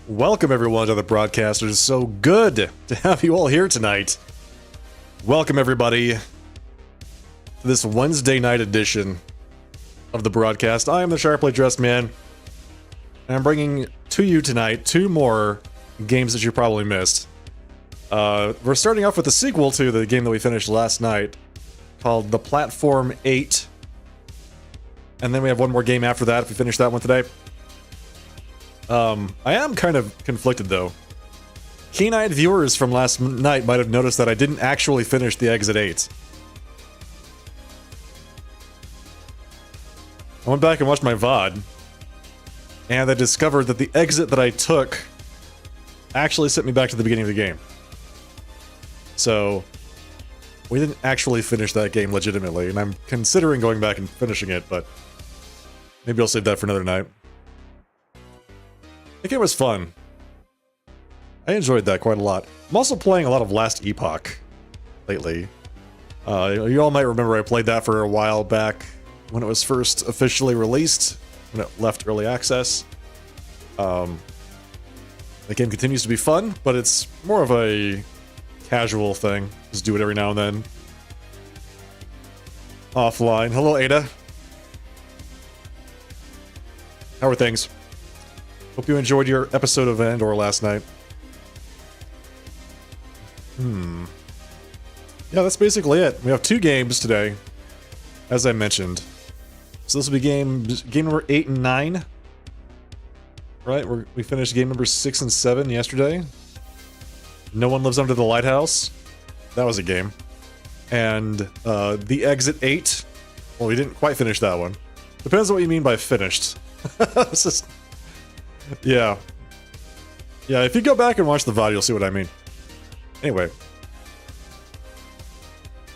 Welcome everyone to the broadcast. It is so good to have you all here tonight. Welcome everybody to this Wednesday night edition of the broadcast. I am the sharply dressed man, and I'm bringing to you tonight two more games that you probably missed. We're starting off with the sequel to the game that we finished last night, called The Platform 8. And then we have one more game after that if we finish that one today. I am kind of conflicted though. Keen-eyed viewers from last night might have noticed that I didn't actually finish the Exit 8. I went back and watched my VOD, and I discovered that the exit that I took actually sent me back to the beginning of the game. So, we didn't actually finish that game legitimately, and I'm considering going back and finishing it, but maybe I'll save that for another night. I think it was fun. I enjoyed that quite a lot. I'm also playing a lot of Last Epoch lately. You all might remember I played that for a while back when it was first officially released, when it left early access. The game continues to be fun, but it's more of a casual thing. Just do it every now and then. Offline. Hello, Ada. How are things? Hope you enjoyed your episode of Andor last night. Yeah, that's basically it. We have two games today, as I mentioned. So this will be game number 8 and 9. Right, we finished game number 6 and 7 yesterday. No One Lives Under the Lighthouse. That was a game. And the Exit 8. Well, we didn't quite finish that one. Depends on what you mean by finished. It's just... Yeah. Yeah, if you go back and watch the VOD, you'll see what I mean. Anyway.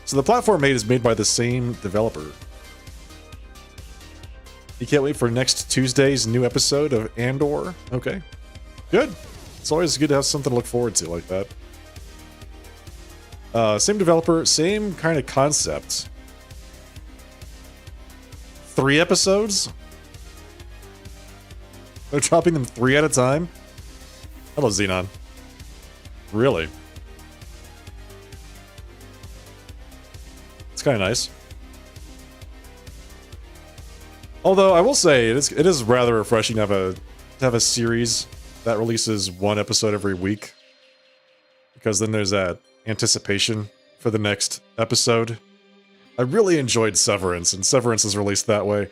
So the Platform 8 is made by the same developer. You can't wait for next Tuesday's new episode of Andor? Okay. Good. It's always good to have something to look forward to like that. Same developer, same kind of concept. 3 episodes? They're dropping them 3 at a time? Hello, Xenon. Really? It's kind of nice. Although, I will say, it is rather refreshing to have a series that releases 1 episode every week. Because then there's that anticipation for the next episode. I really enjoyed Severance, and Severance is released that way.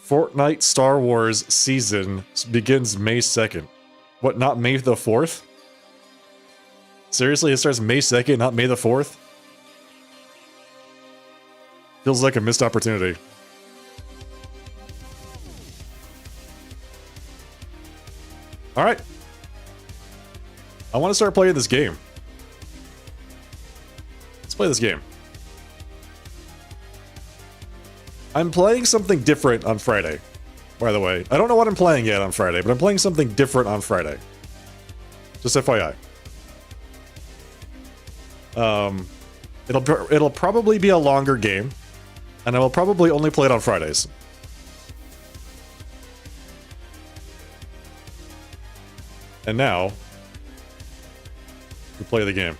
Fortnite Star Wars season begins May 2nd. What, not May the 4th? Seriously, it starts May 2nd, not May the 4th? Feels like a missed opportunity. Alright. I want to start playing this game. Let's play this game. I'm playing something different on Friday, by the way. I don't know what I'm playing yet on Friday, but I'm playing something different on Friday. Just FYI. It'll probably be a longer game, and I will probably only play it on Fridays. And now, we play the game.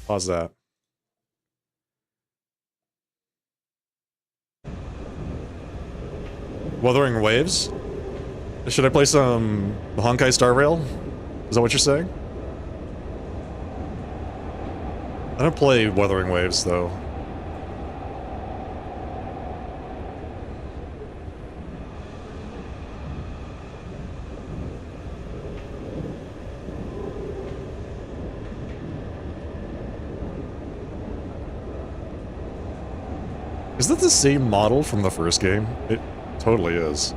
Pause that. Wuthering Waves? Should I play some Honkai Star Rail? Is that what you're saying? I don't play Wuthering Waves, though. Is that the same model from the first game? It totally is.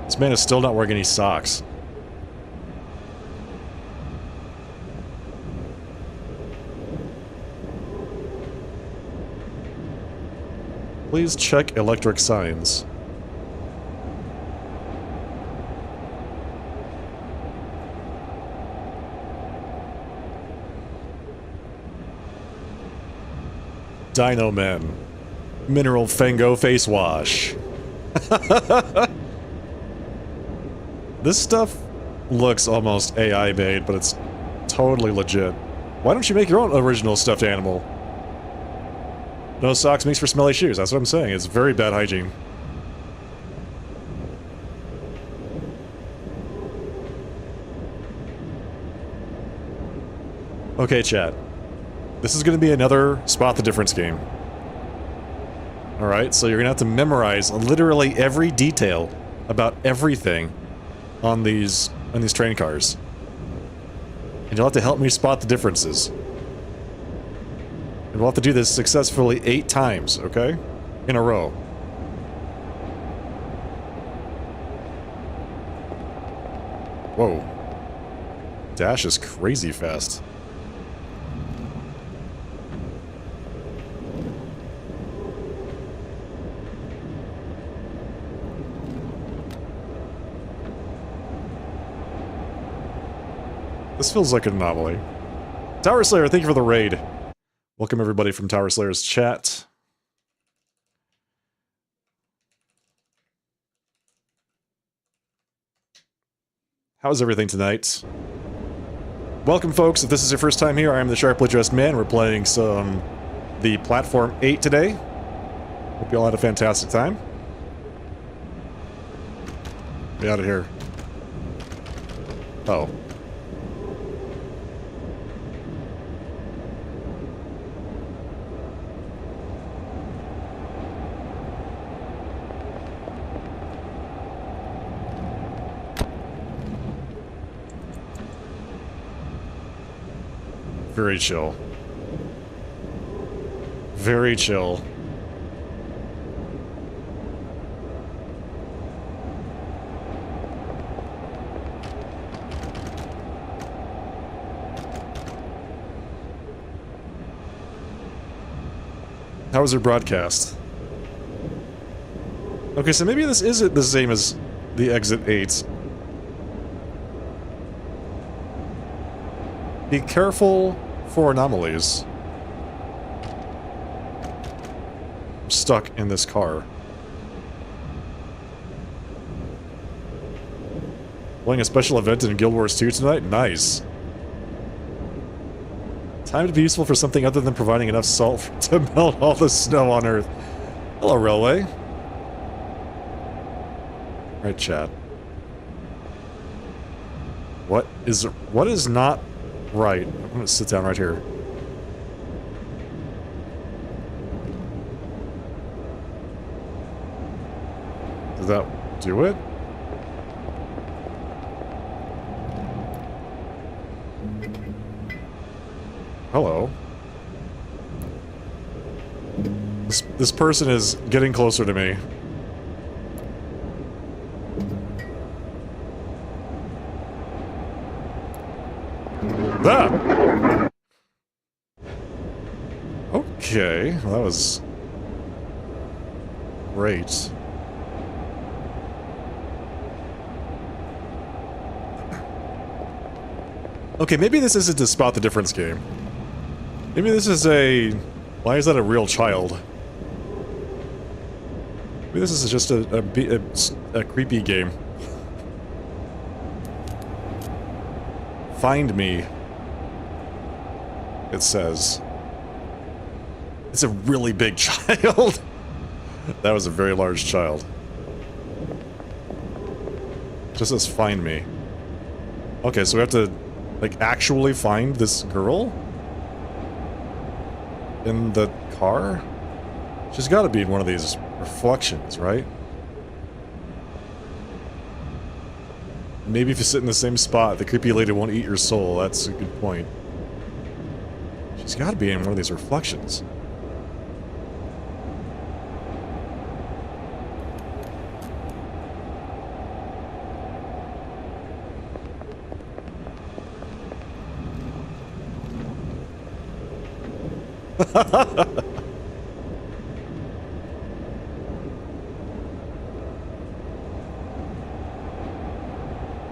This man is still not wearing any socks. Please check electric signs. Dino Men. Mineral Fango Face Wash. This stuff looks almost AI made, but it's totally legit. Why don't you make your own original stuffed animal? No socks makes for smelly shoes. That's what I'm saying. It's very bad hygiene. Okay, chat. This is going to be another spot the difference game. Alright, so you're going to have to memorize literally every detail about everything on these train cars. And you'll have to help me spot the differences. And we'll have to do this successfully 8 times, okay? In a row. Whoa. Dash is crazy fast. This feels like an anomaly. Tower Slayer, thank you for the raid. Welcome everybody from Tower Slayer's chat. How's everything tonight? Welcome folks, if this is your first time here, I am the Sharply Dressed Man. We're playing the Platform 8 today. Hope you all had a fantastic time. Get out of here. Oh. Very chill. Very chill. How was your broadcast? Okay, so maybe this isn't the same as the Exit 8. Be careful for anomalies. I'm stuck in this car. Playing a special event in Guild Wars 2 tonight? Nice. Time to be useful for something other than providing enough salt to melt all the snow on Earth. Hello, Railway. Right, chat. What is not right? I'm gonna sit down right here. Does that do it? Hello. This person is getting closer to me. Ah! Okay, well, that was great. Okay, maybe this isn't a spot the difference game. Maybe this is a... Why is that a real child? Maybe this is just a creepy game. Find me. It says. It's a really big child. That was a very large child. Just says find me. Okay, so we have to, like, actually find this girl? In the car? She's gotta be in one of these reflections, right? Maybe if you sit in the same spot, the creepy lady won't eat your soul. That's a good point. She's gotta be in one of these reflections.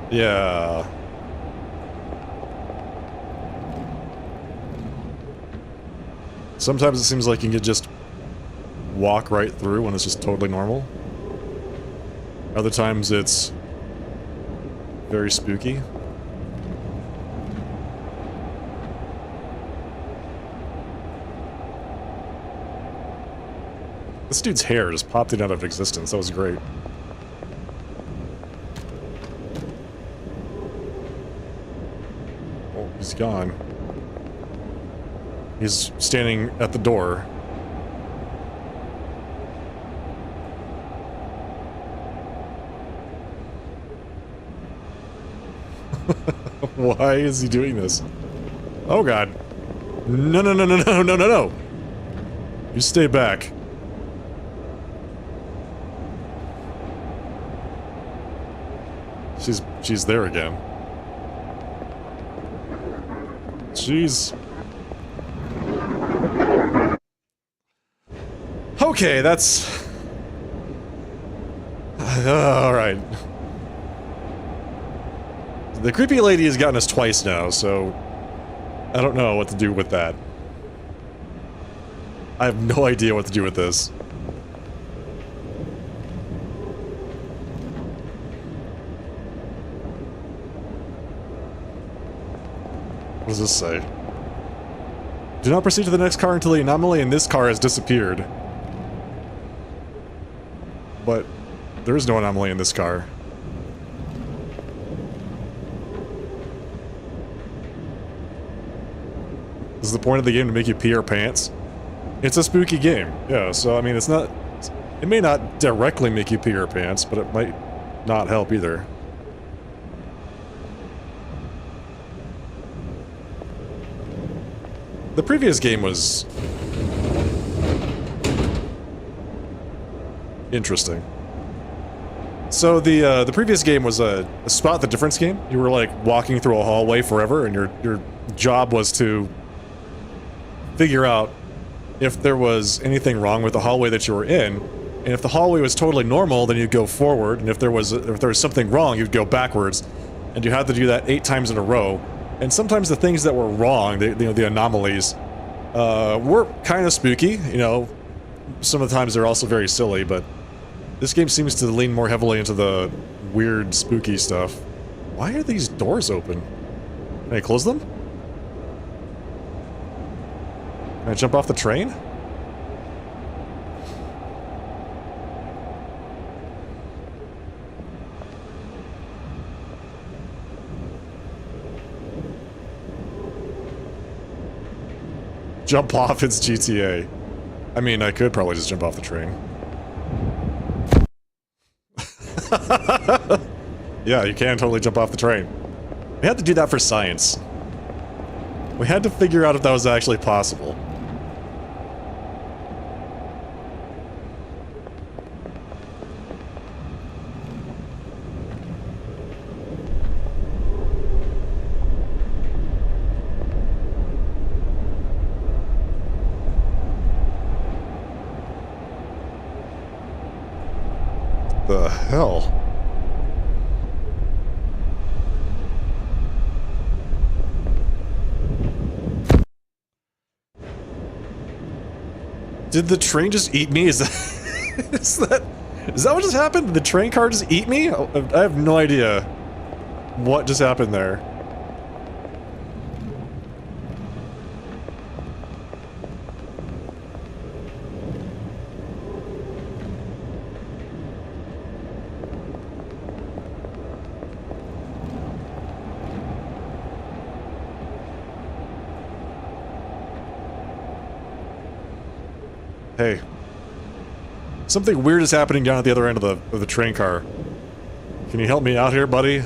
Yeah. Sometimes it seems like you can just walk right through when it's just totally normal. Other times it's very spooky. This dude's hair just popped it out of existence. That was great. Oh, he's gone. He's standing at the door. Why is he doing this? Oh god. No, no, no, no, no, no, no, no. You stay back. She's there again. Jeez. Okay, that's... Alright. The creepy lady has gotten us twice now, so... I don't know what to do with that. I have no idea what to do with this. What does this say? Do not proceed to the next car until the anomaly in this car has disappeared. But there is no anomaly in this car. Is the point of the game to make you pee your pants? It's a spooky game, yeah, so I mean it's not... It may not directly make you pee your pants, but it might not help either. The previous game was... interesting. So the previous game was a spot the difference game. You were like walking through a hallway forever and your job was to figure out if there was anything wrong with the hallway that you were in, and if the hallway was totally normal, then you'd go forward, and if there was something wrong, you'd go backwards, and you had to do that 8 times in a row. And sometimes the things that were wrong, the anomalies, were kind of spooky. You know, some of the times they're also very silly, but this game seems to lean more heavily into the weird, spooky stuff. Why are these doors open? Can I close them? Can I jump off the train? Jump off, it's GTA. I mean, I could probably just jump off the train. Yeah, you can totally jump off the train. We had to do that for science. We had to figure out if that was actually possible. The hell? Did the train just eat me? Is that what just happened? Did the train car just eat me? I have no idea what just happened there. Hey. Something weird is happening down at the other end of the train car. Can you help me out here, buddy?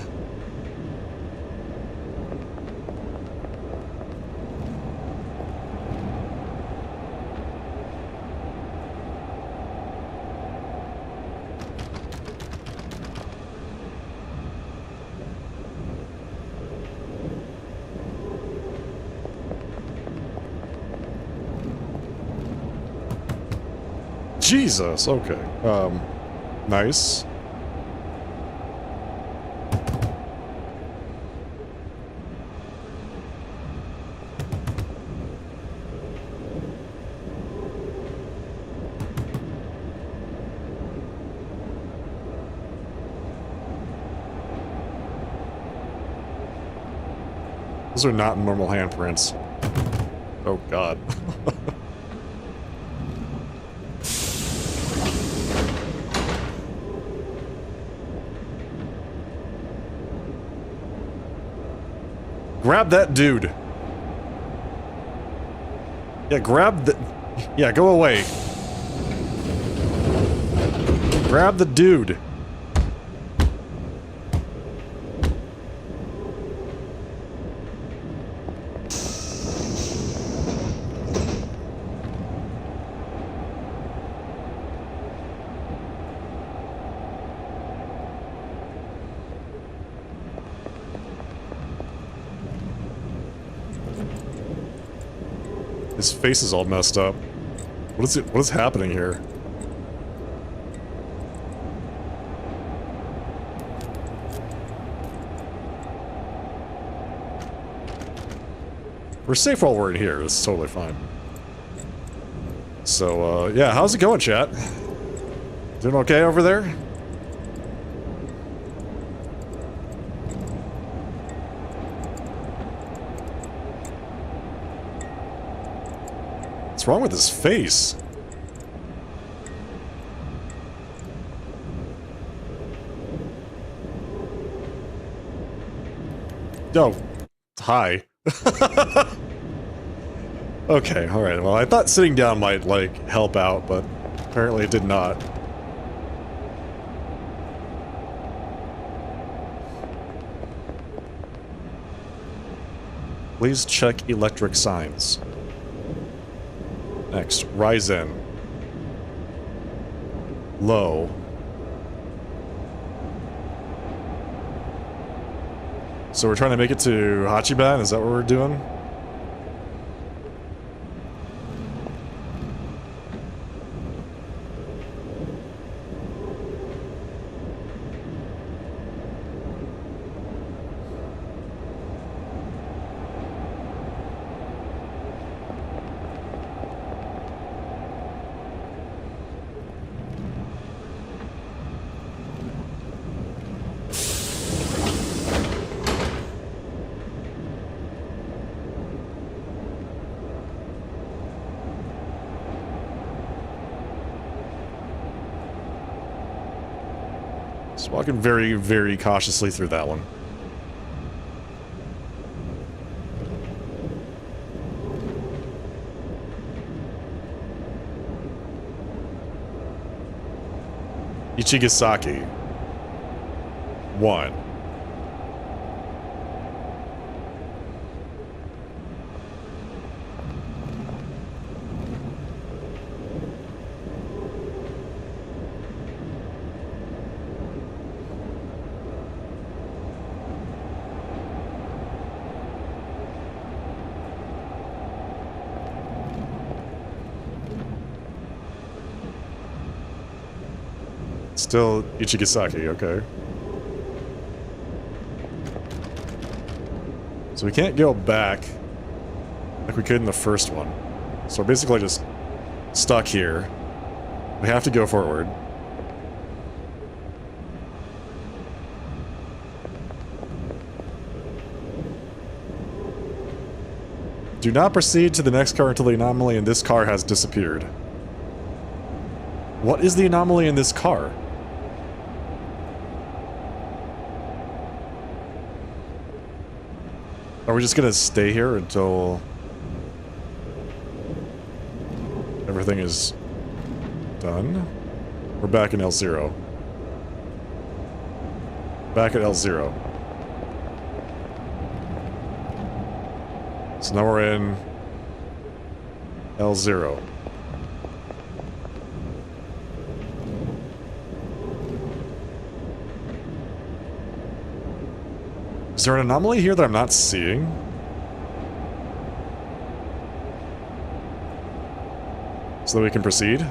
Jesus, okay. Nice. Those are not normal handprints. Oh god. Grab that dude. Yeah, grab the... Yeah, go away. Grab the dude. His face is all messed up. What is happening here? We're safe while we're in here. It's totally fine. So, yeah, how's it going, chat? Doing okay over there? What's wrong with his face? Oh, hi. Okay, alright, well I thought sitting down might, like, help out, but apparently it did not. Please check electric signs. Next, rise in. Low. So we're trying to make it to Hachiban? Is that what we're doing? Just walking very, very cautiously through that one. Ichigasaki. 1. Still Ichigasaki, okay. So we can't go back like we could in the first one. So we're basically just stuck here. We have to go forward. Do not proceed to the next car until the anomaly in this car has disappeared. What is the anomaly in this car? Are we just gonna stay here until everything is done? We're back in L0. Back at L0. So now we're in L0. Is there an anomaly here that I'm not seeing? So that we can proceed?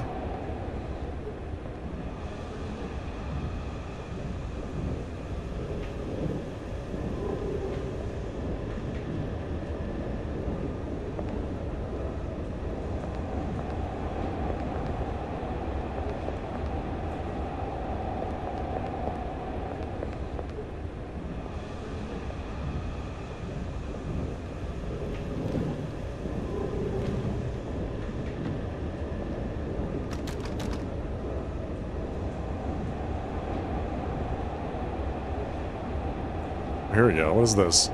Here we go. What is this?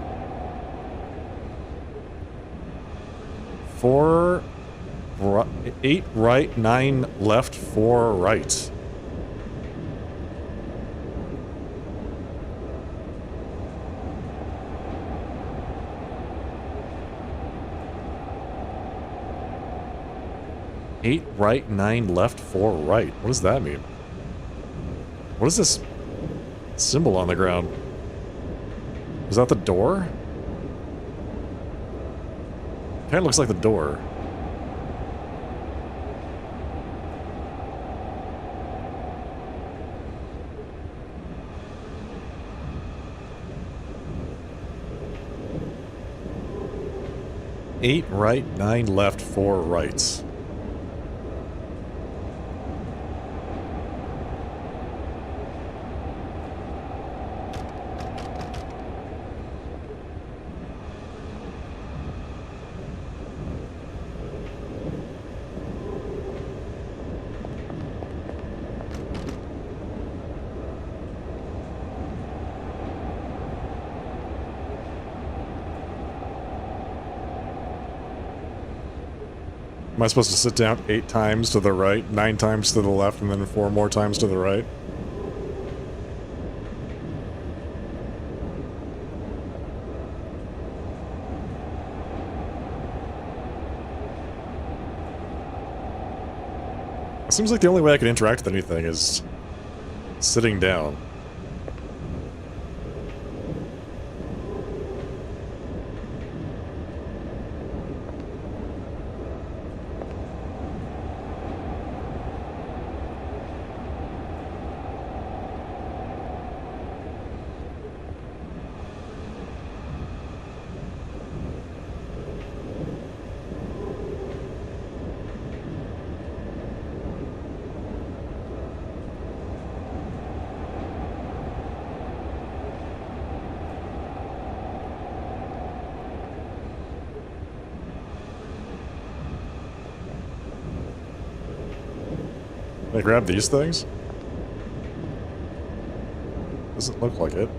8 right, 9 left, 4 right. Eight right, 9 left, 4 right. What does that mean? What is this symbol on the ground? Is that the door? Kind of looks like the door. Eight right, 9 left, 4 right. Am I supposed to sit down 8 times to the right, 9 times to the left, and then 4 more times to the right? It seems like the only way I can interact with anything is sitting down. Can I grab these things? Doesn't look like it.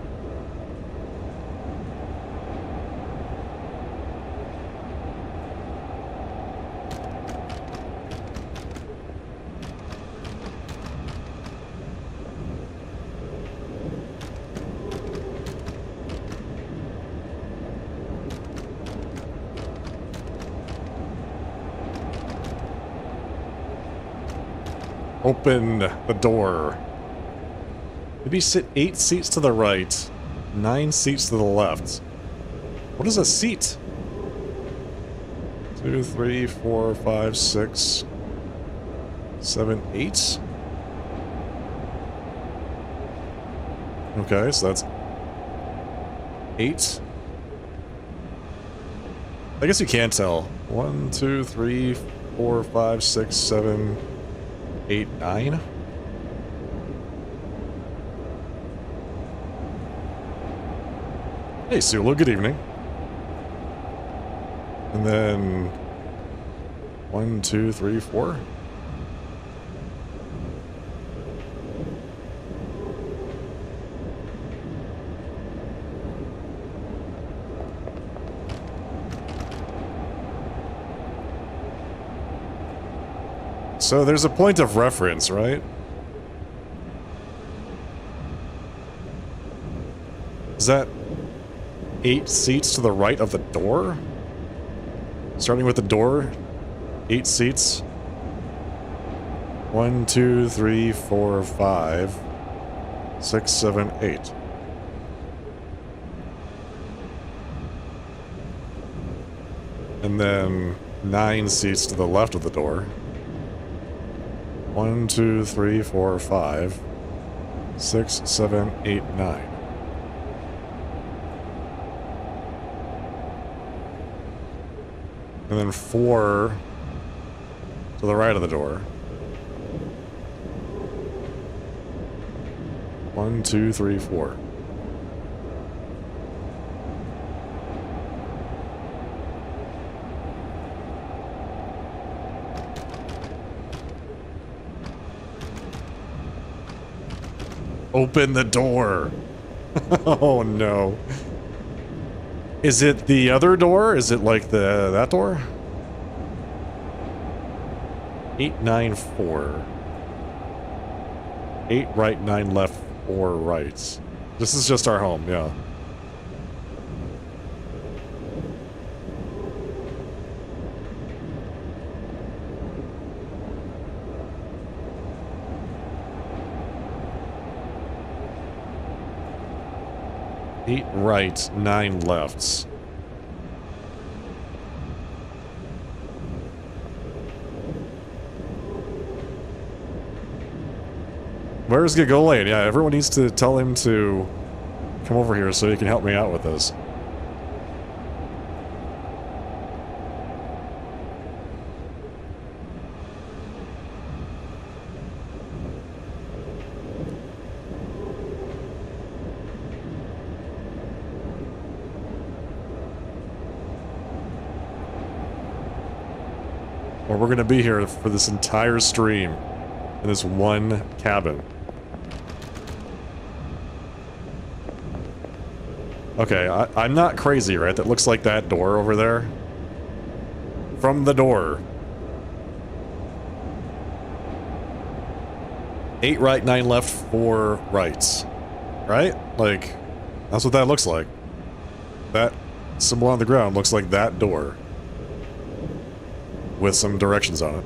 Open the door. Maybe sit 8 seats to the right, 9 seats to the left. What is a seat? 2, 3, 4, 5, 6, 7, 8? Okay, so that's 8. I guess you can tell. 1, 2, 3, 4, 5, 6, 7, 8, 9? Hey, Sulu, good evening. And then 1, 2, 3, 4. So there's a point of reference, right? Is that 8 seats to the right of the door? Starting with the door, 8 seats. 1, 2, 3, 4, 5, 6, 7, 8. And then 9 seats to the left of the door. 1, 2, 3, 4, 5, 6, 7, 8, 9. And then 4 to the right of the door. 1, 2, 3, 4. Open the door. Oh no. Is it the other door? Is it like that door? 894. 8 right, 9 left, 4 right. This is just our home, yeah. Eight right, 9 lefts. Where's Gigolian? Yeah, everyone needs to tell him to come over here so he can help me out with this. Or we're gonna be here for this entire stream in this one cabin. Okay, I'm not crazy, right? That looks like that door over there. From the door. 8 right, 9 left, 4 rights. Right? Like, that's what that looks like. That symbol on the ground looks like that door. With some directions on it.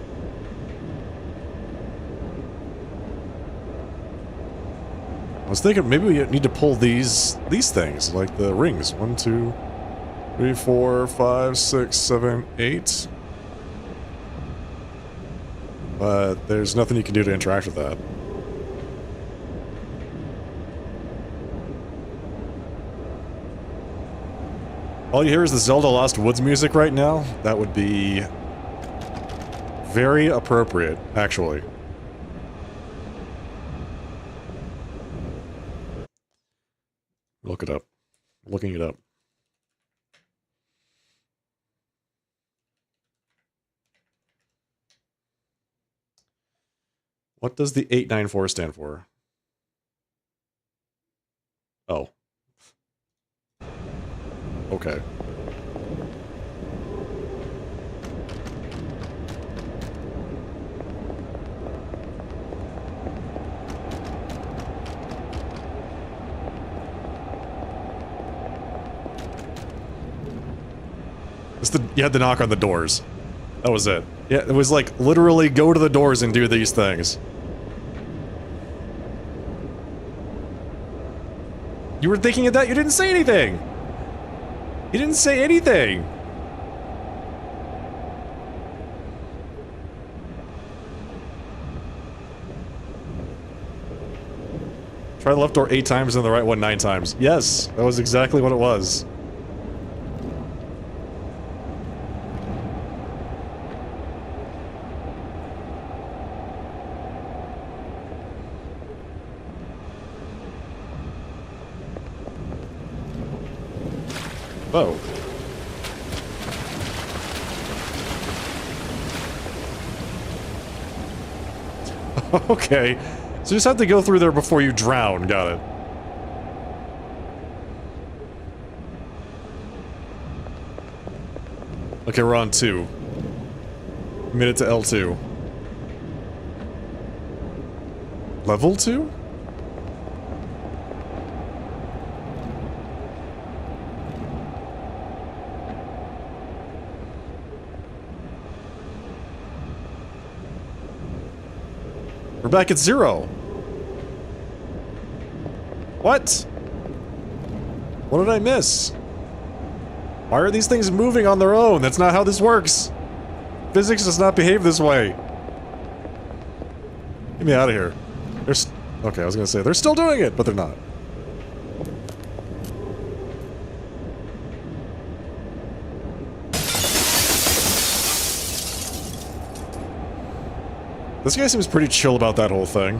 I was thinking maybe we need to pull these things, like the rings. 1, 2, 3, 4, 5, 6, 7, 8. But there's nothing you can do to interact with that. All you hear is the Zelda Lost Woods music right now. That would be very appropriate, actually. Look it up. Looking it up. What does the 894 stand for? Oh. Okay. You had to knock on the doors. That was it. Yeah, it was like, literally go to the doors and do these things. You were thinking of that? You didn't say anything! You didn't say anything! Try the left door 8 times and the right one 9 times. Yes, that was exactly what it was. Whoa. Okay. So you just have to go through there before you drown. Got it. Okay, we're on 2. Made it to L2. Level 2? We're back at 0. What? What did I miss? Why are these things moving on their own? That's not how this works. Physics does not behave this way. Get me out of here. Okay, I was gonna say, they're still doing it, but they're not. This guy seems pretty chill about that whole thing.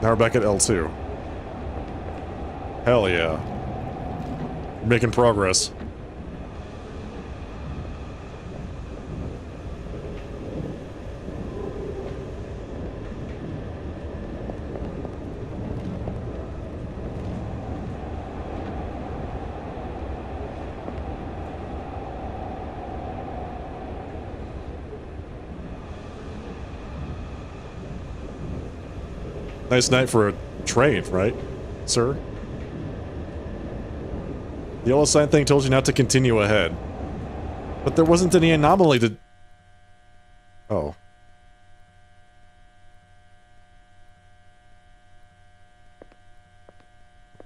Now we're back at L2. Hell yeah. We're making progress. Nice night for a train, right, sir? The yellow sign thing told you not to continue ahead. But there wasn't any anomaly to... Oh.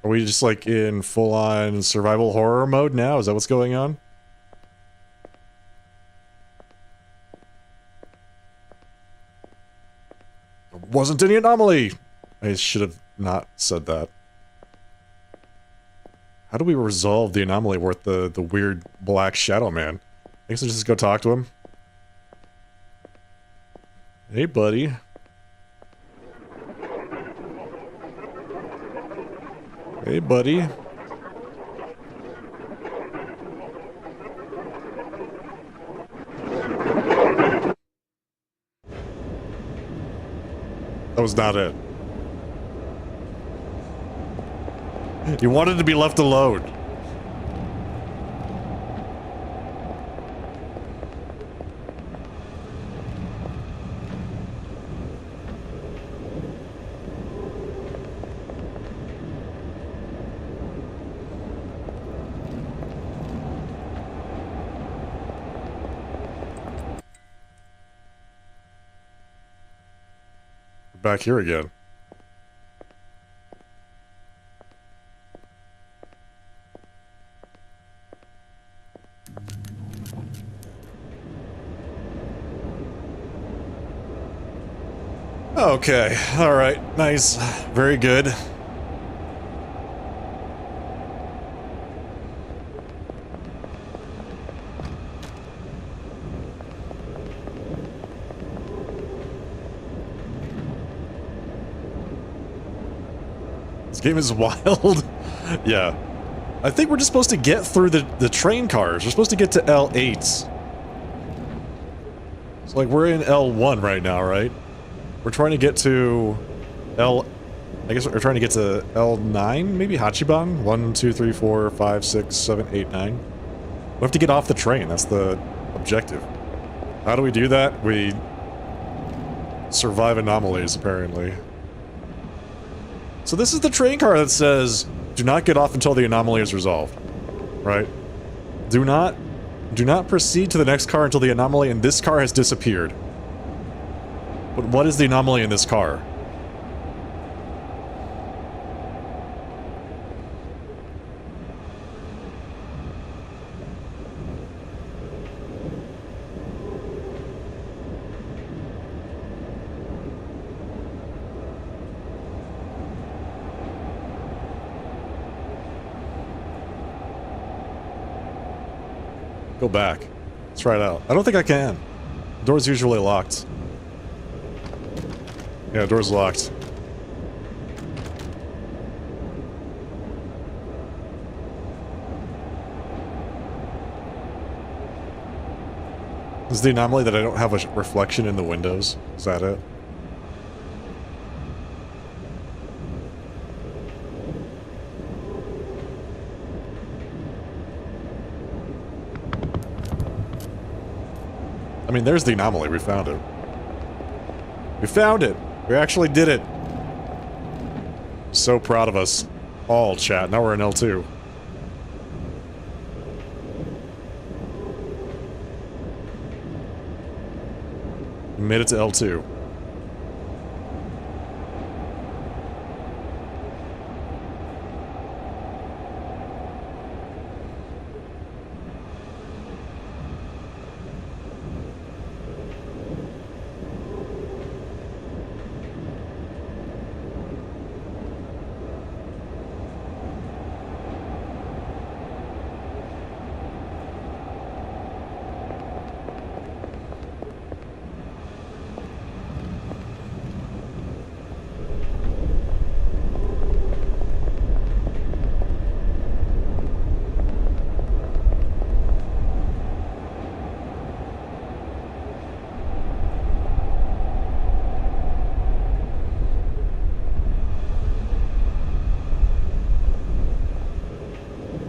Are we just like in full-on survival horror mode now? Is that what's going on? There wasn't any anomaly! I should have not said that. How do we resolve the anomaly with the weird black shadow man? I guess I'll just go talk to him. Hey, buddy. Hey, buddy. That was not it. You wanted to be left alone. Back here again. Okay, alright, nice, very good. This game is wild. Yeah. I think we're just supposed to get through the train cars. We're supposed to get to L8s. So like we're in L1 right now, right? We're trying to get to I guess we're trying to get to L9, maybe Hachiban? 1, 2, 3, 4, 5, 6, 7, 8, 9. We have to get off the train, that's the objective. How do we do that? We survive anomalies, apparently. So this is the train car that says, do not get off until the anomaly is resolved. Right? Do not proceed to the next car until the anomaly in this car has disappeared. But what is the anomaly in this car? Go back. Let's try it out. I don't think I can. The door's usually locked. Yeah, door's locked. Is the anomaly that I don't have a reflection in the windows? Is that it? I mean, there's the anomaly. We found it. We found it! We actually did it! So proud of us. All, chat. Now we're in L2. We made it to L2.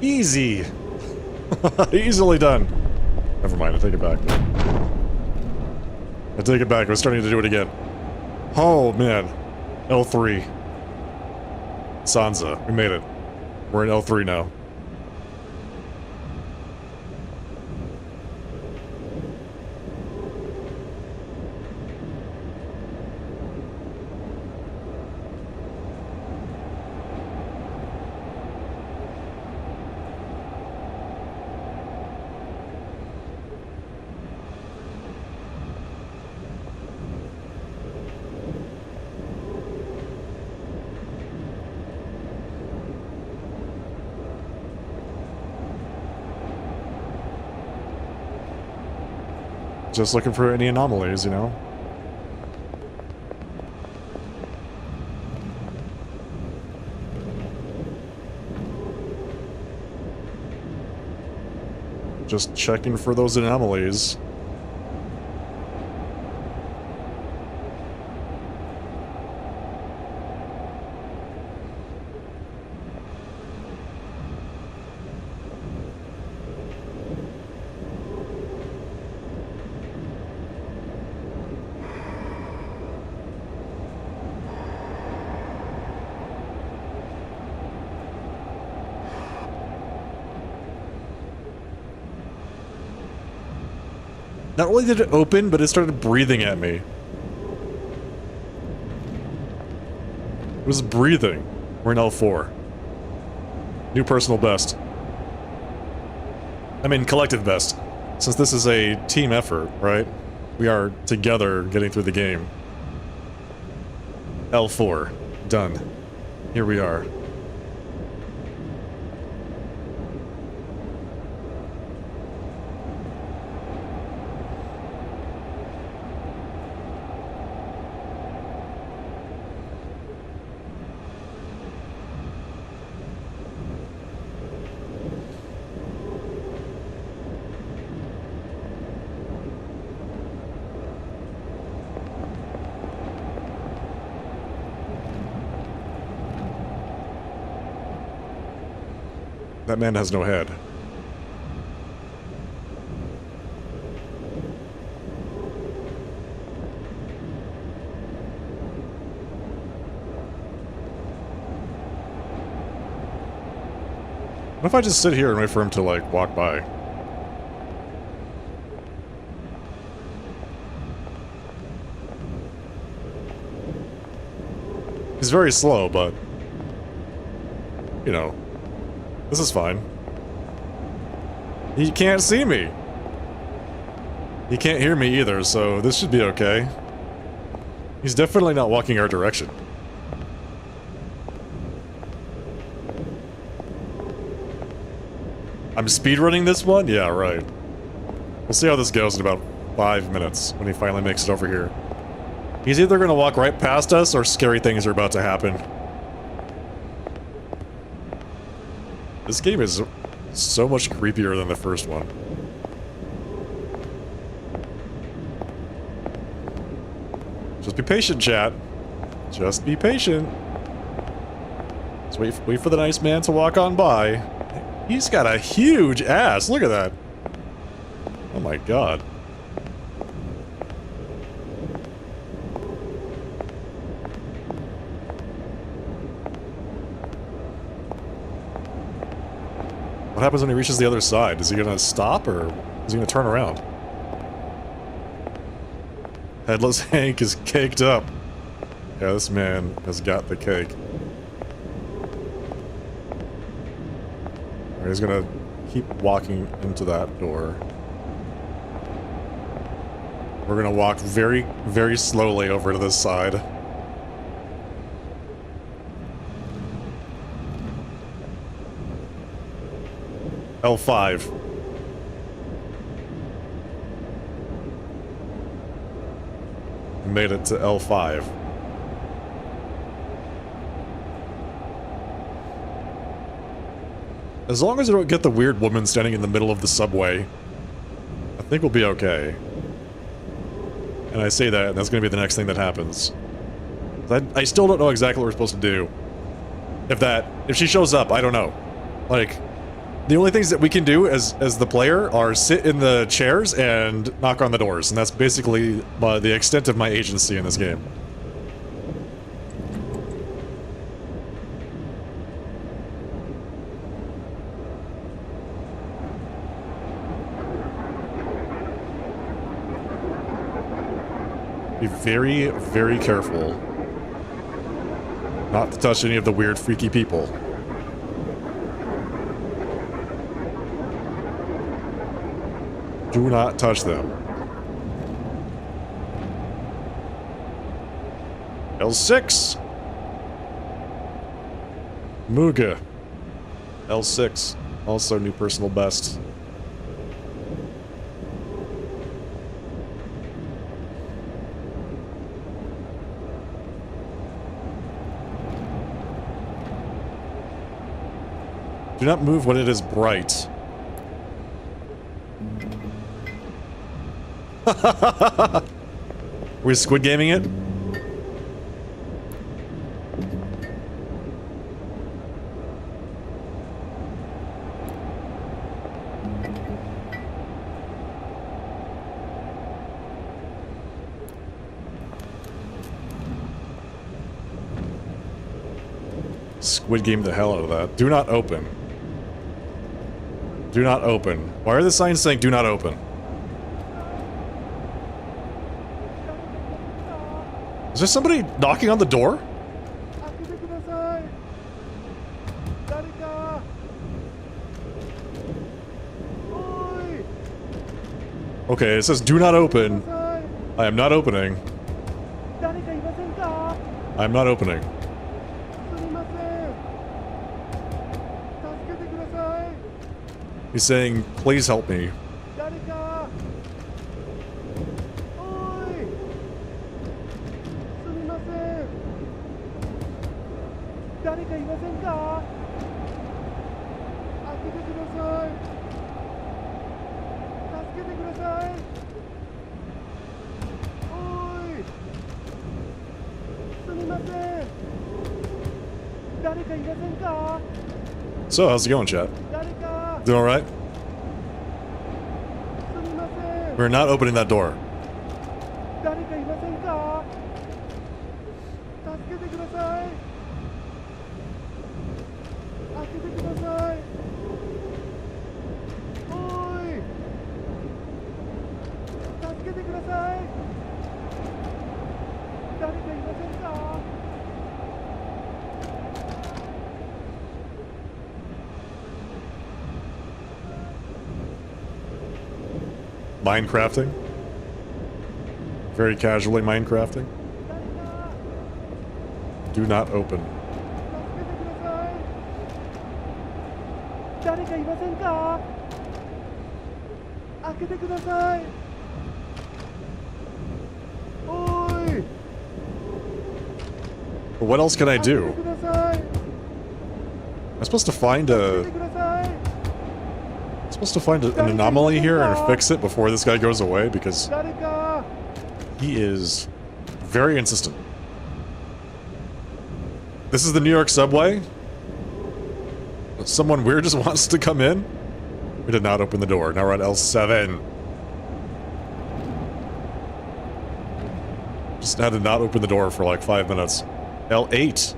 Easy. Easily done. Never mind, I take it back. I take it back, I was starting to do it again. Oh, man. L3. Sansa, we made it. We're in L3 now. Just looking for any anomalies, you know? Just checking for those anomalies. Not only did it open, but it started breathing at me. It was breathing. We're in L4. New personal best. I mean, collective best. Since this is a team effort, right? We are together getting through the game. L4. Done. Here we are. That man has no head. What if I just sit here and wait for him to, like, walk by? He's very slow, but... you know... this is fine. He can't see me. He can't hear me either, so this should be okay. He's definitely not walking our direction. I'm speedrunning this one? Yeah, right. We'll see how this goes in about 5 minutes when he finally makes it over here. He's either gonna walk right past us or scary things are about to happen. This game is so much creepier than the first one. Just be patient, chat. Just be patient. Just wait for the nice man to walk on by. He's got a huge ass. Look at that. Oh my god. What happens when he reaches the other side? Is he gonna stop, or is he gonna turn around? Headless Hank is caked up. Yeah, this man has got the cake. Alright, he's gonna keep walking into that door. We're gonna walk very, very slowly over to this side. L5. Made it to L5. As long as I don't get the weird woman standing in the middle of the subway, I think we'll be okay. And I say that, and that's gonna be the next thing that happens. I still don't know exactly what we're supposed to do. If she shows up, I don't know. Like, The only things that we can do as the player are sit in the chairs and knock on the doors, and that's basically the extent of my agency in this game. Be very, very careful not to touch any of the weird, freaky people. Do not touch them. L6. Muga. L6. Also new personal best. Do not move when it is bright. We're squid gaming it? Squid game the hell out of that. Do not open. Do not open. Why are the signs saying do not open? Is there somebody knocking on the door? Okay, it says do not open. I am not opening. I'm not opening. He's saying, please help me. So, how's it going, chat? Doing alright? We're not opening that door. Minecrafting? Very casually Minecrafting? Do not open. But what else can I do? I'm supposed to find an anomaly here and fix it before this guy goes away, because he is very insistent. This is the New York subway? Someone weird just wants to come in? We did not open the door. Now we're at L7. Just had to not open the door for like 5 minutes. L8.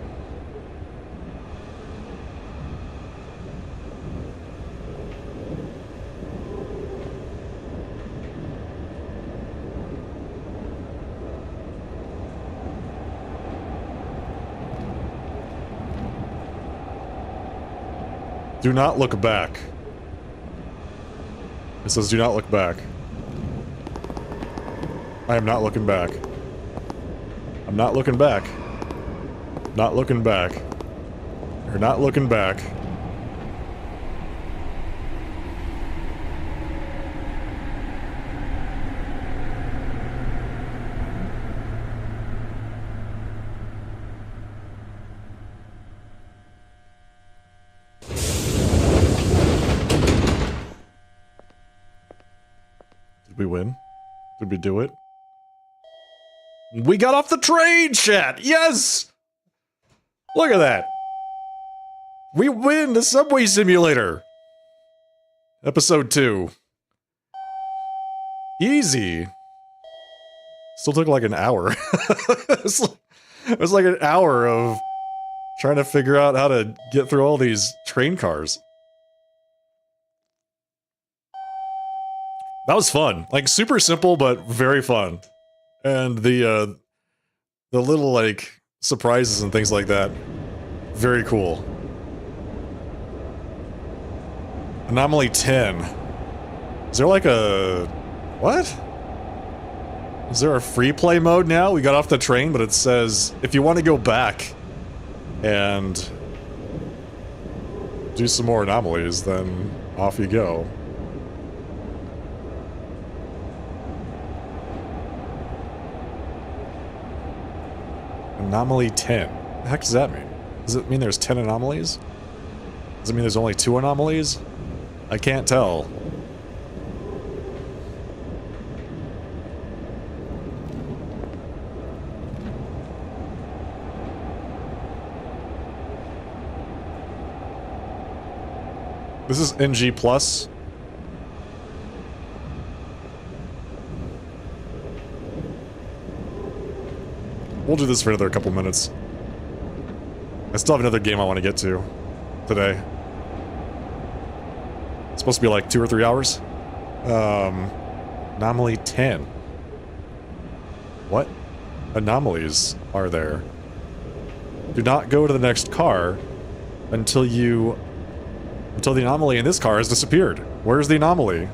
Do not look back. It says do not look back. I am not looking back. I'm not looking back. Not looking back. You're not looking back. Did we win? Did we do it? We got off the train, chat! Yes! Look at that! We win the subway simulator! Episode 2. Easy. Still took like an hour. It was like an hour of trying to figure out how to get through all these train cars. That was fun. Like, super simple, but very fun. And the little, like, surprises and things like that. Very cool. Anomaly 10. Is there like a... what? Is there a free play mode now? We got off the train, but it says if you want to go back and do some more anomalies, then off you go. Anomaly 10. What the heck does that mean? Does it mean there's 10 anomalies? Does it mean there's only 2 anomalies? I can't tell. This is NG+. We'll do this for another couple minutes. I still have another game I want to get to today. It's supposed to be like 2 or 3 hours. Anomaly 10. What anomalies are there? Do not go to the next car until the anomaly in this car has disappeared. Where's the anomaly?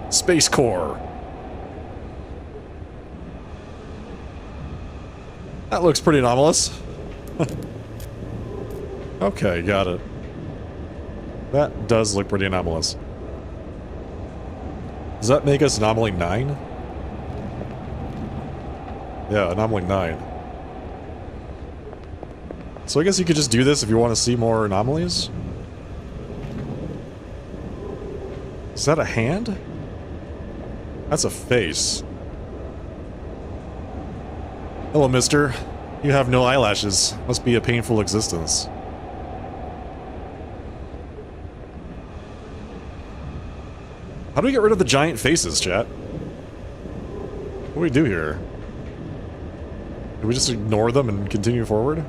Space Core. That looks pretty anomalous. Okay, got it. That does look pretty anomalous. Does that make us Anomaly 9? Yeah, Anomaly 9. So I guess you could just do this if you want to see more anomalies? Is that a hand? That's a face. Hello, mister. You have no eyelashes. Must be a painful existence. How do we get rid of the giant faces, chat? What do we do here? Do we just ignore them and continue forward?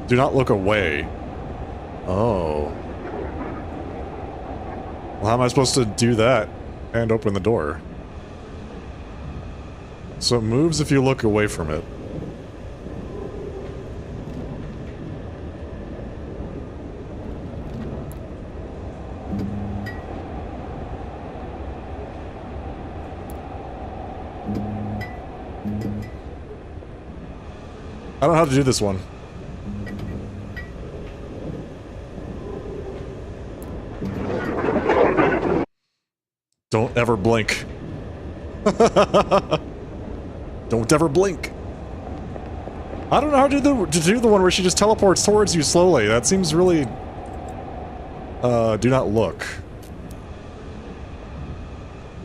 Do not look away. Oh. Well, how am I supposed to do that and open the door? So it moves if you look away from it. I don't know how to do this one. Don't ever blink. Don't ever blink. I don't know how to do the one where she just teleports towards you slowly. That seems really... do not look.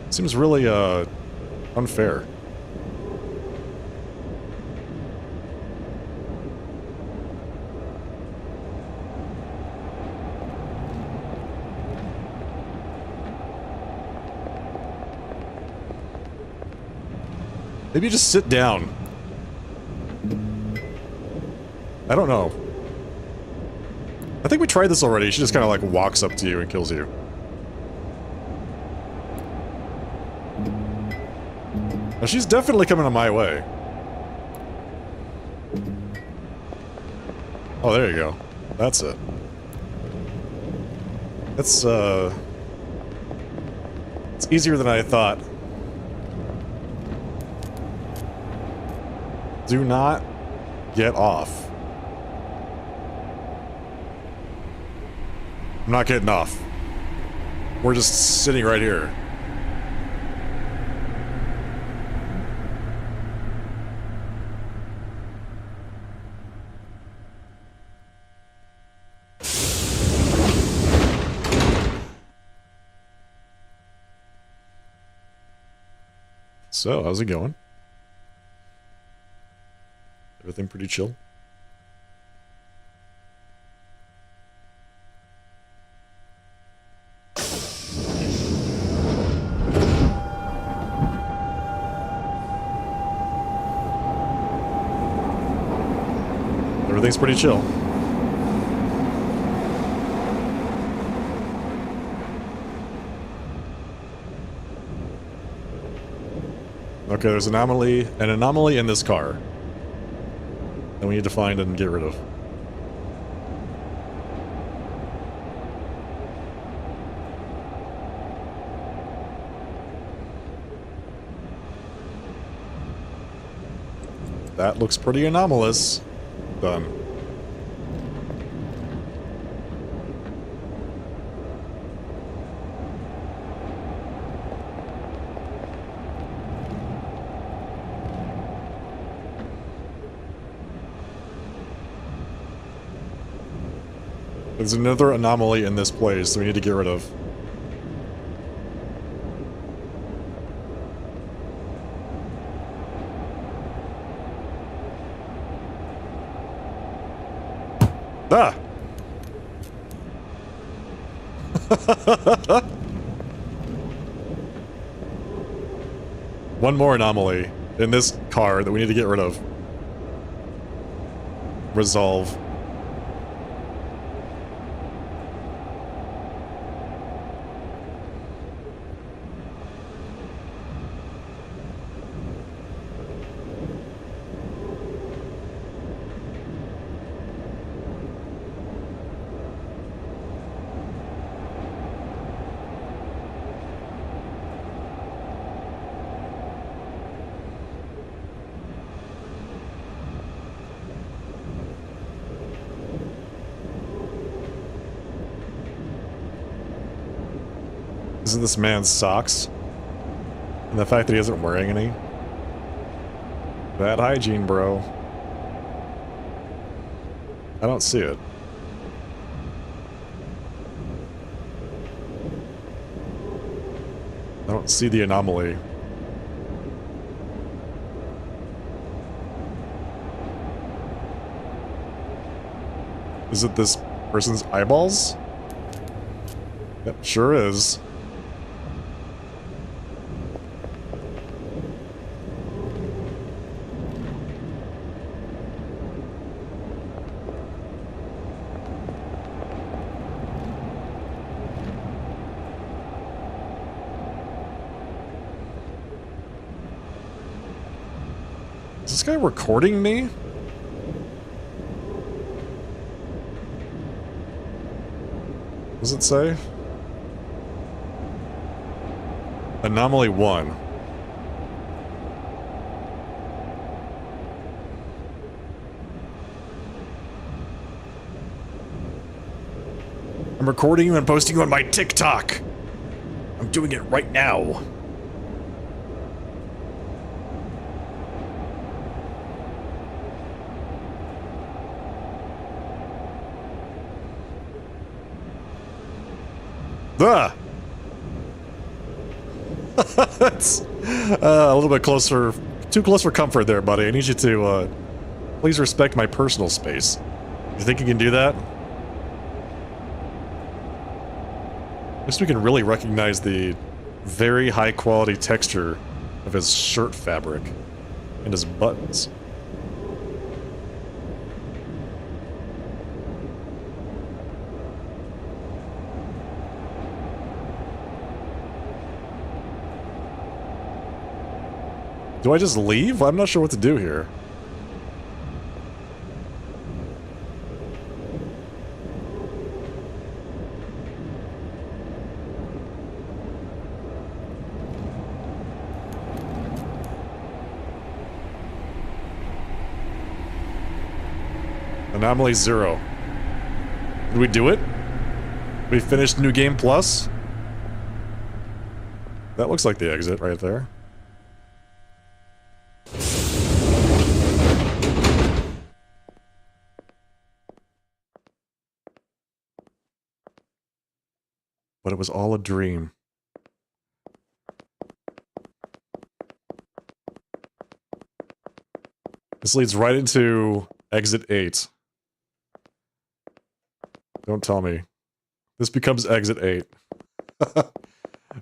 Seems really, unfair. Maybe just sit down. I don't know. I think we tried this already. She just kind of like walks up to you and kills you. Now she's definitely coming on my way. Oh, there you go. That's it. It's easier than I thought. Do not get off. I'm not getting off. We're just sitting right here. 'Cause So, how's it going? Everything pretty chill? Everything's pretty chill. Okay, there's an anomaly in this car that we need to find and get rid of. That looks pretty anomalous. Done. There's another anomaly in this place that we need to get rid of. Ah! One more anomaly in this car that we need to get rid of. Resolve. Isn't this man's socks? And the fact that he isn't wearing any? Bad hygiene, bro. I don't see it. I don't see the anomaly. Is it this person's eyeballs? Yep, sure is. Is this guy recording me? What does it say? Anomaly 1. I'm recording you and posting you on my TikTok. I'm doing it right now. Ah! That's a little bit closer, too close for comfort there, buddy. I need you to, please respect my personal space. You think you can do that? At least we can really recognize the very high quality texture of his shirt fabric and his buttons. Do I just leave? I'm not sure what to do here. Anomaly 0. Did we do it? We finished New Game Plus? That looks like the exit right there. But it was all a dream. This leads right into exit 8. Don't tell me. This becomes exit 8.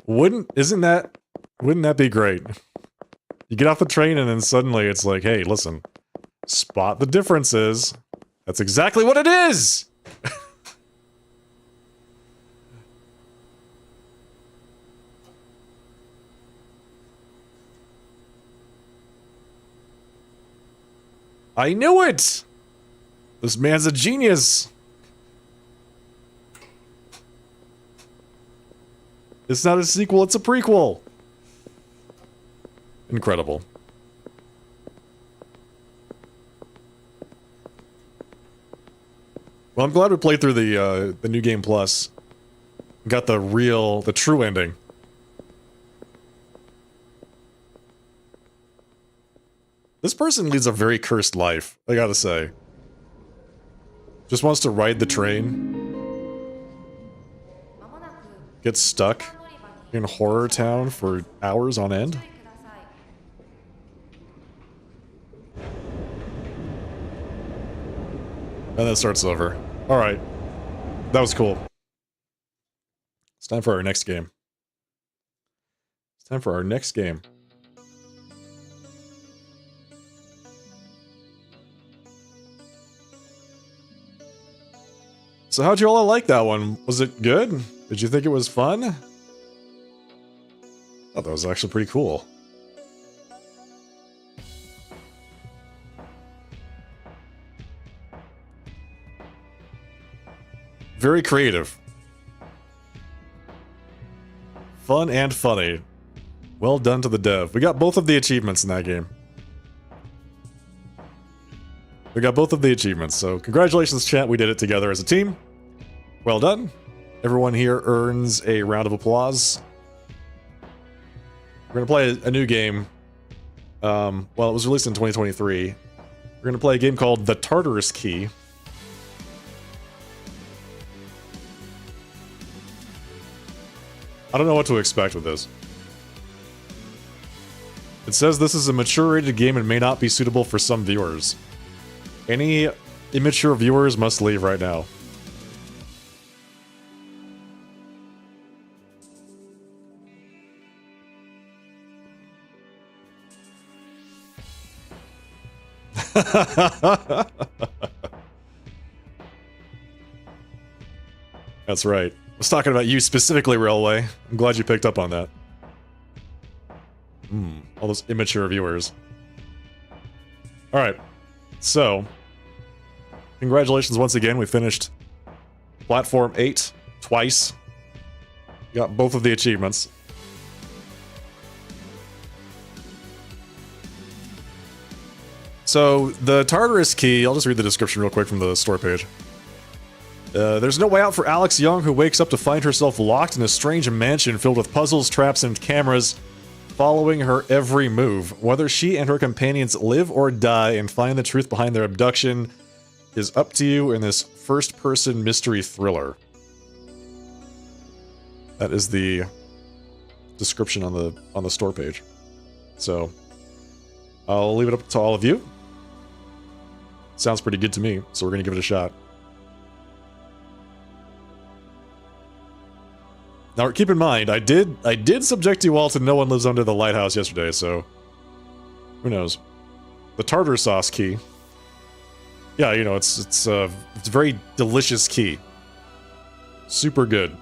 Wouldn't that be great? You get off the train and then suddenly it's like, hey, listen, spot the differences. That's exactly what it is! I knew it! This man's a genius! It's not a sequel, it's a prequel! Incredible. Well, I'm glad we played through the New Game Plus. Got the true ending. This person leads a very cursed life, I gotta say. Just wants to ride the train. Gets stuck in Horror Town for hours on end. And then it starts over. Alright. That was cool. It's time for our next game. It's time for our next game. So how'd you all like that one? Was it good? Did you think it was fun? I thought that was actually pretty cool. Very creative. Fun and funny. Well done to the dev. We got both of the achievements in that game. We got both of the achievements, so congratulations, chat. We did it together as a team. Well done. Everyone here earns a round of applause. We're gonna play a new game. Well, it was released in 2023. We're gonna play a game called the Tartarus Key. I don't know what to expect with this. It says this is a mature-rated game and may not be suitable for some viewers. Any immature viewers must leave right now. That's right. I was talking about you specifically, Railway. I'm glad you picked up on that. All those immature viewers. Alright. So, congratulations once again. We finished Platform 8 twice. Got both of the achievements. So, the Tartarus Key, I'll just read the description real quick from the store page. There's no way out for Alex Young, who wakes up to find herself locked in a strange mansion filled with puzzles, traps, and cameras following her every move. Whether she and her companions live or die and find the truth behind their abduction is up to you in this first-person mystery thriller. That is the description on the store page. So, I'll leave it up to all of you. Sounds pretty good to me, so we're gonna give it a shot. Now, keep in mind, I did subject you all to No One Lives Under the Lighthouse yesterday, so who knows? The tartar sauce key. Yeah, you know, it's a very delicious key. Super good.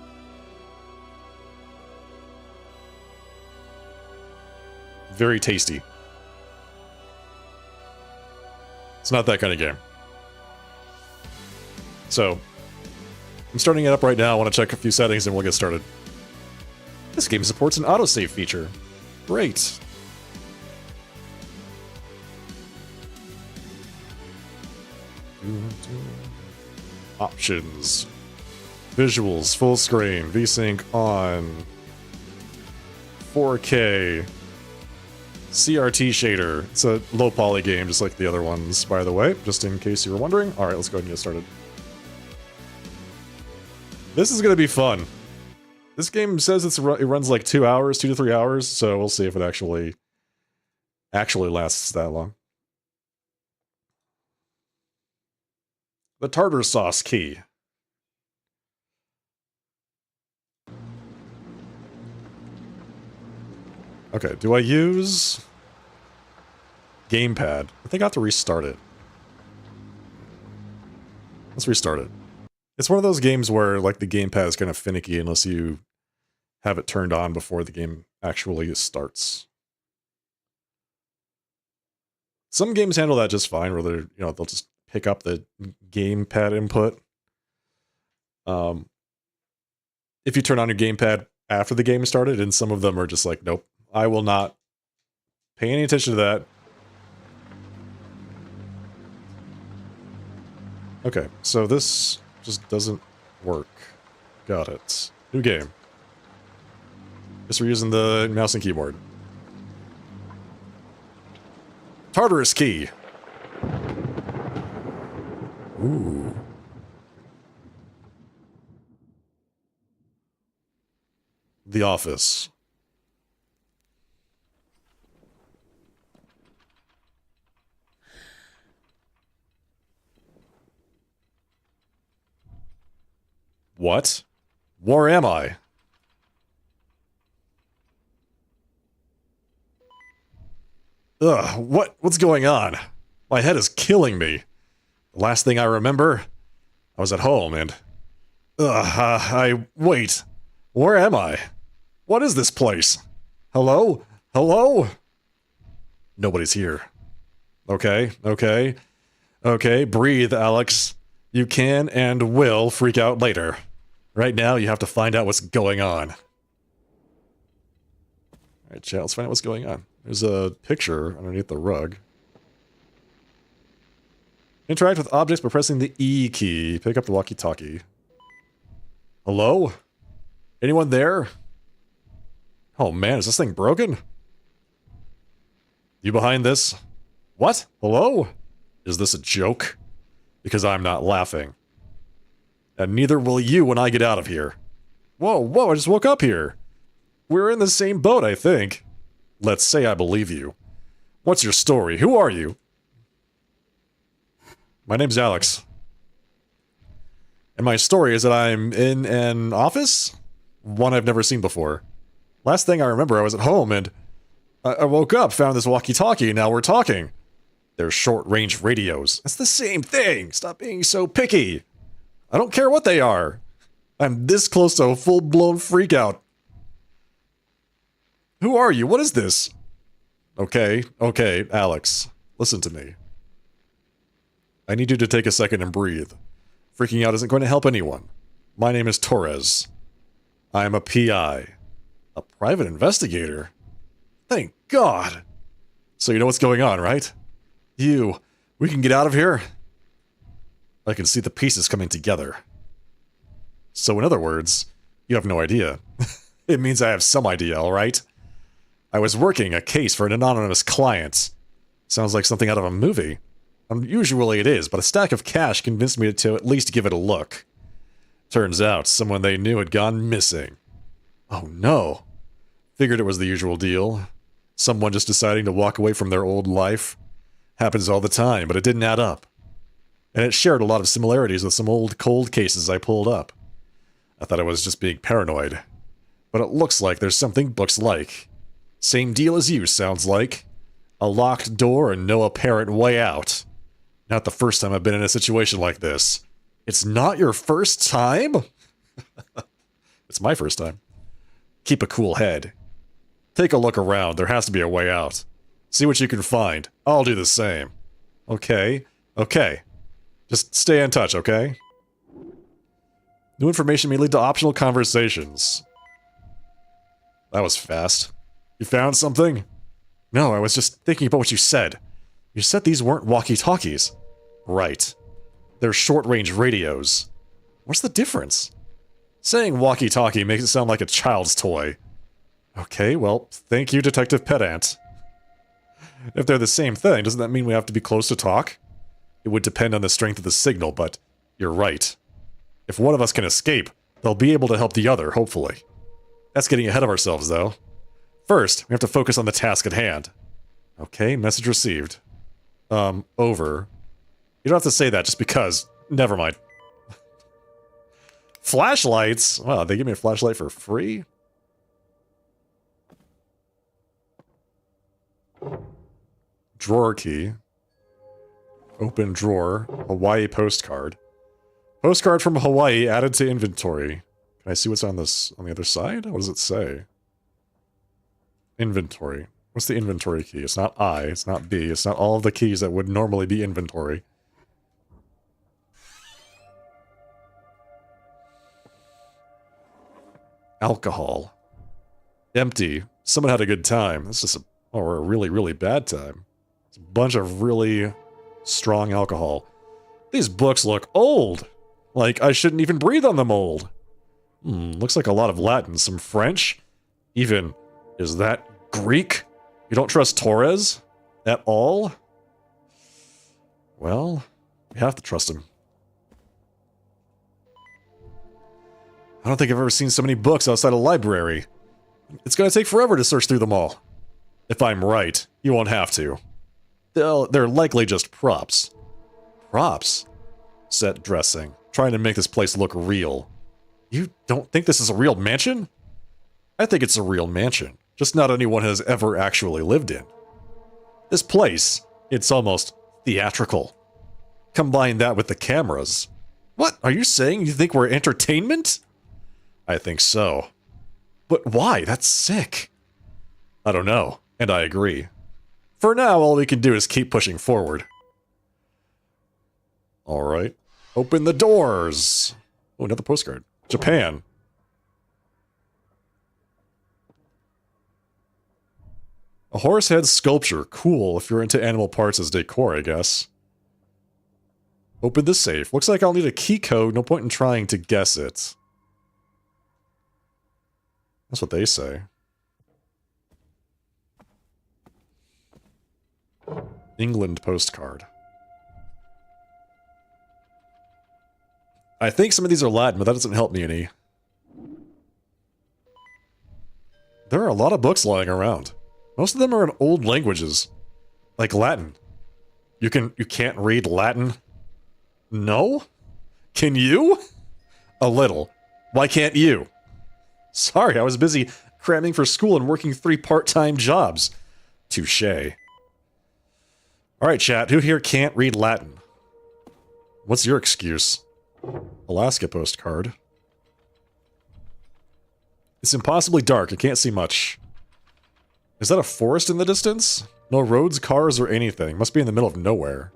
Very tasty. It's not that kind of game. So, I'm starting it up right now. I want to check a few settings and we'll get started. This game supports an autosave feature. Great. Options. Visuals, full screen, VSync on. 4K. CRT shader. It's a low poly game, just like the other ones, by the way, just in case you were wondering. Alright, let's go ahead and get started. This is gonna be fun. This game says it runs like 2 hours, 2 to 3 hours, so we'll see if it actually lasts that long. The Tartarus Key. Okay, do I use gamepad? I think I have to restart it. Let's restart it. It's one of those games where, like, the gamepad is kind of finicky unless you have it turned on before the game actually starts. Some games handle that just fine, where they're, they'll just pick up the gamepad input. If you turn on your gamepad after the game started, and some of them are just like, nope, I will not pay any attention to that. Okay, so this just doesn't work. Got it. New game. Guess we're using the mouse and keyboard. Tartarus Key. Ooh. The Office. What? Where am I? Ugh, what's going on? My head is killing me. The last thing I remember, I was at home and... wait. Where am I? What is this place? Hello? Hello? Nobody's here. Okay, breathe, Alex. You can and will freak out later. Right now, you have to find out what's going on. Alright, chat, let's find out what's going on. There's a picture underneath the rug. Interact with objects by pressing the E key. Pick up the walkie-talkie. Hello? Anyone there? Oh man, is this thing broken? You behind this? What? Hello? Is this a joke? Because I'm not laughing. And neither will you when I get out of here. Whoa, I just woke up here. We're in the same boat, I think. Let's say I believe you. What's your story? Who are you? My name's Alex. And my story is that I'm in an office? One I've never seen before. Last thing I remember, I was at home and I woke up, found this walkie-talkie, and now we're talking. They're short-range radios. It's the same thing! Stop being so picky! I don't care what they are! I'm this close to a full-blown freakout. Who are you? What is this? Okay, Alex. Listen to me. I need you to take a second and breathe. Freaking out isn't going to help anyone. My name is Torres. I am a PI. A private investigator? Thank God! So you know what's going on, right? We can get out of here? I can see the pieces coming together. So in other words, you have no idea. It means I have some idea, alright? I was working a case for an anonymous client. Sounds like something out of a movie. Usually it is, but a stack of cash convinced me to at least give it a look. Turns out, someone they knew had gone missing. Oh no. Figured it was the usual deal. Someone just deciding to walk away from their old life. Happens all the time, but it didn't add up. And it shared a lot of similarities with some old cold cases I pulled up. I thought I was just being paranoid. But it looks like there's something books like. Same deal as you, sounds like. A locked door and no apparent way out. Not the first time I've been in a situation like this. It's not your first time? It's my first time. Keep a cool head. Take a look around, there has to be a way out. See what you can find. I'll do the same. Okay. Just stay in touch, okay? New information may lead to optional conversations. That was fast. You found something? No, I was just thinking about what you said. You said these weren't walkie-talkies. Right. They're short-range radios. What's the difference? Saying walkie-talkie makes it sound like a child's toy. Okay, well, thank you, Detective Pedant. If they're the same thing, doesn't that mean we have to be close to talk? It would depend on the strength of the signal, but you're right. If one of us can escape, they'll be able to help the other, hopefully. That's getting ahead of ourselves, though. First, we have to focus on the task at hand. Okay, message received. Over. You don't have to say that just because. Never mind. Flashlights? Wow, they give me a flashlight for free? Drawer key. Open drawer. Hawaii postcard. Postcard from Hawaii added to inventory. Can I see what's on this on the other side? What does it say? Inventory. What's the inventory key? It's not I, it's not B, it's not all of the keys that would normally be inventory. Alcohol. Empty. Someone had a good time. This is a really, really bad time. It's a bunch of really strong alcohol. These books look old. Like I shouldn't even breathe on them old. Looks like a lot of Latin, some French. Even, is that Greek? You don't trust Torres? At all? Well, you have to trust him. I don't think I've ever seen so many books outside a library. It's gonna take forever to search through them all. If I'm right, you won't have to. They're likely just props. Props? Set dressing. Trying to make this place look real. You don't think this is a real mansion? I think it's a real mansion. Just not anyone has ever actually lived in. This place, it's almost theatrical. Combine that with the cameras. What, are you saying you think we're entertainment? I think so. But why? That's sick. I don't know, and I agree. For now, all we can do is keep pushing forward. Alright. Open the doors! Oh, another postcard. Japan. A horse head sculpture. Cool, if you're into animal parts as decor, I guess. Open the safe. Looks like I'll need a key code. No point in trying to guess it. That's what they say. England postcard. I think some of these are Latin, but that doesn't help me any. There are a lot of books lying around. Most of them are in old languages. Like Latin. You can't read Latin? No? Can you? A little. Why can't you? Sorry, I was busy cramming for school and working 3 part-time jobs. Touché. Alright, chat, who here can't read Latin? What's your excuse? Alaska postcard. It's impossibly dark, I can't see much. Is that a forest in the distance? No roads, cars, or anything. Must be in the middle of nowhere.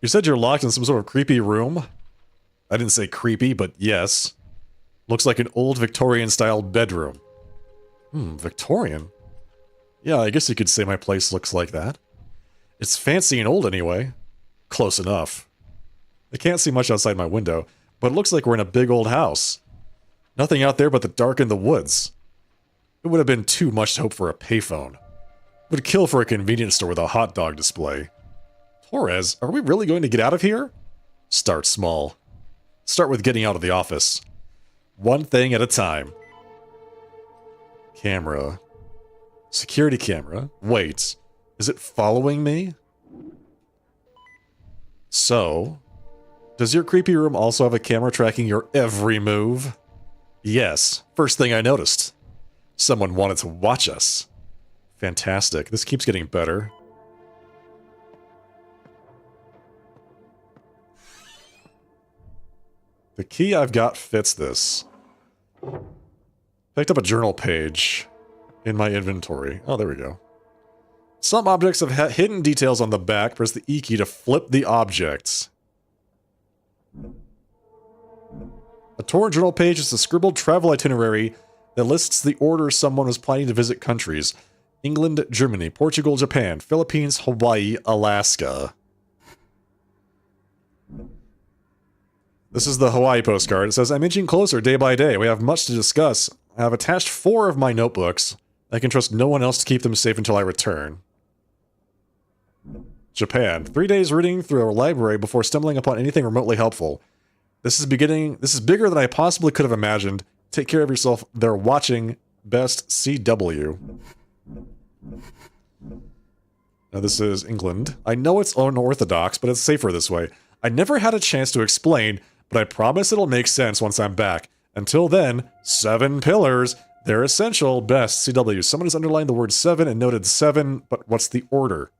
You said you're locked in some sort of creepy room? I didn't say creepy, but yes. Looks like an old Victorian-style bedroom. Victorian? Yeah, I guess you could say my place looks like that. It's fancy and old anyway. Close enough. I can't see much outside my window, but it looks like we're in a big old house. Nothing out there but the dark in the woods. It would have been too much to hope for a payphone. Would kill for a convenience store with a hot dog display. Torres, are we really going to get out of here? Start small. Start with getting out of the office. One thing at a time. Camera. Security camera. Wait. Is it following me? So, does your creepy room also have a camera tracking your every move? Yes. First thing I noticed. Someone wanted to watch us. Fantastic. This keeps getting better. The key I've got fits this. Picked up a journal page in my inventory. Oh, there we go. Some objects have hidden details on the back. Press the E key to flip the objects. A torn journal page is a scribbled travel itinerary that lists the order someone was planning to visit countries. England, Germany, Portugal, Japan, Philippines, Hawaii, Alaska. This is the Hawaii postcard. It says, I'm inching closer day by day. We have much to discuss. I have attached 4 of my notebooks. I can trust no one else to keep them safe until I return. Japan. 3 days reading through a library before stumbling upon anything remotely helpful. This is bigger than I possibly could have imagined. Take care of yourself. They're watching. Best CW. Now this is England. I know it's unorthodox, but it's safer this way. I never had a chance to explain, but I promise it'll make sense once I'm back. Until then, 7 pillars. They're essential. Best. CW. Someone has underlined the word 7 and noted 7, but what's the order?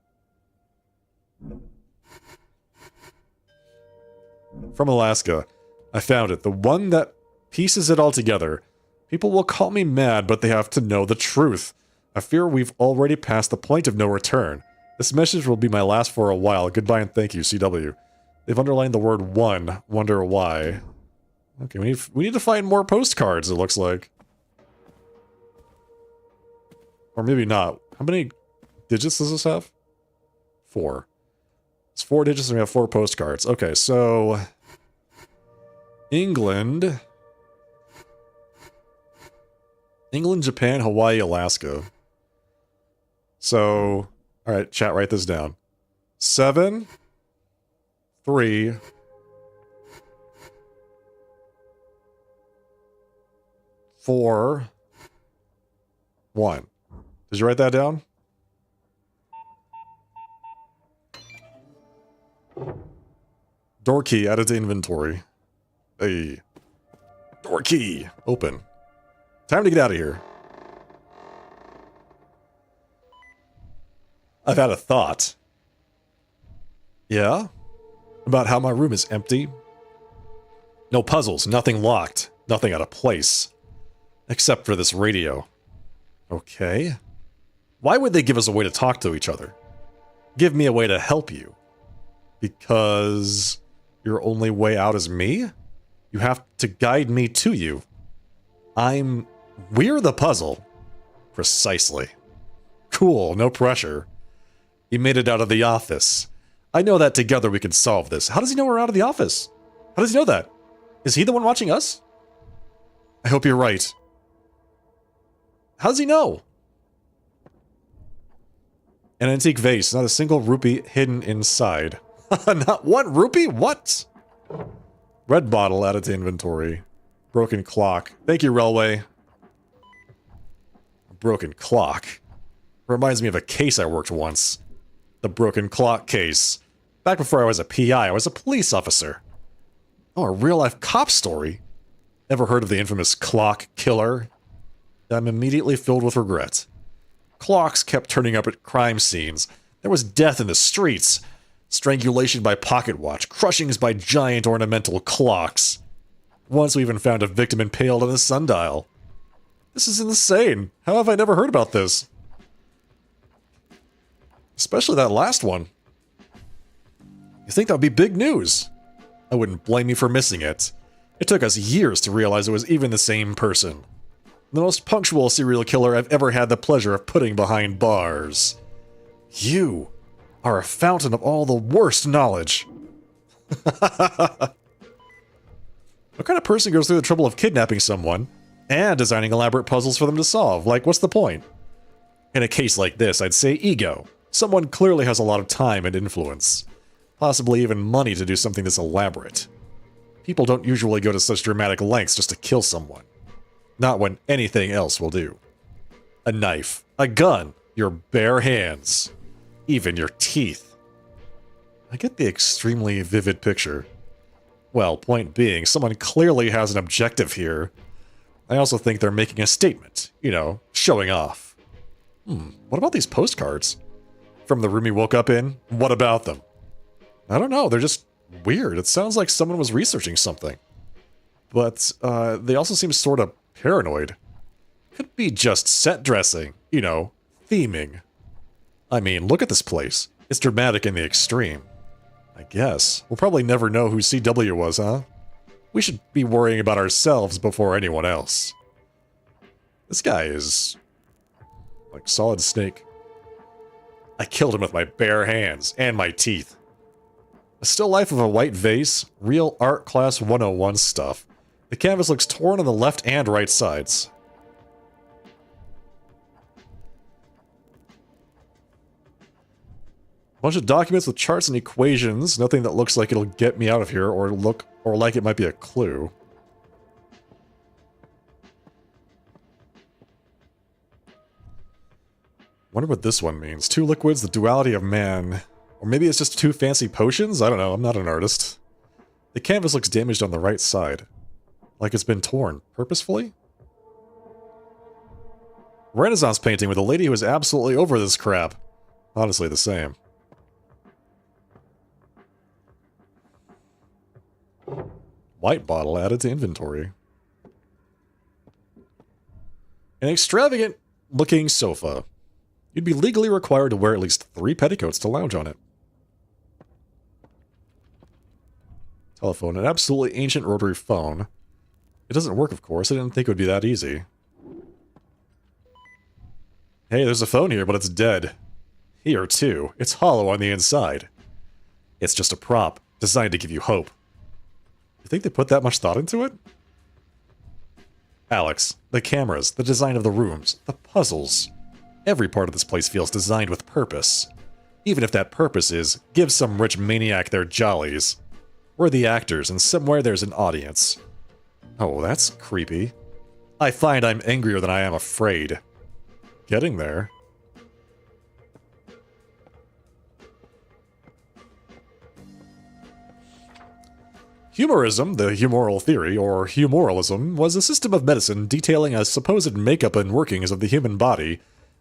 From Alaska. I found it. The one that pieces it all together. People will call me mad, but they have to know the truth. I fear we've already passed the point of no return. This message will be my last for a while. Goodbye and thank you, CW. They've underlined the word 1. Wonder why. Okay, we need to find more postcards, it looks like. Or maybe not. How many digits does this have? 4. It's 4 digits and we have 4 postcards. Okay, so... England, Japan, Hawaii, Alaska. So, alright, chat, write this down. 7, 3, 4, 1. Did you write that down? Door key added to inventory. Hey. Door key. Open. Time to get out of here. I've had a thought. Yeah? About how my room is empty? No puzzles, nothing locked, nothing out of place. Except for this radio. Okay. Why would they give us a way to talk to each other? Give me a way to help you. Because your only way out is me? You have to guide me to you. We're the puzzle. Precisely. Cool, no pressure. You made it out of the office. I know that together we can solve this. How does he know we're out of the office? How does he know that? Is he the one watching us? I hope you're right. How does he know? An antique vase, not a single rupee hidden inside. Not 1 rupee? What? Red bottle added to inventory. Broken clock. Thank you, Railway. A broken clock. Reminds me of a case I worked once. The broken clock case. Back before I was a PI, I was a police officer. Oh, a real-life cop story. Ever heard of the infamous clock killer? I'm immediately filled with regret. Clocks kept turning up at crime scenes. There was death in the streets. Strangulation by pocket watch. Crushings by giant ornamental clocks. Once we even found a victim impaled on a sundial. This is insane. How have I never heard about this? Especially that last one. You think that would be big news? I wouldn't blame you for missing it. It took us years to realize it was even the same person. The most punctual serial killer I've ever had the pleasure of putting behind bars. You are a fountain of all the worst knowledge. What kind of person goes through the trouble of kidnapping someone and designing elaborate puzzles for them to solve? Like, what's the point? In a case like this, I'd say ego. Someone clearly has a lot of time and influence. Possibly even money to do something this elaborate. People don't usually go to such dramatic lengths just to kill someone. Not when anything else will do. A knife, a gun, your bare hands, even your teeth. I get the extremely vivid picture. Well, point being, someone clearly has an objective here. I also think they're making a statement, you know, showing off. What about these postcards? From the room he woke up in? What about them? I don't know, they're just weird. It sounds like someone was researching something. But, they also seem sort of paranoid. Could be just set dressing, you know, theming. I mean, look at this place. It's dramatic in the extreme. I guess. We'll probably never know who CW was, huh? We should be worrying about ourselves before anyone else. This guy is... like Solid Snake. I killed him with my bare hands and my teeth. A still life of a white vase, real art class 101 stuff. The canvas looks torn on the left and right sides. Bunch of documents with charts and equations. Nothing that looks like it'll get me out of here or like it might be a clue. Wonder what this one means. Two liquids, the duality of man. Or maybe it's just two fancy potions? I don't know, I'm not an artist. The canvas looks damaged on the right side. Like it's been torn. Purposefully? Renaissance painting with a lady who is absolutely over this crap. Honestly, the same. White bottle added to inventory. An extravagant looking sofa. You'd be legally required to wear at least 3 petticoats to lounge on it. Telephone, an absolutely ancient rotary phone. It doesn't work, of course. I didn't think it would be that easy. Hey, there's a phone here, but it's dead. Here, too. It's hollow on the inside. It's just a prop, designed to give you hope. You think they put that much thought into it? Alex, the cameras, the design of the rooms, the puzzles. Every part of this place feels designed with purpose. Even if that purpose is, give some rich maniac their jollies. We're the actors, and somewhere there's an audience. Oh, that's creepy. I find I'm angrier than I am afraid. Getting there. Humorism, the humoral theory, or humoralism, was a system of medicine detailing a supposed makeup and workings of the human body,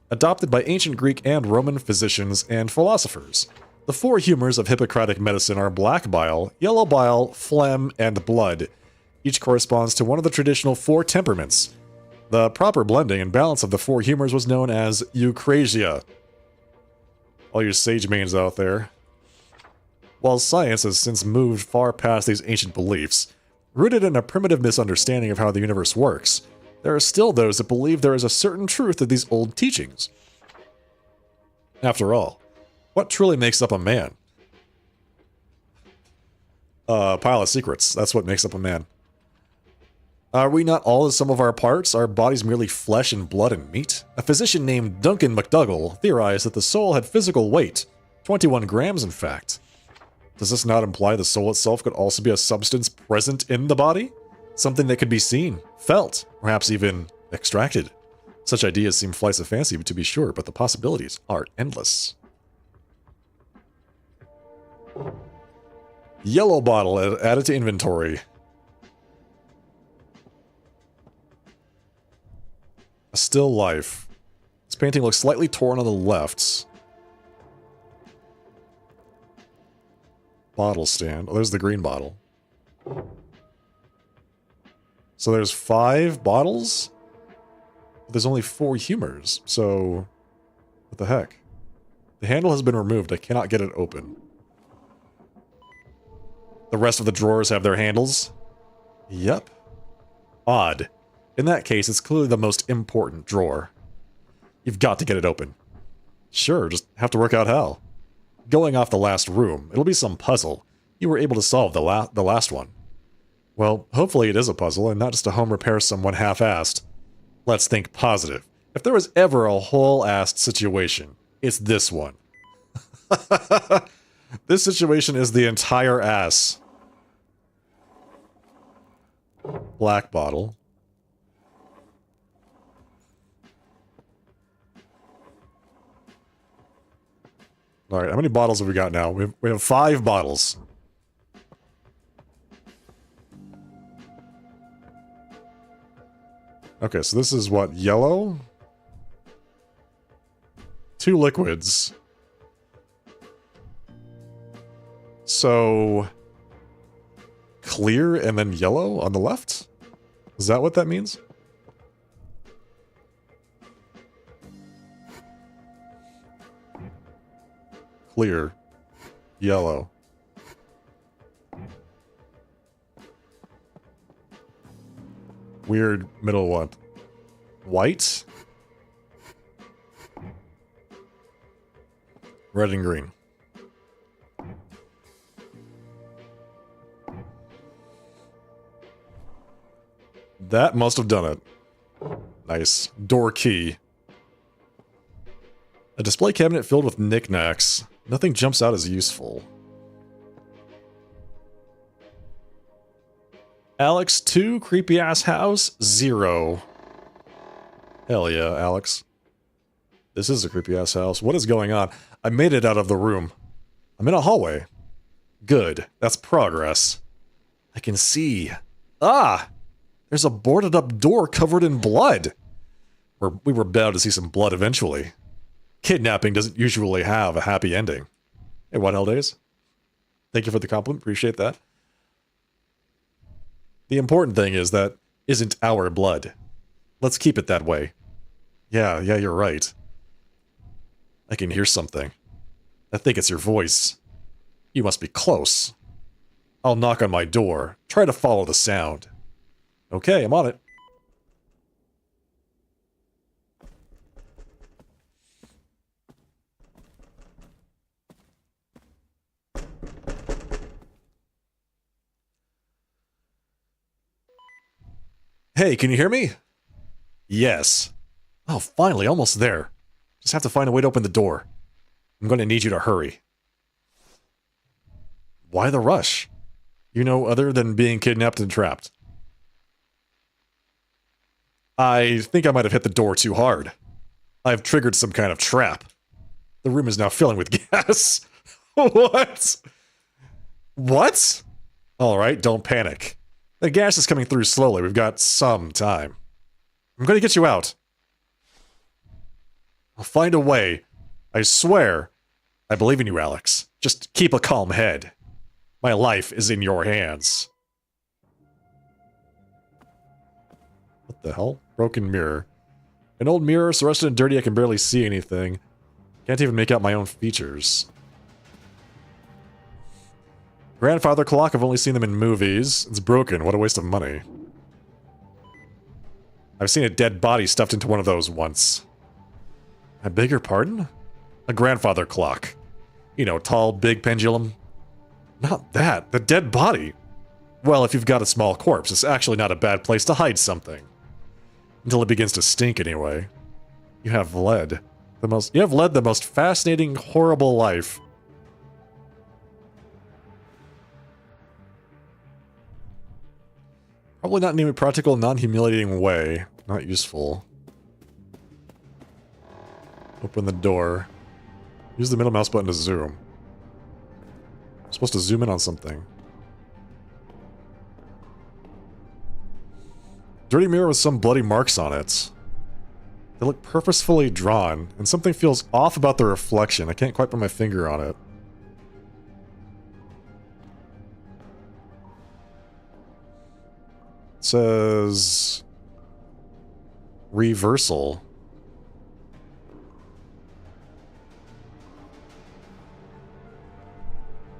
adopted by ancient Greek and Roman physicians and philosophers. The 4 humors of Hippocratic medicine are black bile, yellow bile, phlegm, and blood. Each corresponds to one of the traditional 4 temperaments. The proper blending and balance of the 4 humors was known as eucrasia. All you sage mains out there. While science has since moved far past these ancient beliefs, rooted in a primitive misunderstanding of how the universe works, there are still those that believe there is a certain truth to these old teachings. After all, what truly makes up a man? A pile of secrets. That's what makes up a man. Are we not all the sum of our parts? Are bodies merely flesh and blood and meat? A physician named Duncan McDougall theorized that the soul had physical weight, 21 grams in fact. Does this not imply the soul itself could also be a substance present in the body? Something that could be seen, felt, perhaps even extracted. Such ideas seem flights of fancy to be sure, but the possibilities are endless. Yellow bottle added to inventory. A still life. This painting looks slightly torn on the left. Bottle stand. Oh, there's the green bottle. So there's 5 bottles? There's only 4 humors, so... what the heck? The handle has been removed. I cannot get it open. The rest of the drawers have their handles? Yep. Odd. In that case, it's clearly the most important drawer. You've got to get it open. Sure, just have to work out how. Going off the last room, it'll be some puzzle. You were able to solve the last one. Well, hopefully it is a puzzle and not just a home repair someone half-assed. Let's think positive. If there was ever a whole-assed situation, it's this one. This situation is the entire ass. Black bottle. Alright, how many bottles have we got now? We have 5 bottles. Okay, so this is what? Yellow? 2 liquids. So... clear and then yellow on the left? Is that what that means? Clear. Yellow. Weird middle one. White? Red and green. That must have done it. Nice. Door key. A display cabinet filled with knickknacks. Nothing jumps out as useful. Alex 2, creepy-ass house, 0. Hell yeah, Alex. This is a creepy-ass house. What is going on? I made it out of the room. I'm in a hallway. Good. That's progress. I can see. Ah! There's a boarded-up door covered in blood. We were bound to see some blood eventually. Kidnapping doesn't usually have a happy ending. Hey, What Hell Days? Thank you for the compliment. Appreciate that. The important thing is that isn't our blood. Let's keep it that way. Yeah, you're right. I can hear something. I think it's your voice. You must be close. I'll knock on my door. Try to follow the sound. Okay, I'm on it. Hey, can you hear me? Yes. Oh, finally, almost there. Just have to find a way to open the door. I'm going to need you to hurry. Why the rush? You know, other than being kidnapped and trapped. I think I might have hit the door too hard. I've triggered some kind of trap. The room is now filling with gas. What? What? Alright, don't panic. The gas is coming through slowly. We've got some time. I'm going to get you out. I'll find a way. I swear. I believe in you, Alex. Just keep a calm head. My life is in your hands. What the hell? Broken mirror. An old mirror, so rusted and dirty I can barely see anything. Can't even make out my own features. Grandfather clock, I've only seen them in movies. It's broken, what a waste of money. I've seen a dead body stuffed into one of those once. I beg your pardon? A grandfather clock. You know, tall, big pendulum. Not that, the dead body. Well, if you've got a small corpse, it's actually not a bad place to hide something. Until it begins to stink anyway. You have led the most fascinating, horrible life. Probably not in any practical, non-humiliating way. Not useful. Open the door. Use the middle mouse button to zoom. I'm supposed to zoom in on something. Dirty mirror with some bloody marks on it. They look purposefully drawn, and something feels off about the reflection. I can't quite put my finger on it. It says... reversal.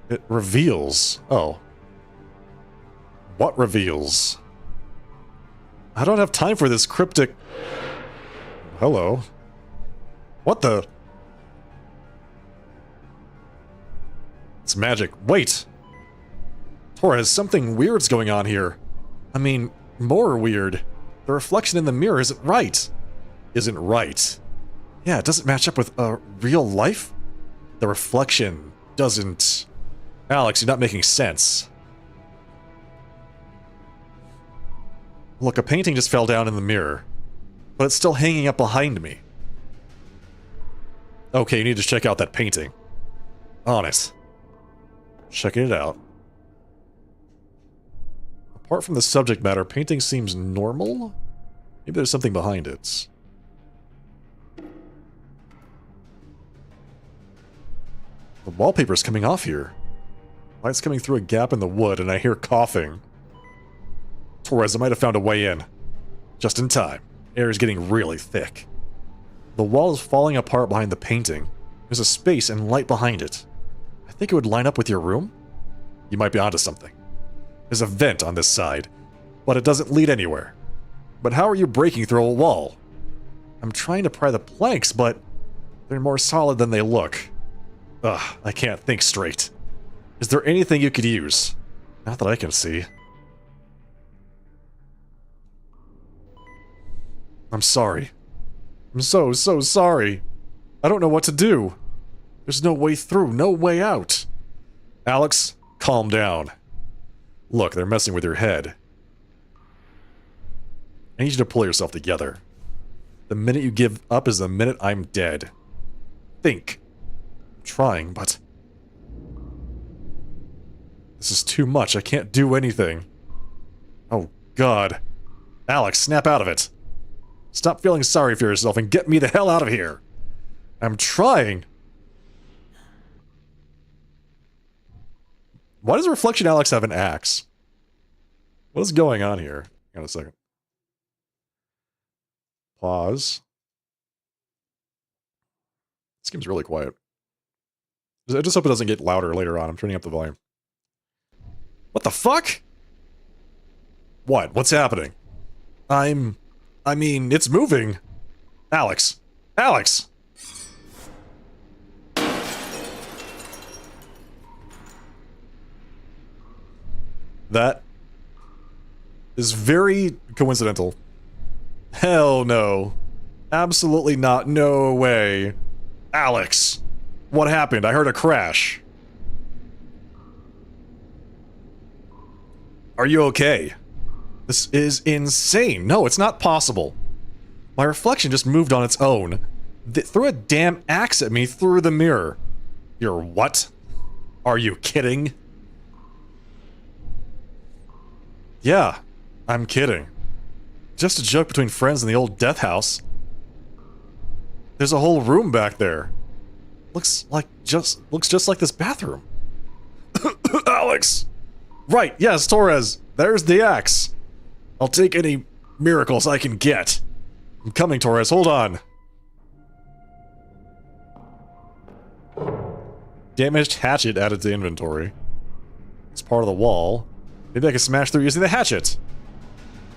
It reveals. Oh. What reveals? I don't have time for this cryptic... Hello. What the... It's magic. Wait! Torres, something weird's going on here. I mean, more weird. The reflection in the mirror isn't right. Isn't right. Yeah, it doesn't match up with real life. The reflection doesn't... Alex, you're not making sense. Look, a painting just fell down in the mirror. But it's still hanging up behind me. Okay, you need to check out that painting. On it. Checking it out. Apart from the subject matter, painting seems normal? Maybe there's something behind it. The wallpaper's coming off here. Light's coming through a gap in the wood, and I hear coughing. Torres, I might have found a way in. Just in time. Air is getting really thick. The wall is falling apart behind the painting. There's a space and light behind it. I think it would line up with your room? You might be onto something. There's a vent on this side, but it doesn't lead anywhere. But how are you breaking through a wall? I'm trying to pry the planks, but they're more solid than they look. Ugh, I can't think straight. Is there anything you could use? Not that I can see. I'm sorry. I'm so sorry. I don't know what to do. There's no way through, no way out. Alex, calm down. Look, they're messing with your head. I need you to pull yourself together. The minute you give up is the minute I'm dead. Think. I'm trying, but... This is too much. I can't do anything. Oh, God. Alex, snap out of it. Stop feeling sorry for yourself and get me the hell out of here. I'm trying. Why does Reflection Alex have an axe? What is going on here? Hang on a second. Pause. This game's really quiet. I just hope it doesn't get louder later on. I'm turning up the volume. What the fuck? What? What's happening? I mean, it's moving. Alex. Alex! That is very coincidental. Hell no. Absolutely not. No way. Alex. What happened? I heard a crash. Are you okay? This is insane. No, it's not possible. My reflection just moved on its own. Threw a damn axe at me through the mirror. You're what? Are you kidding? Yeah, I'm kidding. Just a joke between friends in the old death house. There's a whole room back there. Looks just like this bathroom. Alex! Right, yes, Torres. There's the axe. I'll take any miracles I can get. I'm coming, Torres. Hold on. Damaged hatchet added to inventory. It's part of the wall. Maybe I can smash through using the hatchet.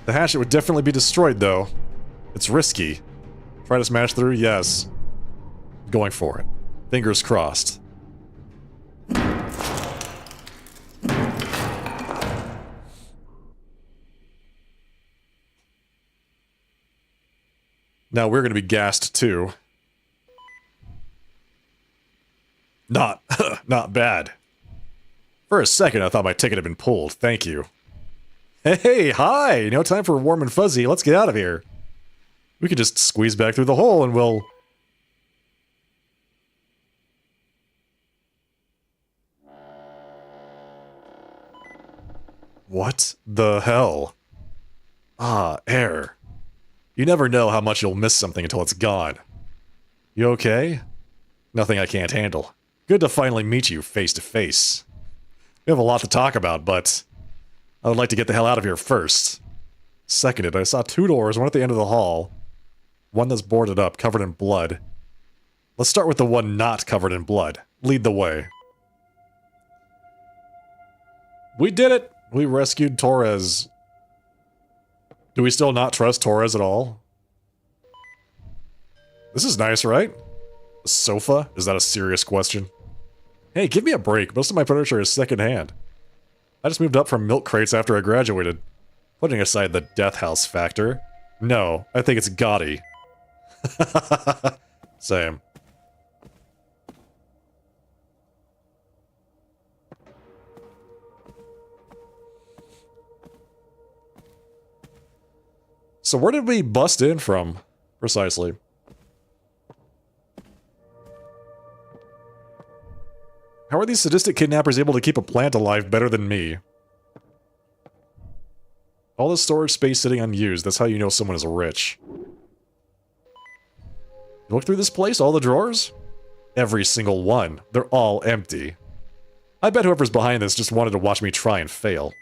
The hatchet would definitely be destroyed, though. It's risky. Try to smash through? Yes. Going for it. Fingers crossed. Now we're gonna be gassed, too. Not bad. For a second, I thought my ticket had been pulled. Thank you. Hey, hi! No time for warm and fuzzy. Let's get out of here. We could just squeeze back through the hole and we'll... What the hell? Ah, air. You never know how much you'll miss something until it's gone. You okay? Nothing I can't handle. Good to finally meet you face to face. We have a lot to talk about, but I would like to get the hell out of here first. Seconded, I saw two doors, one at the end of the hall. One that's boarded up, covered in blood. Let's start with the one not covered in blood. Lead the way. We did it! We rescued Torres. Do we still not trust Torres at all? This is nice, right? A sofa? Is that a serious question? Hey, give me a break. Most of my furniture is secondhand. I just moved up from milk crates after I graduated. Putting aside the death house factor. No, I think it's gaudy. Same. So where did we bust in from, precisely? How are these sadistic kidnappers able to keep a plant alive better than me? All the storage space sitting unused, that's how you know someone is rich. You look through this place, all the drawers? Every single one. They're all empty. I bet whoever's behind this just wanted to watch me try and fail.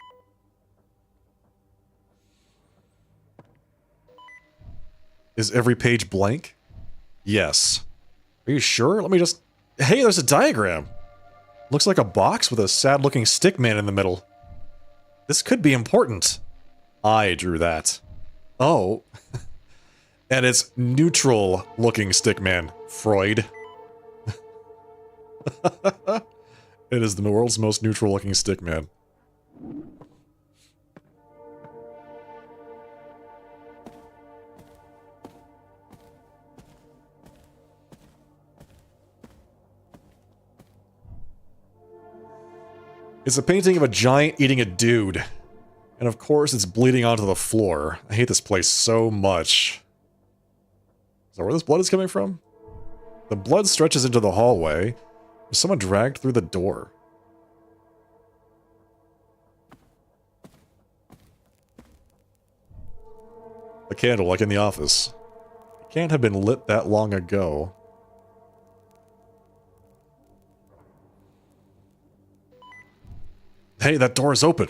Is every page blank? Yes. Are you sure? Let me just... Hey, there's a diagram! Looks like a box with a sad-looking stick man in the middle. This could be important. I drew that. Oh. And it's neutral-looking stick man. Freud. It is the world's most neutral-looking stick man. It's a painting of a giant eating a dude. And of course it's bleeding onto the floor. I hate this place so much. Is that where this blood is coming from? The blood stretches into the hallway. Was someone dragged through the door? A candle, like in the office. It can't have been lit that long ago. Hey, that door is open.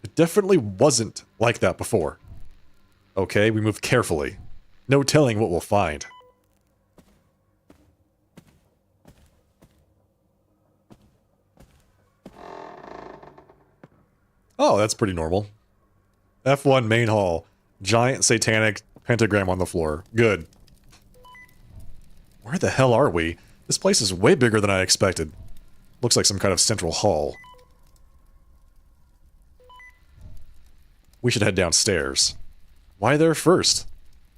It definitely wasn't like that before. Okay, we move carefully. No telling what we'll find. Oh, that's pretty normal. F1 main hall. Giant satanic pentagram on the floor. Good. Where the hell are we? This place is way bigger than I expected. Looks like some kind of central hall. We should head downstairs. Why there first?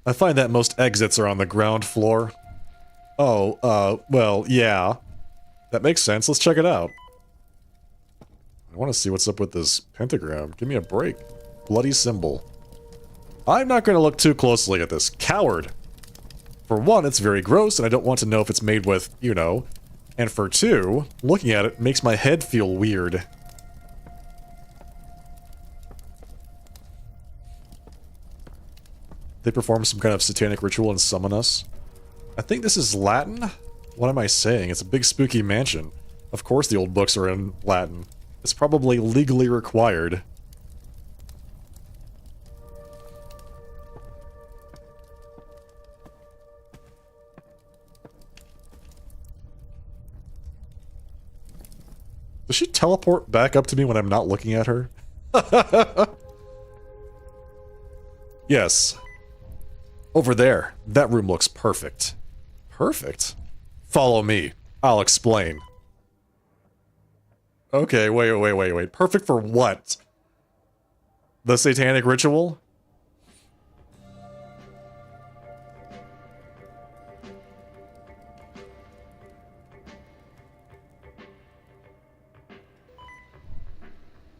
I find that most exits are on the ground floor. Oh, well, yeah. That makes sense. Let's check it out. I want to see what's up with this pentagram. Give me a break. Bloody symbol. I'm not going to look too closely at this. Coward. For one, it's very gross, and I don't want to know if it's made with, you know. And for two, looking at it makes my head feel weird. They perform some kind of satanic ritual and summon us. I think this is Latin? What am I saying? It's a big spooky mansion. Of course the old books are in Latin. It's probably legally required. Does she teleport back up to me when I'm not looking at her? Yes. Over there. That room looks perfect. Perfect? Follow me. I'll explain. Okay, wait. Perfect for what? The satanic ritual?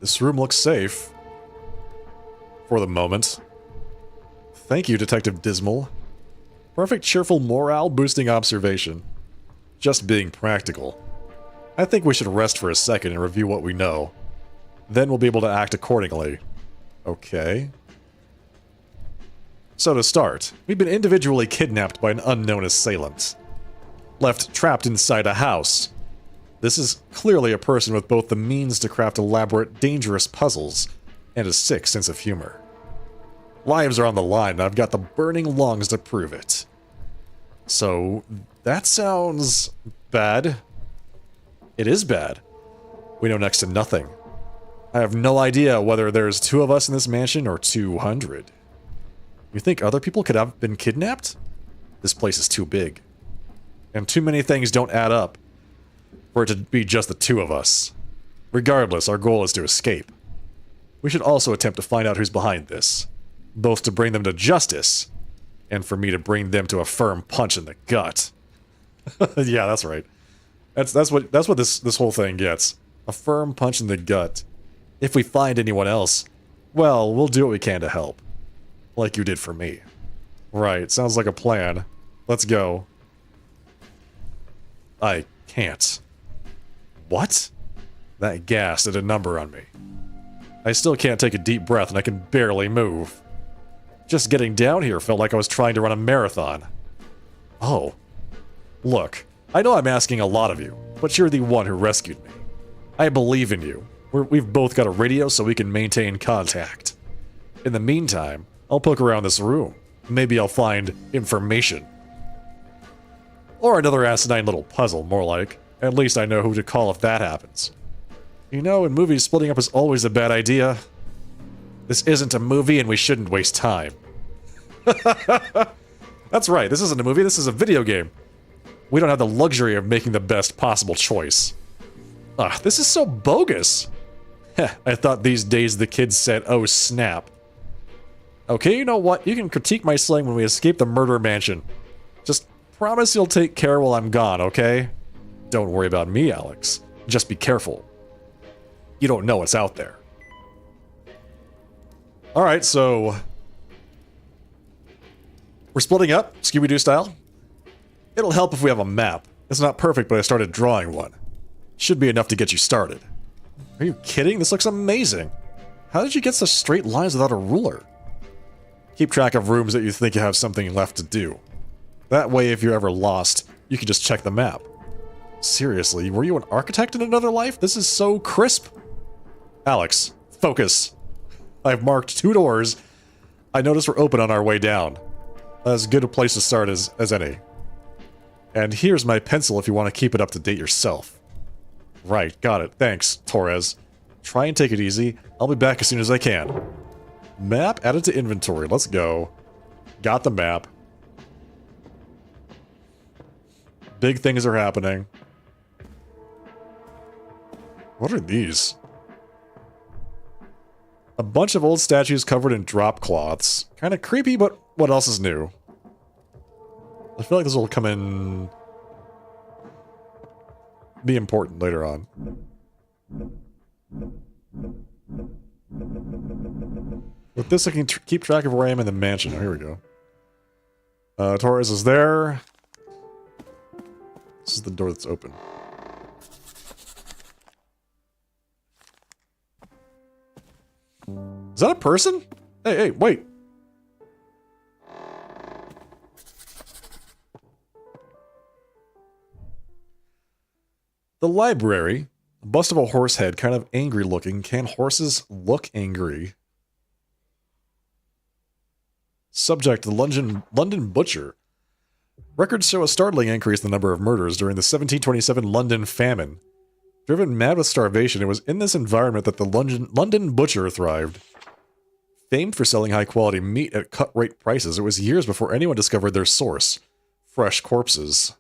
This room looks safe. For the moment. Thank you, Detective Dismal. Perfect cheerful morale-boosting observation. Just being practical. I think we should rest for a second and review what we know. Then we'll be able to act accordingly. Okay. So to start, we've been individually kidnapped by an unknown assailant. Left trapped inside a house. This is clearly a person with both the means to craft elaborate, dangerous puzzles and a sick sense of humor. Lives are on the line, and I've got the burning lungs to prove it. So, that sounds bad. It is bad. We know next to nothing. I have no idea whether there's 2 of us in this mansion or 200. You think other people could have been kidnapped? This place is too big. And too many things don't add up for it to be just the 2 of us. Regardless, our goal is to escape. We should also attempt to find out who's behind this. Both to bring them to justice, and for me to bring them to a firm punch in the gut. Yeah, that's right. That's what this whole thing gets. A firm punch in the gut. If we find anyone else, well, we'll do what we can to help. Like you did for me. Right, sounds like a plan. Let's go. I can't. What? That gas did a number on me. I still can't take a deep breath and I can barely move. Just getting down here felt like I was trying to run a marathon. Oh. Look, I know I'm asking a lot of you, but you're the one who rescued me. I believe in you. We've both got a radio so we can maintain contact. In the meantime, I'll poke around this room. Maybe I'll find information. Or another asinine little puzzle, more like. At least I know who to call if that happens. You know, in movies, splitting up is always a bad idea. This isn't a movie and we shouldn't waste time. That's right, this isn't a movie, this is a video game. We don't have the luxury of making the best possible choice. Ugh, this is so bogus. Heh, I thought these days the kids said, oh snap. Okay, you know what? You can critique my slang when we escape the murder mansion. Just promise you'll take care while I'm gone, okay? Don't worry about me, Alex. Just be careful. You don't know what's out there. Alright, so... We're splitting up, Scooby-Doo style. It'll help if we have a map. It's not perfect, but I started drawing one. Should be enough to get you started. Are you kidding? This looks amazing. How did you get such straight lines without a ruler? Keep track of rooms that you think you have something left to do. That way, if you're ever lost, you can just check the map. Seriously, were you an architect in another life? This is so crisp. Alex, focus. I've marked 2 doors. I noticed we're open on our way down. As good a place to start as any. And here's my pencil if you want to keep it up to date yourself. Right, got it. Thanks, Torres. Try and take it easy. I'll be back as soon as I can. Map added to inventory. Let's go. Got the map. Big things are happening. What are these? A bunch of old statues covered in drop cloths. Kind of creepy, but what else is new? I feel like this will come in... be important later on. With this, I can keep track of where I am in the mansion. Oh, here we go. Torres is there. This is the door that's open. Is that a person? Hey, hey, wait. The library. A bust of a horse head, kind of angry looking. Can horses look angry? Subject, the London Butcher. Records show a startling increase in the number of murders during the 1727 London famine. Driven mad with starvation, it was in this environment that the London Butcher thrived. Famed for selling high-quality meat at cut-rate prices, it was years before anyone discovered their source. Fresh corpses.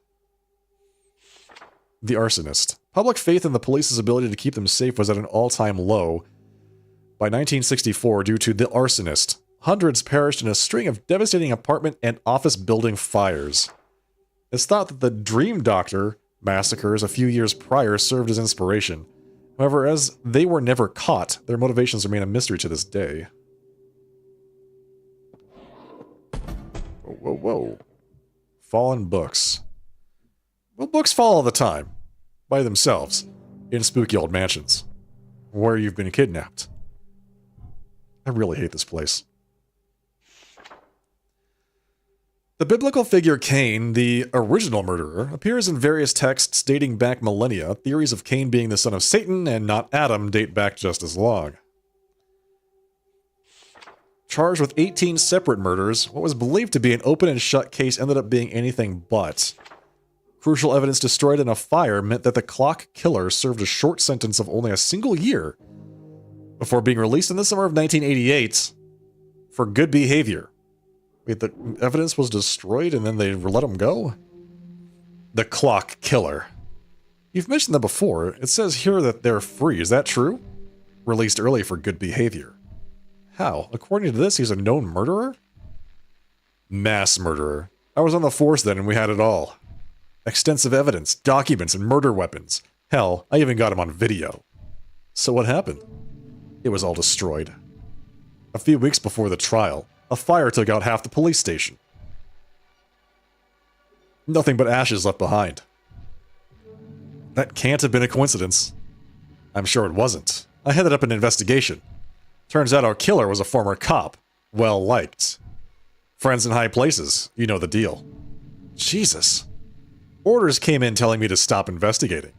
The arsonist. Public faith in the police's ability to keep them safe was at an all-time low. By 1964, due to the arsonist, hundreds perished in a string of devastating apartment and office building fires. It's thought that the Dream Doctor massacres a few years prior served as inspiration. However, as they were never caught, their motivations remain a mystery to this day. Whoa, whoa, whoa. Fallen books. Well, books fall all the time. By themselves. In spooky old mansions. Where you've been kidnapped. I really hate this place. The biblical figure Cain, the original murderer, appears in various texts dating back millennia. Theories of Cain being the son of Satan and not Adam date back just as long. Charged with 18 separate murders, what was believed to be an open and shut case ended up being anything but. Crucial evidence destroyed in a fire meant that the clock killer served a short sentence of only a single year before being released in the summer of 1988 for good behavior. Wait, the evidence was destroyed and then they let him go? The clock killer. You've mentioned that before. It says here that they're free. Is that true? Released early for good behavior. How? According to this, he's a known murderer? Mass murderer. I was on the force then and we had it all. Extensive evidence, documents, and murder weapons. Hell, I even got him on video. So what happened? It was all destroyed. A few weeks before the trial, a fire took out half the police station. Nothing but ashes left behind. That can't have been a coincidence. I'm sure it wasn't. I headed up an investigation. Turns out our killer was a former cop. Well liked. Friends in high places. You know the deal. Jesus. Orders came in telling me to stop investigating.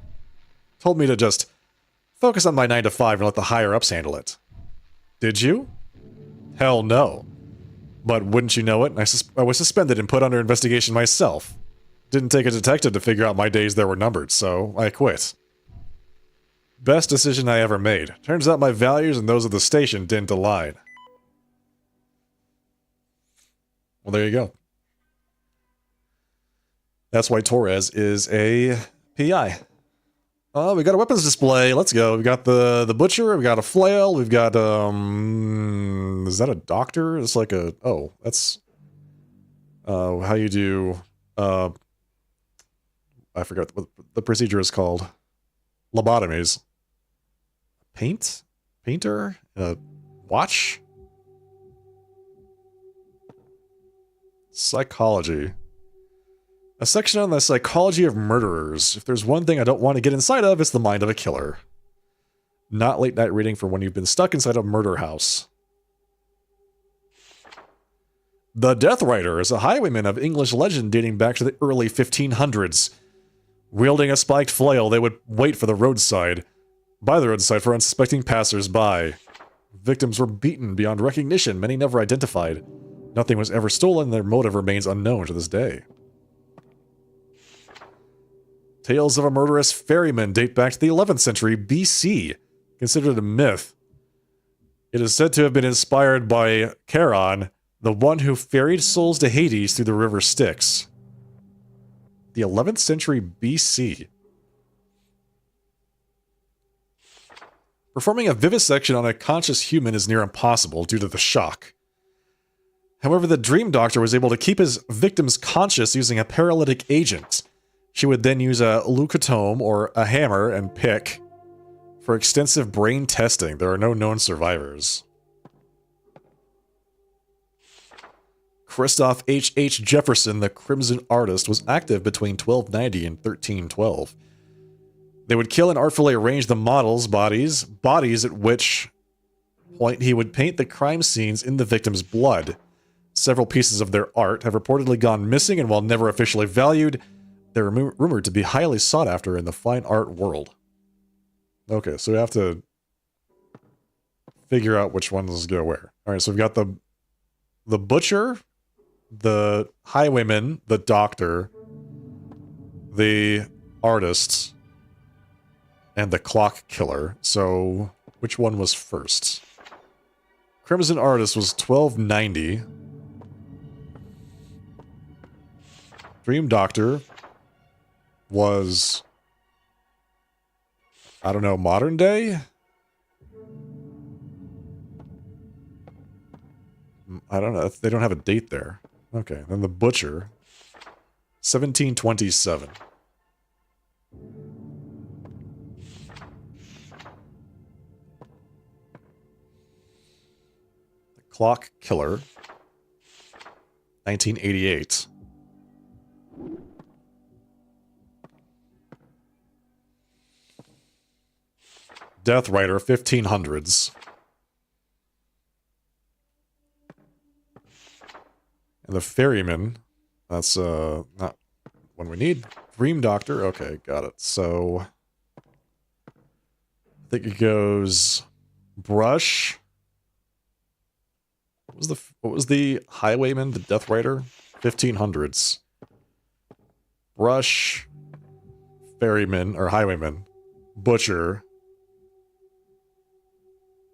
Told me to just focus on my 9 to 5 and let the higher-ups handle it. Did you? Hell no. But wouldn't you know it, I was suspended and put under investigation myself. Didn't take a detective to figure out my days there were numbered, so I quit. Best decision I ever made. Turns out my values and those of the station didn't align. Well, there you go. That's why Torres is a PI. Oh, we got a weapons display. Let's go. We got the butcher. We got a flail. We've got, is that a doctor? It's like a, oh, that's, how you do, I forgot what the procedure is called. Lobotomies. Painter? Watch? Psychology. A section on the psychology of murderers. If there's one thing I don't want to get inside of, it's the mind of a killer. Not late night reading for when you've been stuck inside a murder house. The Death Rider is a highwayman of English legend dating back to the early 1500s. Wielding a spiked flail, they would wait by the roadside for unsuspecting passers-by. Victims were beaten beyond recognition, many never identified. Nothing was ever stolen, their motive remains unknown to this day. Tales of a murderous ferryman date back to the 11th century BC, considered a myth. It is said to have been inspired by Charon, the one who ferried souls to Hades through the river Styx. The 11th century BC. Performing a vivisection on a conscious human is near impossible due to the shock. However, the Dream Doctor was able to keep his victims conscious using a paralytic agent. She would then use a leucotome or a hammer and pick for extensive brain testing. There are no known survivors. Christoph H. Jefferson, the Crimson Artist, was active between 1290 and 1312. They would kill and artfully arrange the models' bodies, at which point he would paint the crime scenes in the victim's blood. Several pieces of their art have reportedly gone missing, and while never officially valued, they're rumored to be highly sought after in the fine art world. Okay, so we have to figure out which ones go where. Alright, so we've got the butcher, the highwayman, the doctor, the artist, and the clock killer. So, which one was first? Crimson Artist was 1290. Dream Doctor was, I don't know, modern day? I don't know. They don't have a date there. Okay, then the Butcher, 1727. The Clock Killer, 1988. Death Rider, 1500s. And the Ferryman, that's not one we need. Dream Doctor, okay, got it. So I think it goes Brush. What was the Highwayman, the Death Rider? 1500s. Brush, Ferryman, or Highwayman, Butcher,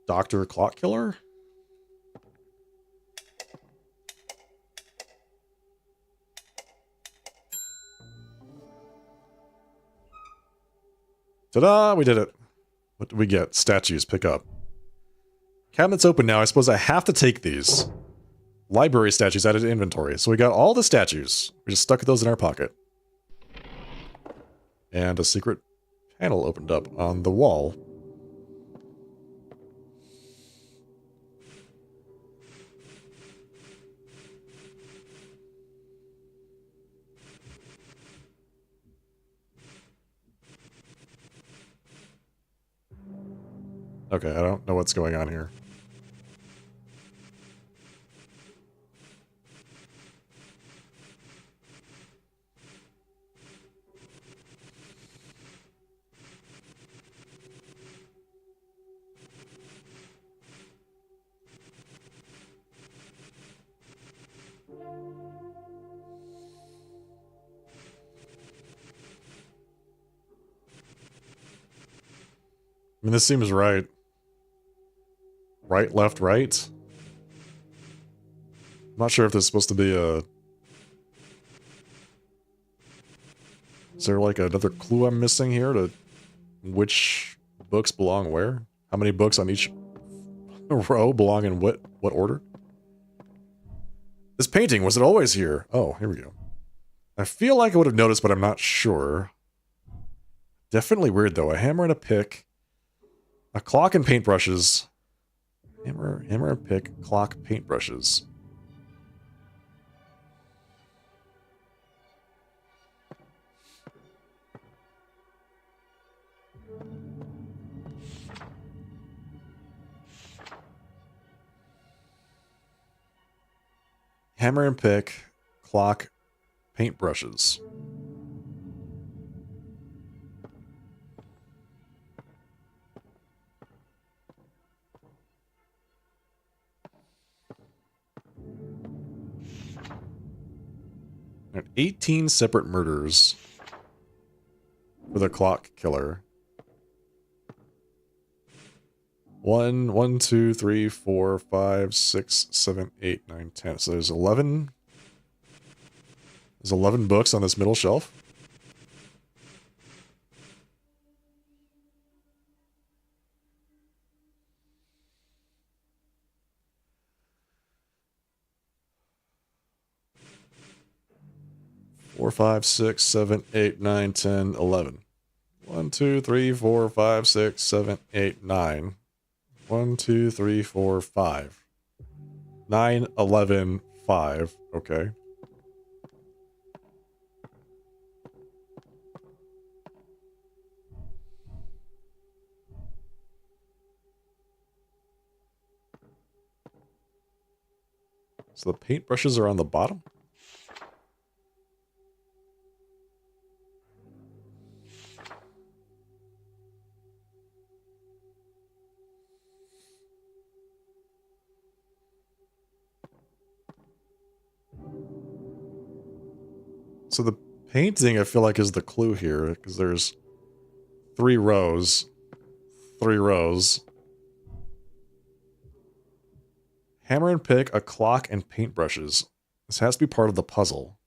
Doctor, Clock Killer? Ta-da! We did it. What did we get? Statues. Pick up. Cabinet's open now. I suppose I have to take these. Library statues added to inventory. So we got all the statues. We just stuck those in our pocket. And a secret panel opened up on the wall. Okay, I don't know what's going on here. I mean, this seems right. Right, left, right? I'm not sure if there's supposed to be a... Is there like another clue I'm missing here to which books belong where? How many books on each row belong in what order? This painting, was it always here? Oh, here we go. I feel like I would have noticed, but I'm not sure. Definitely weird though. A hammer and a pick. A clock and paintbrushes. Hammer, pick, clock, paintbrushes. Hammer and pick, clock, paintbrushes. And 18 separate murders for the clock killer. 1, 2, 3, 4, 5, 6, 7, 8, 9, 10. So there's 11. There's 11 books on this middle shelf. Four, 5, 6, 7, 8, 9, 10, 11. 1, 2, 3, 4, 5, 6, 7, 8, 9. 1, 2, 3, 4, 5. 9, 11, 5. Okay. So the paintbrushes are on the bottom? So the painting, I feel like, is the clue here, because there's 3 rows. 3 rows. Hammer and pick, a clock, and paintbrushes. This has to be part of the puzzle.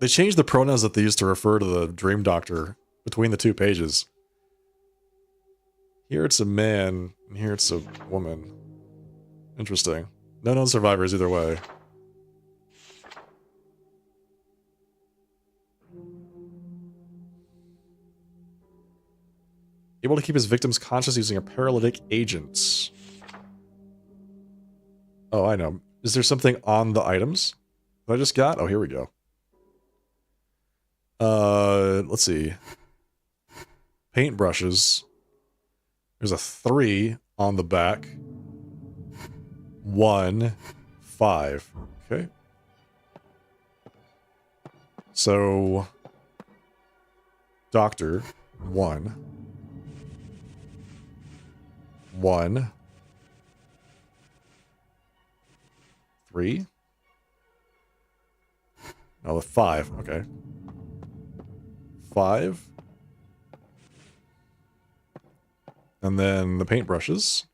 They changed the pronouns that they used to refer to the Dream Doctor between the 2 pages. Here it's a man, and here it's a woman. Interesting. No known survivors either way. Able to keep his victims conscious using a paralytic agent. Oh, I know. Is there something on the items that I just got? Oh, here we go. Let's see. Paintbrushes. There's a 3 on the back. 1, 5. Okay. So, Doctor, 1. 1. 3. No, 5. Okay. 5. And then the paintbrushes.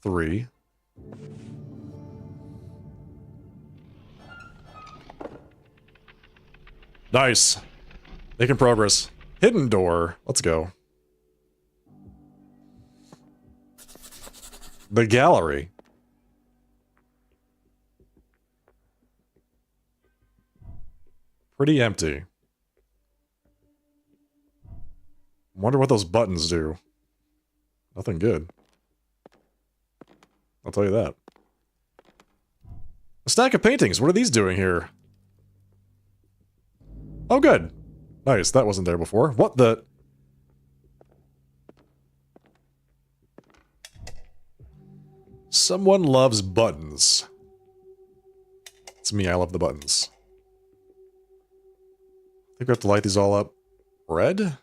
3. Nice. Making progress. Hidden door. Let's go. The gallery. Pretty empty. Wonder what those buttons do. Nothing good. I'll tell you that. A stack of paintings. What are these doing here? Oh, good. Nice. That wasn't there before. What the... Someone loves buttons. It's me. I love the buttons. I think we have to light these all up. Red?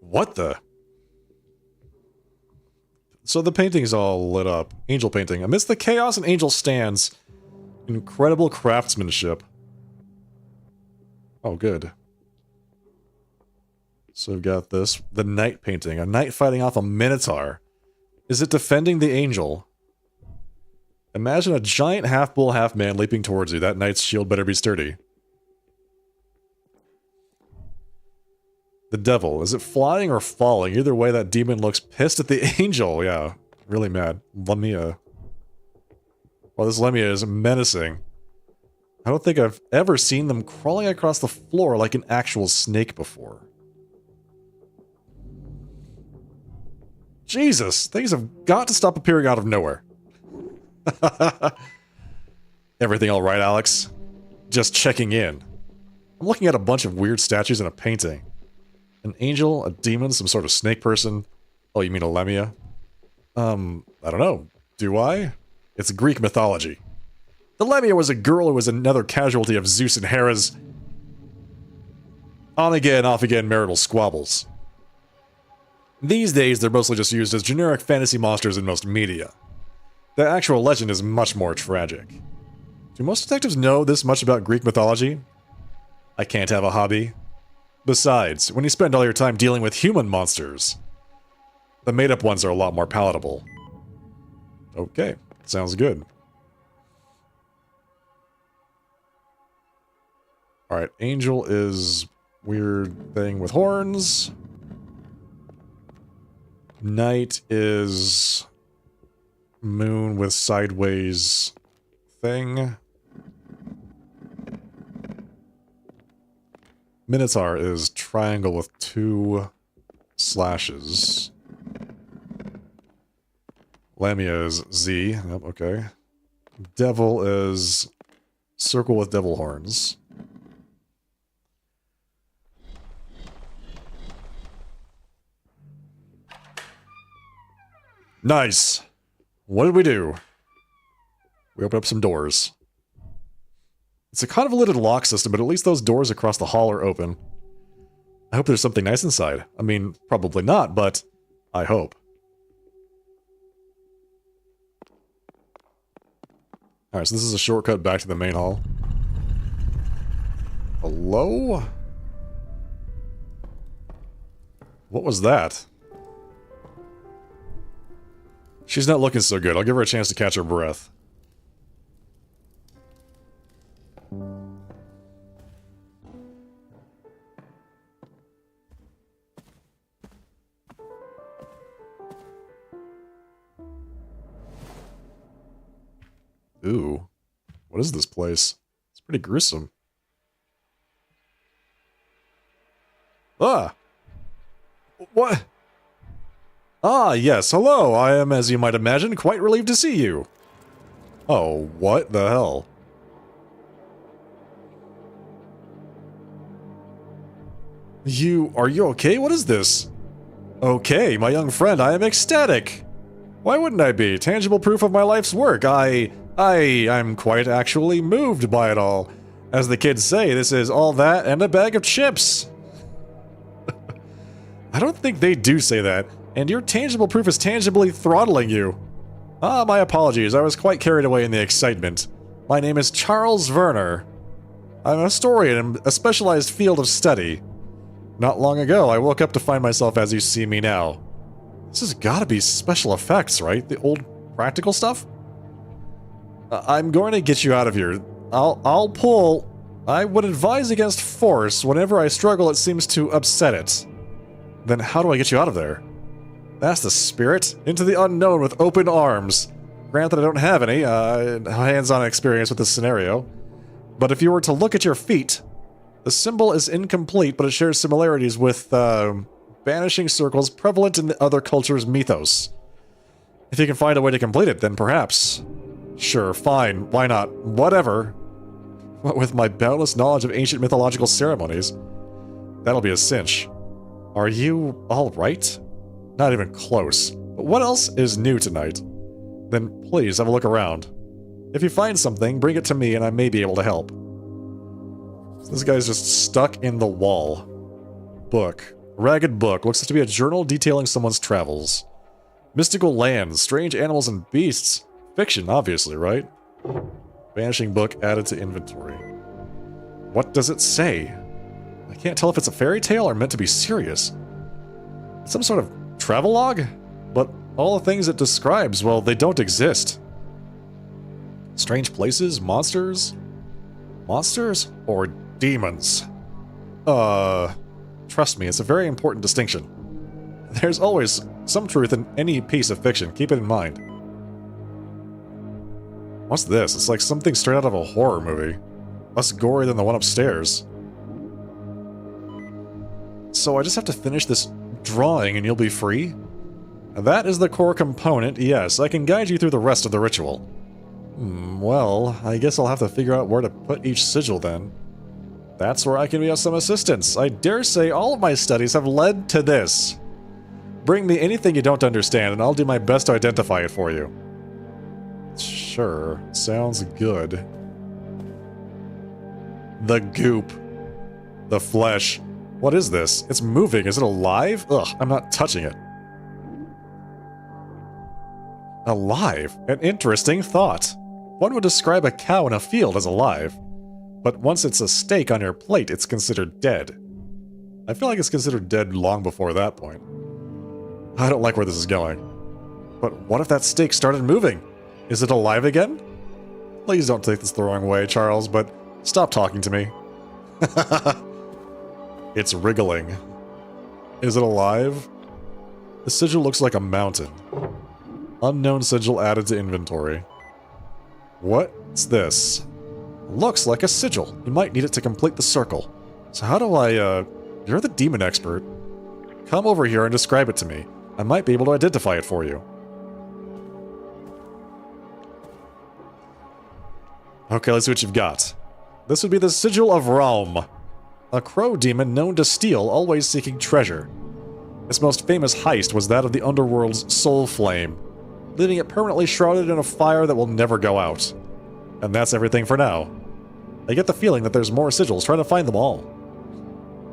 What the? So the painting's all lit up. Angel painting. Amidst the chaos, an angel stands. Incredible craftsmanship. Oh, good. So we've got this. The knight painting. A knight fighting off a minotaur. Is it defending the angel? Imagine a giant half-bull, half-man leaping towards you. That knight's shield better be sturdy. The devil. Is it flying or falling? Either way, that demon looks pissed at the angel. Yeah, really mad. Lamia. Well, this Lamia is menacing. I don't think I've ever seen them crawling across the floor like an actual snake before. Jesus, things have got to stop appearing out of nowhere. Everything all right, Alex? Just checking in. I'm looking at a bunch of weird statues and a painting. An angel, a demon, some sort of snake person. Oh, you mean a Lamia? I don't know. Do I? It's Greek mythology. The Lamia was a girl who was another casualty of Zeus and Hera's on-again, off-again marital squabbles. These days, they're mostly just used as generic fantasy monsters in most media. The actual legend is much more tragic. Do most detectives know this much about Greek mythology? I can't have a hobby. Besides, when you spend all your time dealing with human monsters, the made-up ones are a lot more palatable. Okay, sounds good. Alright, angel is weird thing with horns. Knight is moon with sideways thing. Minotaur is triangle with 2 slashes. Lamia is Z. Yep, okay. Devil is circle with devil horns. Nice! What did we do? We opened up some doors. It's a convoluted lock system, but at least those doors across the hall are open. I hope there's something nice inside. I mean, probably not, but I hope. Alright, so this is a shortcut back to the main hall. Hello? What was that? She's not looking so good. I'll give her a chance to catch her breath. Ooh. What is this place? It's pretty gruesome. Ah! What? Ah, yes, hello. I am, as you might imagine, quite relieved to see you. Oh, what the hell? Are you okay? What is this? Okay, my young friend, I am ecstatic. Why wouldn't I be? Tangible proof of my life's work. I'm quite actually moved by it all. As the kids say, this is all that and a bag of chips. I don't think they do say that, and your tangible proof is tangibly throttling you. Ah, my apologies, I was quite carried away in the excitement. My name is Charles Werner. I'm a historian in a specialized field of study. Not long ago, I woke up to find myself as you see me now. This has gotta be special effects, right? The old practical stuff? I'm going to get you out of here. I'll pull. I would advise against force. Whenever I struggle, it seems to upset it. Then how do I get you out of there? That's the spirit. Into the unknown with open arms. Granted, I don't have any hands-on experience with this scenario. But if you were to look at your feet, the symbol is incomplete, but it shares similarities with banishing circles prevalent in the other cultures' mythos. If you can find a way to complete it, then perhaps. Sure, fine, why not? Whatever. What with my boundless knowledge of ancient mythological ceremonies. That'll be a cinch. Are you alright? Not even close. But what else is new tonight? Then please have a look around. If you find something, bring it to me and I may be able to help. This guy's just stuck in the wall. Book. Ragged book. Looks to be a journal detailing someone's travels. Mystical lands, strange animals and beasts. Fiction, obviously, right? Vanishing book added to inventory. What does it say? I can't tell if it's a fairy tale or meant to be serious. It's some sort of travelogue? But all the things it describes, well, they don't exist. Strange places? Monsters? Monsters? Or demons? Trust me, it's a very important distinction. There's always some truth in any piece of fiction, keep it in mind. What's this? It's like something straight out of a horror movie. Less gory than the one upstairs. So I just have to finish this drawing and you'll be free? That is the core component, yes. I can guide you through the rest of the ritual. Well, I guess I'll have to figure out where to put each sigil then. That's where I can be of some assistance. I dare say all of my studies have led to this. Bring me anything you don't understand and I'll do my best to identify it for you. Sure, sounds good. The goop. The flesh. What is this? It's moving. Is it alive? Ugh, I'm not touching it. Alive? An interesting thought. One would describe a cow in a field as alive. But once it's a steak on your plate, it's considered dead. I feel like it's considered dead long before that point. I don't like where this is going. But what if that steak started moving? Is it alive again? Please don't take this the wrong way, Charles, but stop talking to me. It's wriggling. Is it alive? The sigil looks like a mountain. Unknown sigil added to inventory. What's this? Looks like a sigil. You might need it to complete the circle. So how do I, You're the demon expert. Come over here and describe it to me. I might be able to identify it for you. Okay, let's see what you've got. This would be the Sigil of Rome. A crow demon known to steal, always seeking treasure. Its most famous heist was that of the underworld's soul flame, leaving it permanently shrouded in a fire that will never go out. And that's everything for now. I get the feeling that there's more sigils, trying to find them all.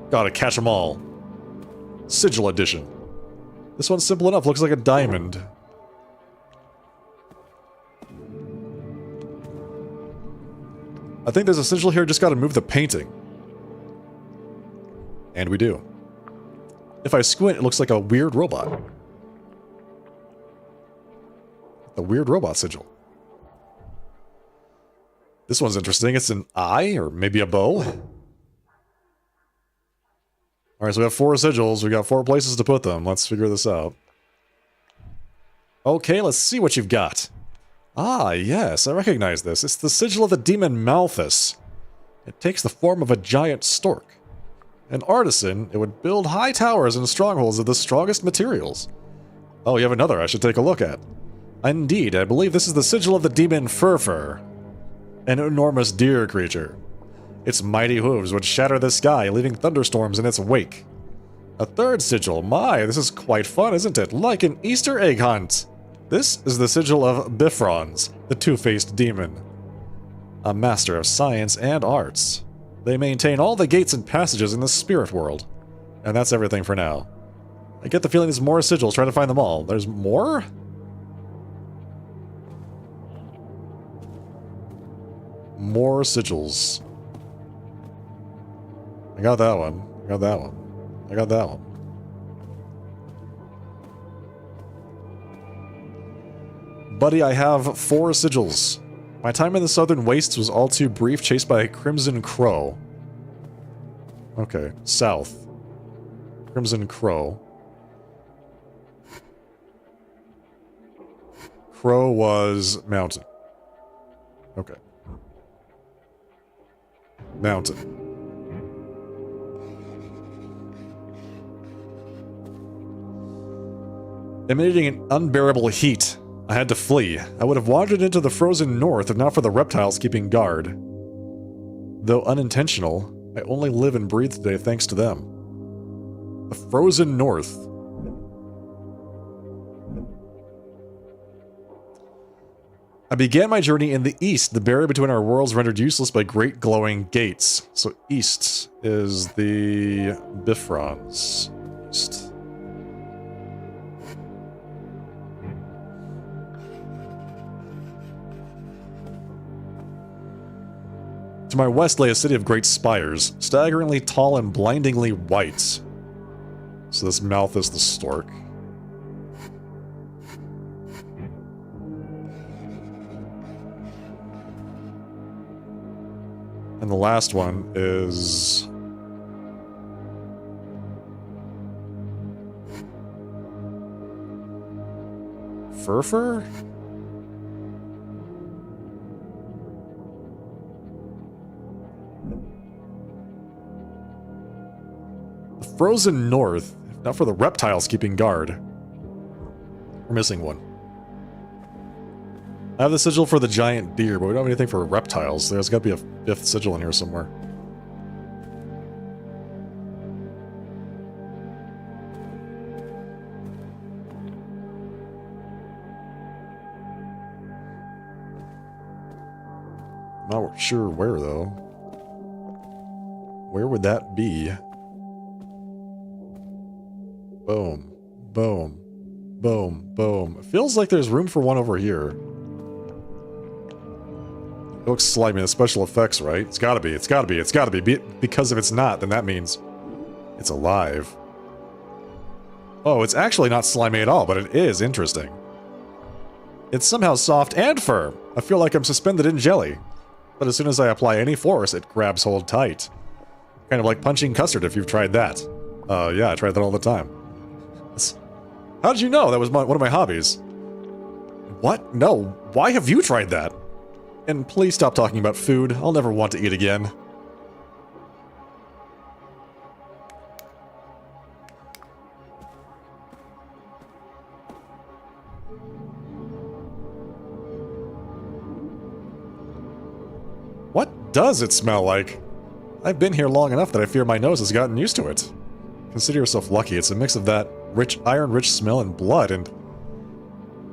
Gotta catch them all. Sigil edition. This one's simple enough, looks like a diamond. I think there's a sigil here, just gotta move the painting. And we do. If I squint, it looks like a weird robot. A weird robot sigil. This one's interesting. It's an eye, or maybe a bow. Alright, so we have 4 sigils. We got 4 places to put them. Let's figure this out. Okay, let's see what you've got. Ah, yes, I recognize this. It's the sigil of the demon Malthus. It takes the form of a giant stork. An artisan, it would build high towers and strongholds of the strongest materials. Oh, you have another I should take a look at. Indeed, I believe this is the sigil of the demon Furfur. An enormous deer creature. Its mighty hooves would shatter the sky, leaving thunderstorms in its wake. A third sigil. My, this is quite fun, isn't it? Like an Easter egg hunt. This is the sigil of Bifrons, the two-faced demon. A master of science and arts. They maintain all the gates and passages in the spirit world. And that's everything for now. I get the feeling there's more sigils, trying to find them all. There's more? More sigils. I got that one. I got that one. I got that one. Buddy, I have 4 sigils. My time in the southern wastes was all too brief, chased by a crimson crow. Okay, south. Crimson crow. Crow was mountain. Okay. Mountain. Emanating an unbearable heat. I had to flee. I would have wandered into the frozen north if not for the reptiles keeping guard. Though unintentional, I only live and breathe today thanks to them. The frozen north. I began my journey in the east, the barrier between our worlds rendered useless by great glowing gates. So east is the Bifrons. East. To my west lay a city of great spires, staggeringly tall and blindingly white. So this mouth is the stork. And the last one is... Furfur? The frozen north, if not for the reptiles keeping guard. We're missing one. I have the sigil for the giant deer, but we don't have anything for reptiles. There's got to be a fifth sigil in here somewhere. Not sure where, though. Where would that be? Boom. Boom. Boom. Boom. It feels like there's room for one over here. It looks slimy. The special effects, right? It's gotta be. It's gotta be. It's gotta be. Because if it's not, then that means it's alive. Oh, it's actually not slimy at all, but it is interesting. It's somehow soft and firm. I feel like I'm suspended in jelly. But as soon as I apply any force, it grabs hold tight. Kind of like punching custard if you've tried that. Yeah, I try that all the time. How did you know? That was one of my hobbies. What? No. Why have you tried that? And please stop talking about food. I'll never want to eat again. What does it smell like? I've been here long enough that I fear my nose has gotten used to it. Consider yourself lucky. It's a mix of that rich, iron-rich smell and blood, and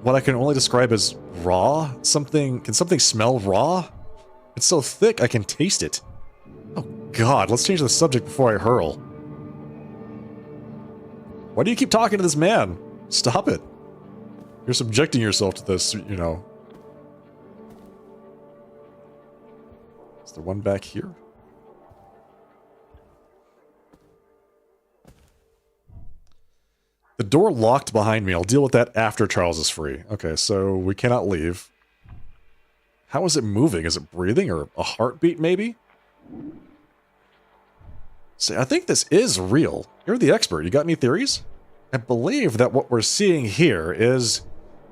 what I can only describe as raw. Can something smell raw? It's so thick I can taste it. Oh God, let's change the subject before I hurl. Why do you keep talking to this man? Stop it. You're subjecting yourself to this, you know. Is there one back here? The door locked behind me. I'll deal with that after Charles is free. Okay, so we cannot leave. How is it moving? Is it breathing or a heartbeat, maybe? See, I think this is real. You're the expert. You got any theories? I believe that what we're seeing here is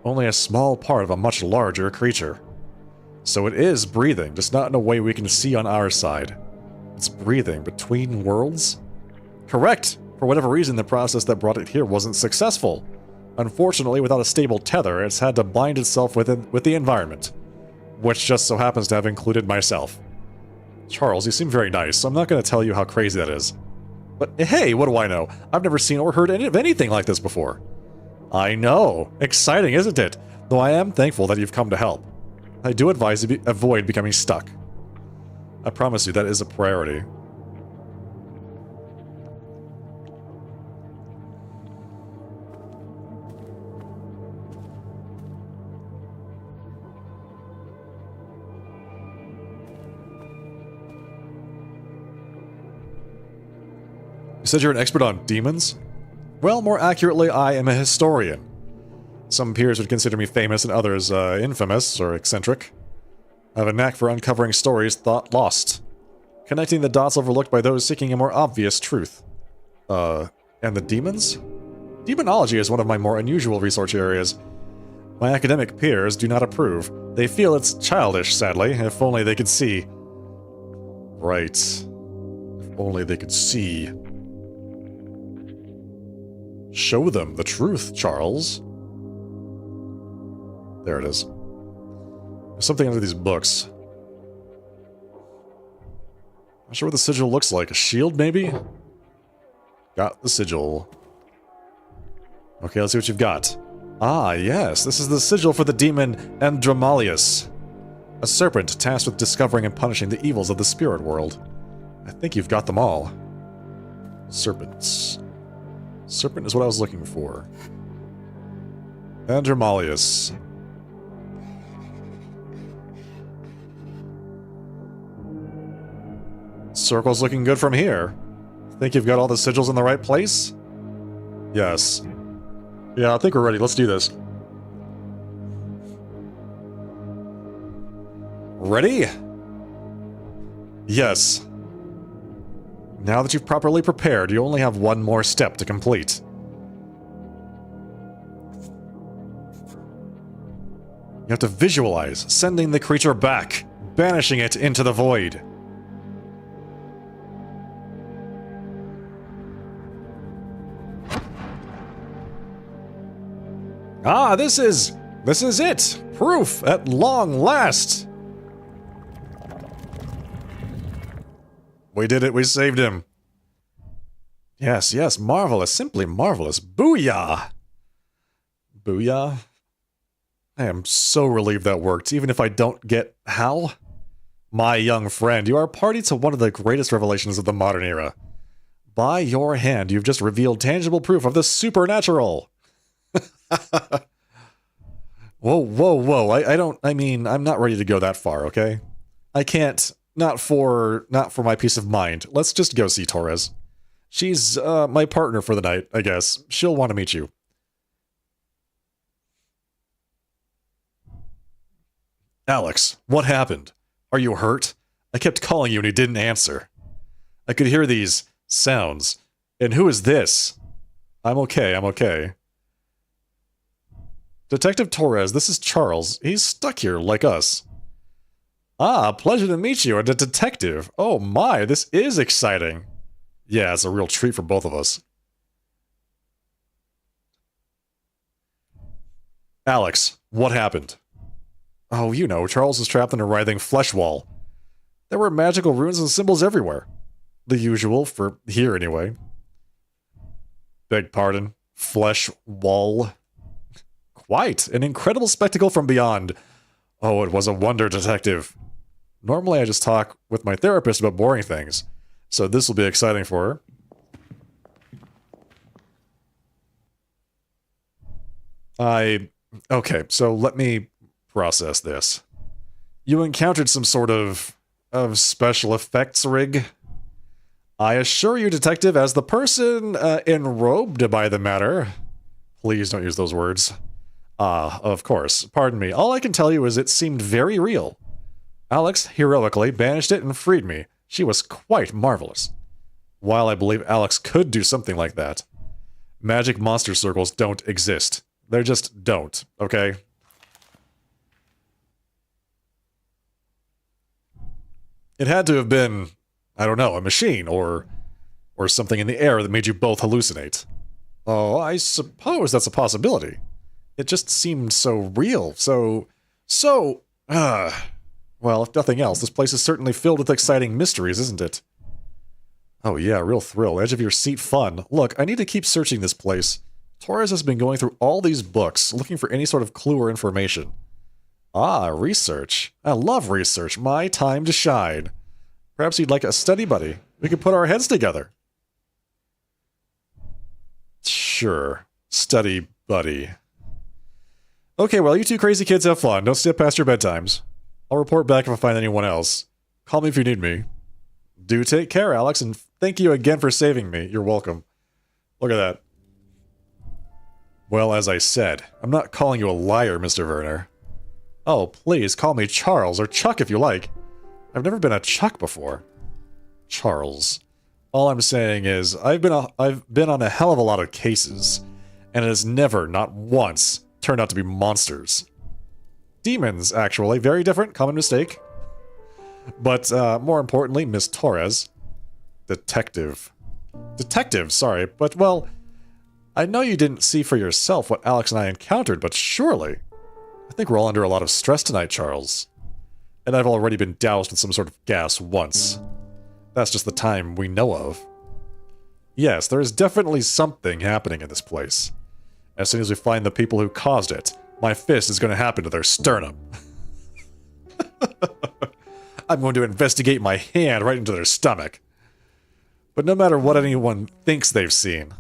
only a small part of a much larger creature. So it is breathing, just not in a way we can see on our side. It's breathing between worlds? Correct! For whatever reason, the process that brought it here wasn't successful. Unfortunately, without a stable tether, it's had to bind itself with the environment. Which just so happens to have included myself. Charles, you seem very nice, so I'm not going to tell you how crazy that is. But hey, what do I know? I've never seen or heard of anything like this before. I know. Exciting, isn't it? Though I am thankful that you've come to help. I do advise you avoid becoming stuck. I promise you that is a priority. You said you're an expert on demons? Well, more accurately, I am a historian. Some peers would consider me famous and others infamous or eccentric. I have a knack for uncovering stories thought lost, connecting the dots overlooked by those seeking a more obvious truth. And the demons? Demonology is one of my more unusual research areas. My academic peers do not approve. They feel it's childish, sadly. If only they could see. Right. If only they could see. Show them the truth, Charles. There it is. There's something under these books. Not sure what the sigil looks like. A shield, maybe? Got the sigil. Okay, let's see what you've got. Ah, yes. This is the sigil for the demon Andromalius. A serpent tasked with discovering and punishing the evils of the spirit world. I think you've got them all. Serpents. Serpent is what I was looking for. Andromalius. Circle's looking good from here. Think you've got all the sigils in the right place? Yes. Yeah, I think we're ready. Let's do this. Ready? Yes. Now that you've properly prepared, you only have one more step to complete. You have to visualize sending the creature back, banishing it into the void. Ah, this is it! Proof at long last! We did it, we saved him. Yes, yes, marvelous, simply marvelous. Booyah! Booyah? I am so relieved that worked, even if I don't get how. My young friend, you are party to one of the greatest revelations of the modern era. By your hand, you've just revealed tangible proof of the supernatural. Whoa, whoa, whoa. I'm not ready to go that far, okay? I can't, not for my peace of mind. Let's just go see Torres. She's, my partner for the night, I guess. She'll want to meet you. Alex, what happened? Are you hurt? I kept calling you and you didn't answer. I could hear these sounds. And who is this? I'm okay, I'm okay. Detective Torres, this is Charles. He's stuck here, like us. Ah, pleasure to meet you, a detective. Oh my, this is exciting. Yeah, it's a real treat for both of us. Alex, what happened? Oh, you know, Charles was trapped in a writhing flesh wall. There were magical runes and symbols everywhere. The usual, for here anyway. Beg pardon. Flesh wall. Quite an incredible spectacle from beyond. Oh, it was a wonder, detective. Normally I just talk with my therapist about boring things, so this will be exciting for her. Okay, so let me process this. You encountered some sort of special effects rig? I assure you, detective, as the person enrobed by the matter... Please don't use those words. Of course. Pardon me. All I can tell you is it seemed very real. Alex heroically banished it and freed me. She was quite marvelous. While I believe Alex could do something like that, magic monster circles don't exist. They just don't, okay? It had to have been, I don't know, a machine or something in the air that made you both hallucinate. Oh, I suppose that's a possibility. It just seemed so real, well, if nothing else, this place is certainly filled with exciting mysteries, isn't it? Oh yeah, real thrill, edge of your seat fun. Look, I need to keep searching this place. Torres has been going through all these books, looking for any sort of clue or information. Ah, research. I love research. My time to shine. Perhaps you'd like a study buddy. We could put our heads together. Sure. Study buddy. Okay, well, you two crazy kids have fun. Don't step past your bedtimes. I'll report back if I find anyone else. Call me if you need me. Do take care, Alex, and thank you again for saving me. You're welcome. Look at that. Well, as I said, I'm not calling you a liar, Mr. Werner. Oh, please, call me Charles, or Chuck if you like. I've never been a Chuck before. Charles. All I'm saying is, I've been on a hell of a lot of cases, and it has never, not once, turned out to be monsters. Demons, actually. Very different, common mistake. But, more importantly, Miss Torres. Detective. Detective, sorry, but, well, I know you didn't see for yourself what Alex and I encountered, but surely... I think we're all under a lot of stress tonight, Charles. And I've already been doused with some sort of gas once. That's just the time we know of. Yes, there is definitely something happening in this place. As soon as we find the people who caused it, my fist is going to happen to their sternum. I'm going to investigate my hand right into their stomach. But no matter what anyone thinks they've seen,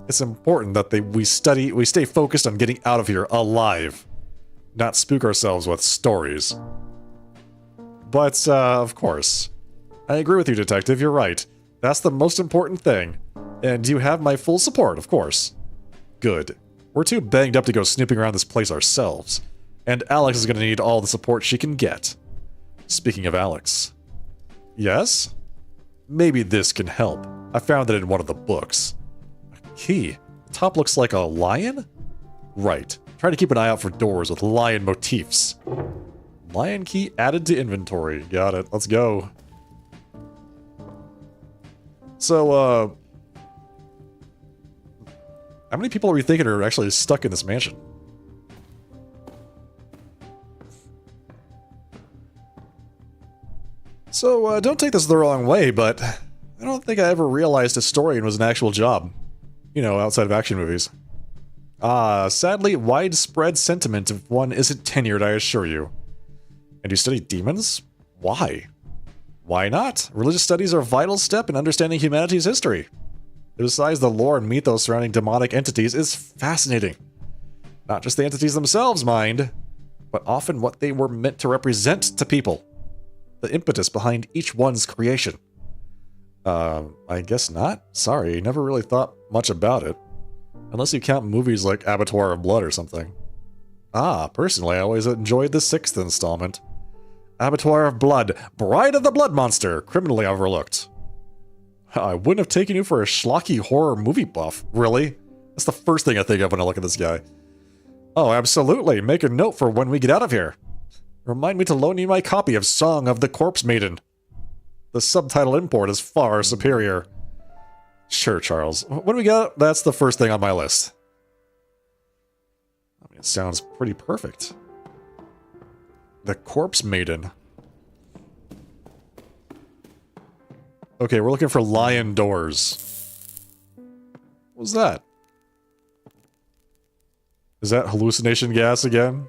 it's important that we stay focused on getting out of here alive. Not spook ourselves with stories. But, of course, I agree with you, Detective. You're right. That's the most important thing. And you have my full support, of course. Good. We're too banged up to go snooping around this place ourselves. And Alex is going to need all the support she can get. Speaking of Alex. Yes? Maybe this can help. I found it in one of the books. A key. The top looks like a lion? Right. Try to keep an eye out for doors with lion motifs. Lion key added to inventory. Got it. Let's go. So, how many people are we thinking are actually stuck in this mansion? So, don't take this the wrong way, but I don't think I ever realized historian was an actual job. You know, outside of action movies. Sadly, widespread sentiment if one isn't tenured, I assure you. And you study demons? Why? Why not? Religious studies are a vital step in understanding humanity's history. Besides, the lore and mythos surrounding demonic entities is fascinating. Not just the entities themselves, mind, but often what they were meant to represent to people. The impetus behind each one's creation. I guess not. Sorry, never really thought much about it. Unless you count movies like Abattoir of Blood or something. Personally, I always enjoyed the 6th installment. Abattoir of Blood, Bride of the Blood Monster, criminally overlooked. I wouldn't have taken you for a schlocky horror movie buff, really? That's the first thing I think of when I look at this guy. Oh, absolutely, make a note for when we get out of here. Remind me to loan you my copy of Song of the Corpse Maiden. The subtitle import is far superior. Sure, Charles. When we get, that's the first thing on my list. I mean, it sounds pretty perfect. The Corpse Maiden. Okay, we're looking for lion doors. What was that? Is that hallucination gas again?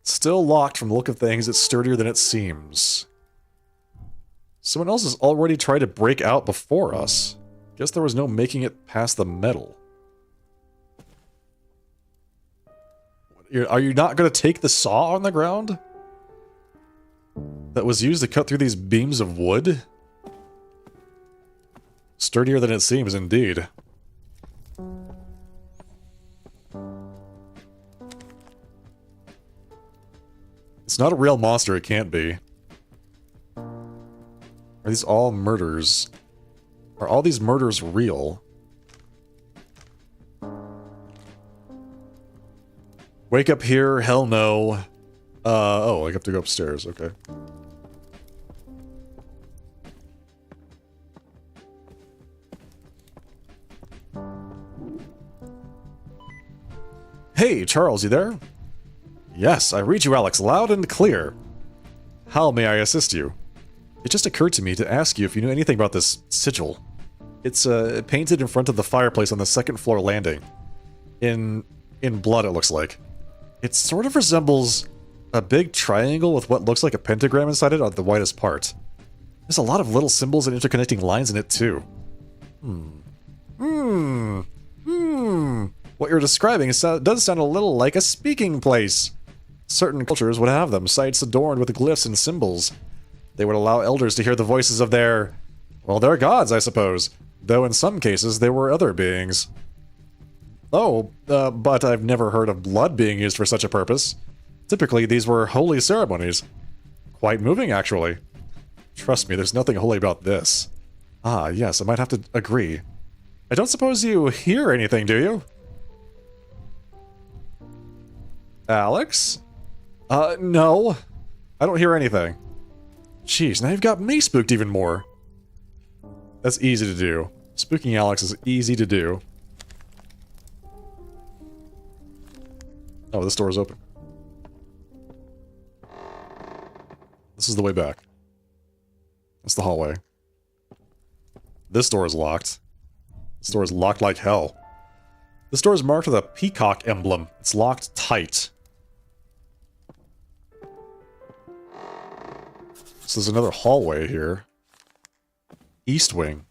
Still locked from the look of things, it's sturdier than it seems. Someone else has already tried to break out before us. Guess there was no making it past the metal. Are you not going to take the saw on the ground? That was used to cut through these beams of wood? Sturdier than it seems, indeed. It's not a real monster, it can't be. Are these all murders? Are all these murders real? Wake up here? Hell no. Oh, I have to go upstairs, okay. Hey, Charles, you there? Yes, I read you, Alex, loud and clear. How may I assist you? It just occurred to me to ask you if you knew anything about this sigil. It's painted in front of the fireplace on the second floor landing. In blood, it looks like. It sort of resembles a big triangle with what looks like a pentagram inside it on the widest part. There's a lot of little symbols and interconnecting lines in it, too. What you're describing does sound a little like a speaking place. Certain cultures would have them, sites adorned with glyphs and symbols. They would allow elders to hear the voices of their gods, I suppose. Though in some cases, they were other beings. Oh, but I've never heard of blood being used for such a purpose. Typically, these were holy ceremonies. Quite moving, actually. Trust me, there's nothing holy about this. Ah, yes, I might have to agree. I don't suppose you hear anything, do you? Alex? No. I don't hear anything. Jeez, now you've got me spooked even more. That's easy to do. Spooking Alex is easy to do. Oh, this door is open. This is the way back. That's the hallway. This door is locked. This door is locked like hell. This door is marked with a peacock emblem. It's locked tight. So there's another hallway here. East wing.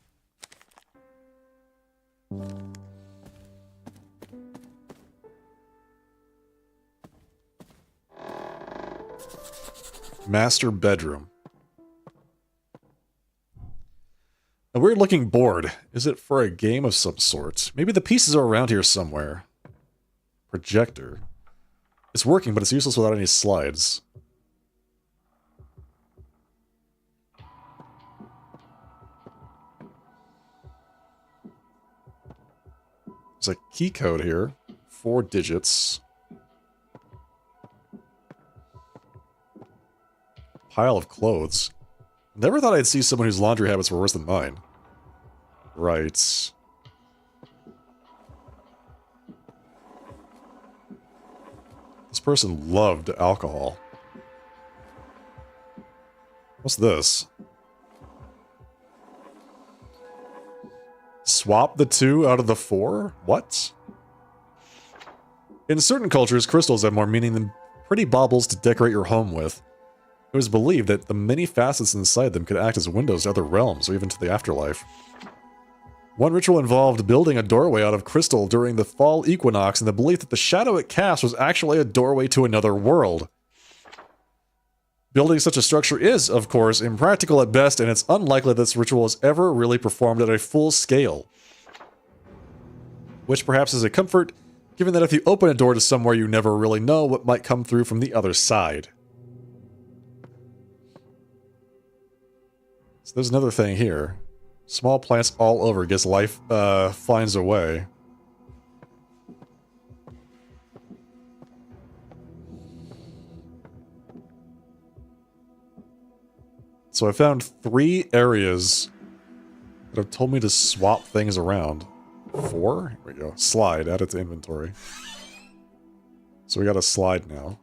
Master bedroom. A weird looking board. Is it for a game of some sort? Maybe the pieces are around here somewhere. Projector. It's working, but it's useless without any slides. There's a key code here. 4 digits. Pile of clothes. Never thought I'd see someone whose laundry habits were worse than mine. Right. This person loved alcohol. What's this? Swap the 2 out of the 4? What? In certain cultures, crystals have more meaning than pretty baubles to decorate your home with. It was believed that the many facets inside them could act as windows to other realms or even to the afterlife. One ritual involved building a doorway out of crystal during the fall equinox in the belief that the shadow it cast was actually a doorway to another world. Building such a structure is, of course, impractical at best, and it's unlikely this ritual is ever really performed at a full scale. Which perhaps is a comfort, given that if you open a door to somewhere you never really know what might come through from the other side. So there's another thing here. Small plants all over. Guess life finds a way. So I found 3 areas that have told me to swap things around. 4? Here we go. Slide. Add it to inventory. So we got a slide now.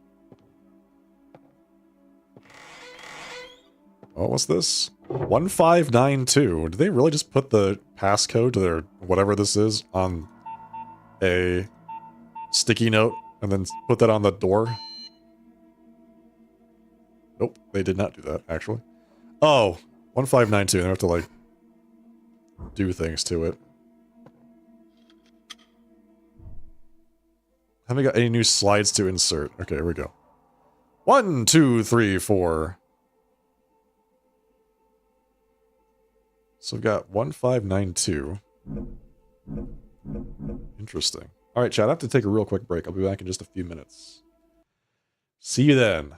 Oh, what's this? 1592. Did they really just put the passcode to their whatever this is on a sticky note and then put that on the door? Nope, they did not do that, actually. Oh, 1592. They have to, like, do things to it. Haven't got any new slides to insert. Okay, here we go. 1, 2, 3, 4. So we've got 1592. Interesting. Alright, chat, I have to take a real quick break. I'll be back in just a few minutes. See you then.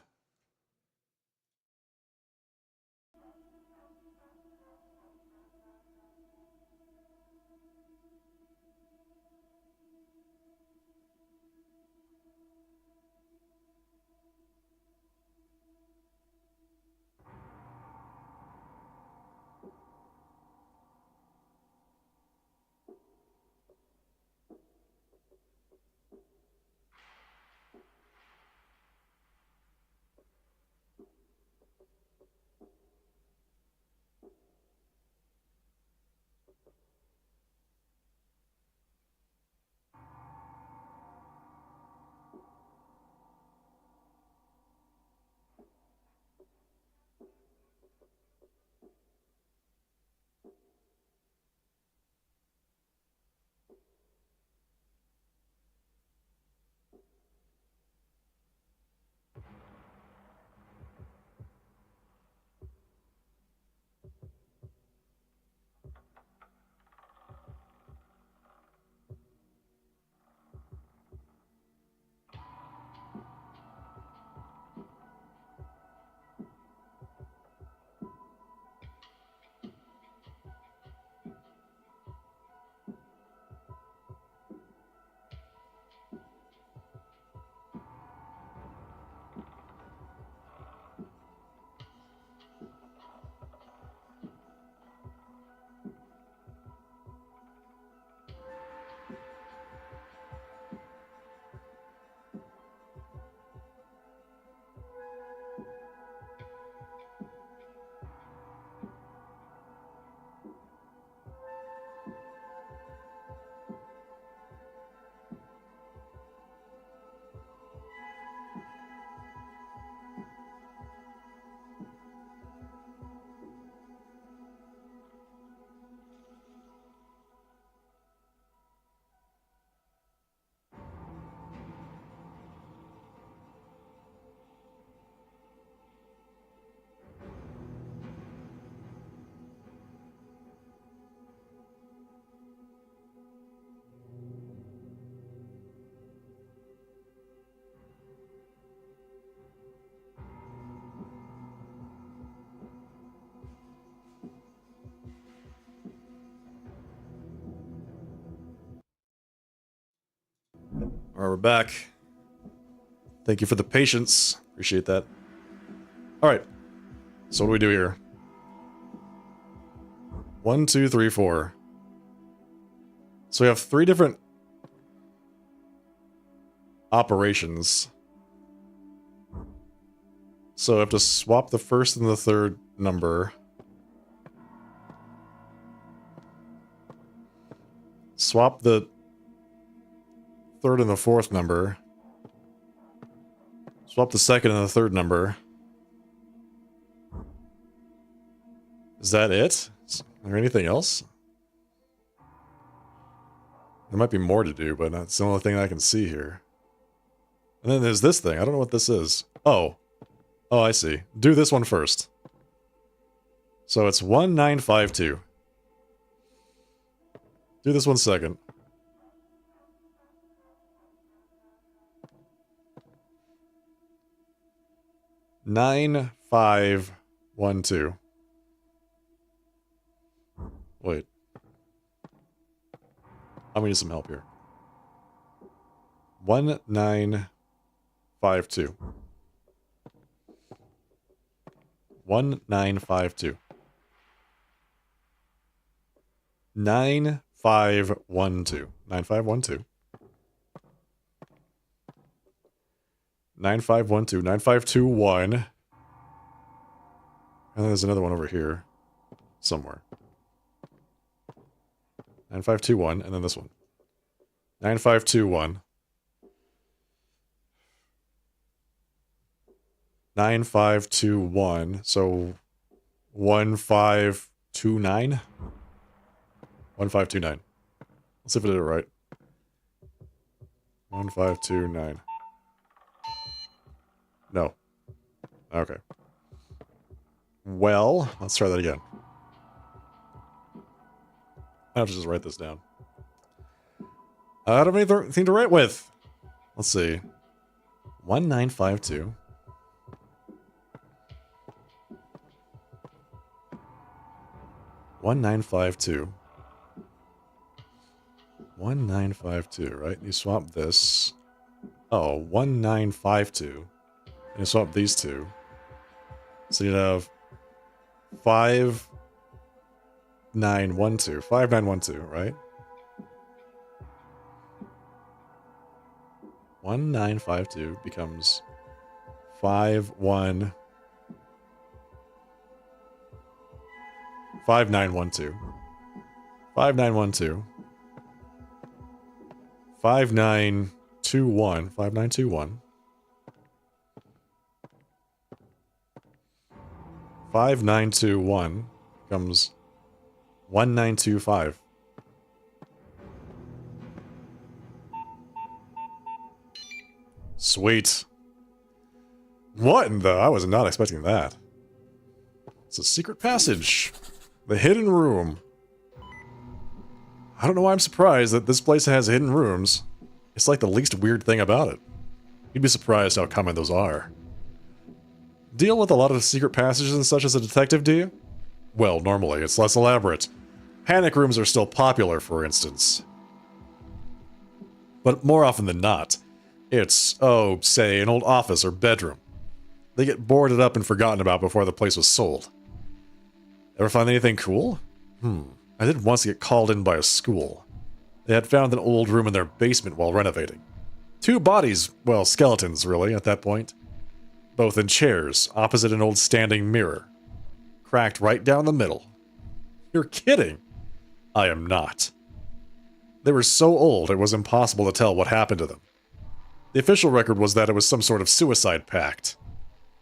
Alright, we're back. Thank you for the patience. Appreciate that. Alright. So what do we do here? 1, 2, 3, 4. So we have 3 different operations. So I have to swap the first and the third number. Swap the third and the fourth number. Swap the second and the third number. Is that it? Is there anything else? There might be more to do, but that's the only thing I can see here. And then there's this thing. I don't know what this is. Oh. Oh, I see. Do this one first. So it's 1952. Do this one second. 9512. Wait. I'm gonna need some help here. 1952. 1952. 9512. 9512. 9512. 9521. And then there's another one over here. Somewhere. 9521, and then this one. 9521. 9521. So 1529. 1529. Let's see if I did it right. 1529. No. Okay. Well, let's try that again. I have to just write this down. I don't have anything to write with. Let's see. 1952. 1952. 1952, right? You swap this. Oh, 1952. And you swap these two. So you'd have 5912. 5912, right? 1952 becomes 5912. 5912. 5921. 5921. 5921 becomes 1925. Sweet. What in the? I was not expecting that. It's a secret passage. The hidden room. I don't know why I'm surprised that this place has hidden rooms. It's like the least weird thing about it. You'd be surprised how common those are. Deal with a lot of secret passages and such as a detective, do you? Well, normally it's less elaborate. Panic rooms are still popular, for instance. But more often than not, it's, oh, say, an old office or bedroom. They get boarded up and forgotten about before the place was sold. Ever find anything cool? I did once get called in by a school. They had found an old room in their basement while renovating. 2 bodies, well, skeletons really, at that point. Both in chairs, opposite an old standing mirror. Cracked right down the middle. You're kidding! I am not. They were so old it was impossible to tell what happened to them. The official record was that it was some sort of suicide pact,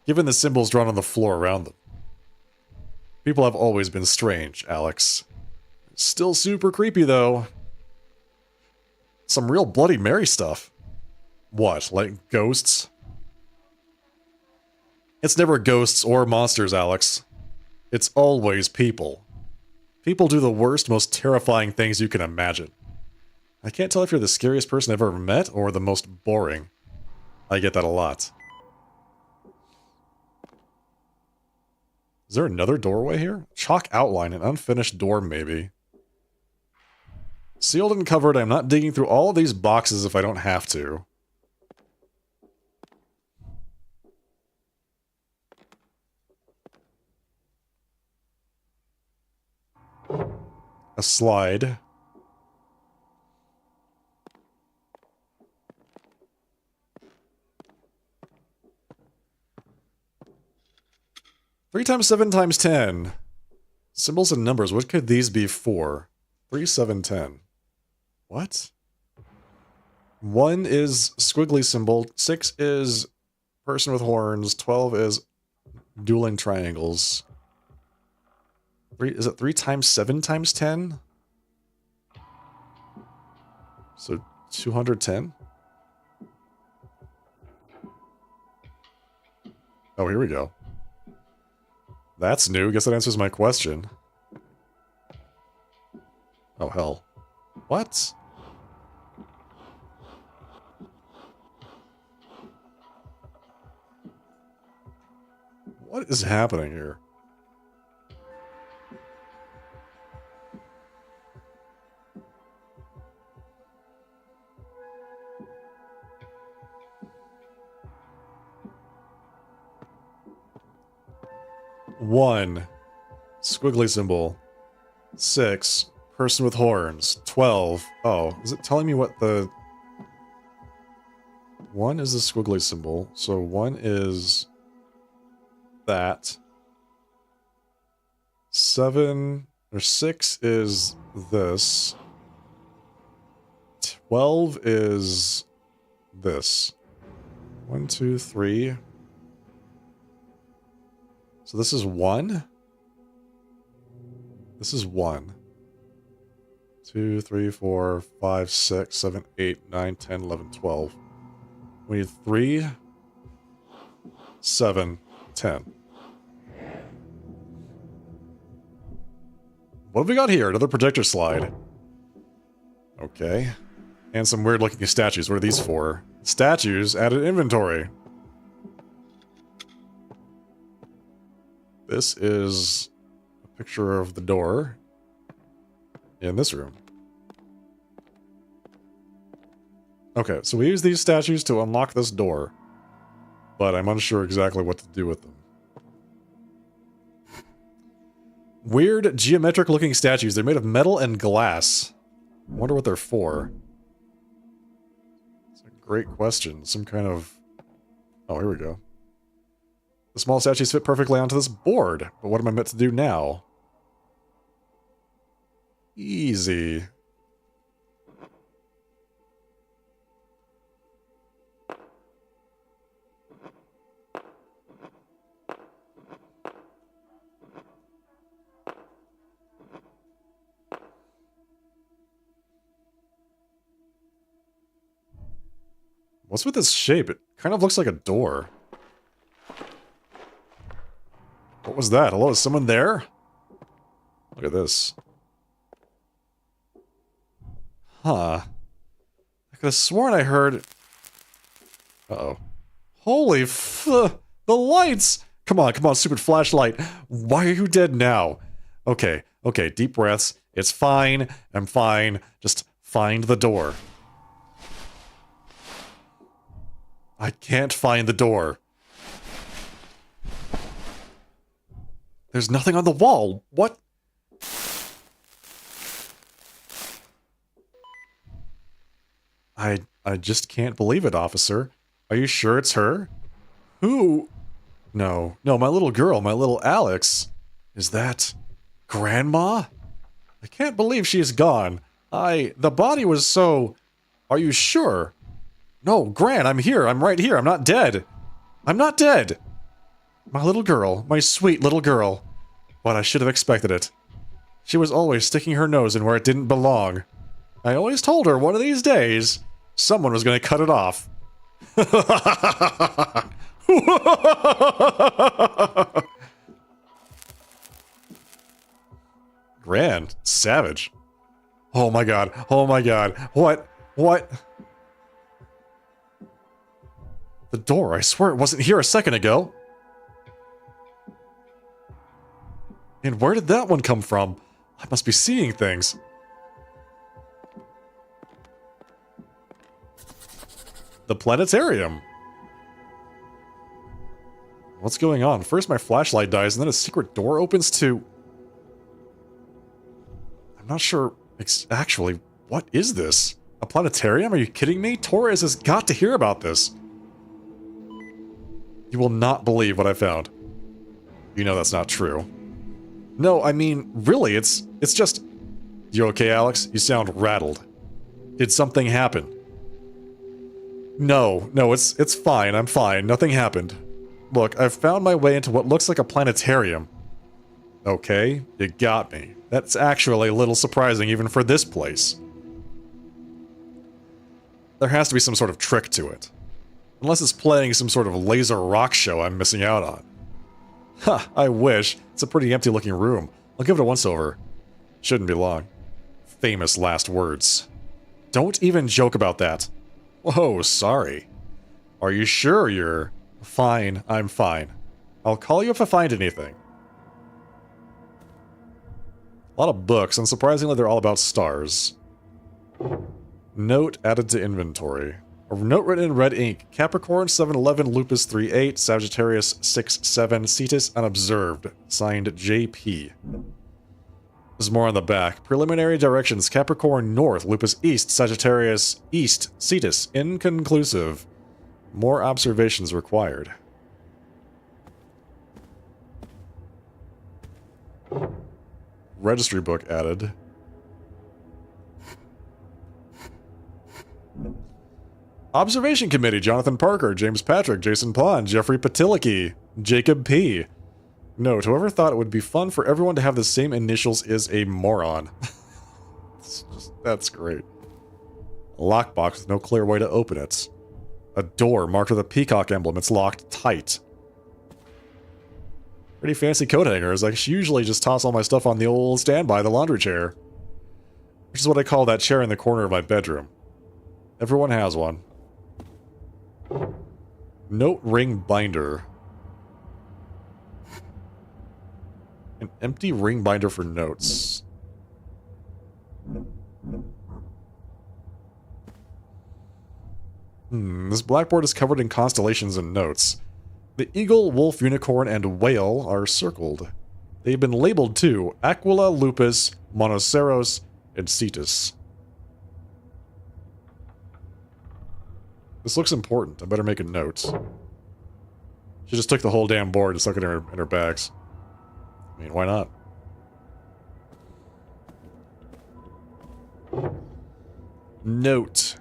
given the symbols drawn on the floor around them. People have always been strange, Alex. Still super creepy, though. Some real Bloody Mary stuff. What, like ghosts? It's never ghosts or monsters, Alex. It's always people. People do the worst, most terrifying things you can imagine. I can't tell if you're the scariest person I've ever met or the most boring. I get that a lot. Is there another doorway here? Chalk outline, an unfinished door, maybe. Sealed and covered. I'm not digging through all of these boxes if I don't have to. A slide. Three times 7 times 10. Symbols and numbers. What could these be for? 3, 7, 10. What? 1 is squiggly symbol. 6 is person with horns. 12 is dueling triangles. Is it 3 times 7 times 10? So 210? Oh, here we go. That's new. Guess that answers my question. Oh, hell. What? What is happening here? One, squiggly symbol. 6, person with horns. 12. Oh, is it telling me what the... 1 is the squiggly symbol, so 1 is that. 7 or 6 is this. 12 is this. 1, 2, 3. So this is 1. This is 1. 2, 3, 4, 5, 6, 7, 8, 9, 10, 11, 12. We need 3, 7, 10. What have we got here? Another projector slide. Okay. And some weird looking statues. What are these for? Statues added inventory. This is a picture of the door in this room. Okay, so we use these statues to unlock this door, but I'm unsure exactly what to do with them. Weird geometric looking statues. They're made of metal and glass. I wonder what they're for. It's a great question. Some kind of... Oh, here we go. The small statues fit perfectly onto this board, but what am I meant to do now? Easy. What's with this shape? It kind of looks like a door. What was that? Hello, is someone there? Look at this. Huh. I could have sworn I heard... Uh-oh. Holy the lights! Come on, stupid flashlight. Why are you dead now? Okay, deep breaths. It's fine. I'm fine. Just find the door. I can't find the door. There's nothing on the wall. What? I just can't believe it, officer. Are you sure it's her? Who? No, my little girl, my little Alex. Is that Grandma? I can't believe she is gone. The body was so... Are you sure? No, Gran, I'm here. I'm right here. I'm not dead. I'm not dead. My little girl. My sweet little girl. But I should have expected it. She was always sticking her nose in where it didn't belong. I always told her one of these days, someone was going to cut it off. Gran, savage. Oh my god. Oh my god. What? The door, I swear it wasn't here a second ago. And where did that one come from? I must be seeing things. The planetarium. What's going on? First my flashlight dies, and then a secret door opens to... I'm not sure... Actually, what is this? A planetarium? Are you kidding me? Torres has got to hear about this. You will not believe what I found. You know that's not true. No, I mean, really, it's just... You okay, Alex? You sound rattled. Did something happen? No, it's fine. I'm fine. Nothing happened. Look, I've found my way into what looks like a planetarium. Okay, you got me. That's actually a little surprising even for this place. There has to be some sort of trick to it. Unless it's playing some sort of laser rock show I'm missing out on. Ha, I wish. It's a pretty empty looking room. I'll give it a once over. Shouldn't be long. Famous last words. Don't even joke about that. Whoa, sorry. Are you sure you're... Fine, I'm fine. I'll call you if I find anything. A lot of books, and surprisingly they're all about stars. Note added to inventory. A note written in red ink. Capricorn 711, Lupus 38, Sagittarius 67, Cetus unobserved. Signed JP. There's more on the back. Preliminary directions. Capricorn north, Lupus east, Sagittarius east, Cetus inconclusive. More observations required. Registry book added. Observation Committee, Jonathan Parker, James Patrick, Jason Pond, Jeffrey Patiliki, Jacob P. Note, whoever thought it would be fun for everyone to have the same initials is a moron. That's great. A lockbox with no clear way to open it. A door marked with a peacock emblem. It's locked tight. Pretty fancy coat hangers. I usually just toss all my stuff on the old standby, the laundry chair. Which is what I call that chair in the corner of my bedroom. Everyone has one. Note ring binder. An empty ring binder for notes. This blackboard is covered in constellations and notes. The eagle, wolf, unicorn, and whale are circled. They've been labeled too. Aquila, Lupus, Monoceros, and Cetus. This looks important. I better make a note. She just took the whole damn board and stuck it in her bags. I mean, why not? Note.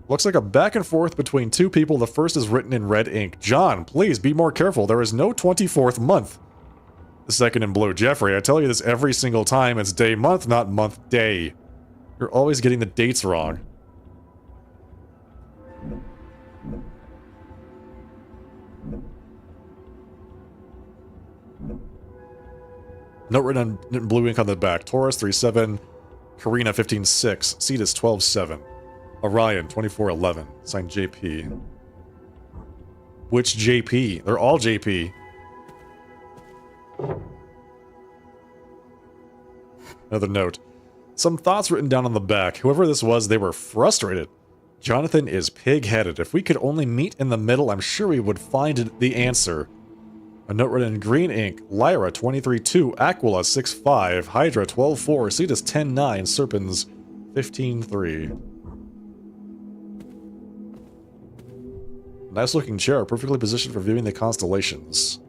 Looks like a back and forth between two people. The first is written in red ink. John, please be more careful. There is no 24th month. The second in blue. Jeffrey, I tell you this every single time. It's day month, not month day. You're always getting the dates wrong. Note written in blue ink on the back. Taurus 37, Karina 15-6, Cetus 12-7, Orion 24-11. Signed JP. Which JP? They're all JP. Another note. Some thoughts written down on the back. Whoever this was, they were frustrated. Jonathan is pig-headed. If we could only meet in the middle, I'm sure we would find the answer. A note written in green ink. Lyra 23-2, Aquila 6-5, Hydra 12-4, Cetus 10-9, Serpens 15-3. Nice looking chair, perfectly positioned for viewing the constellations.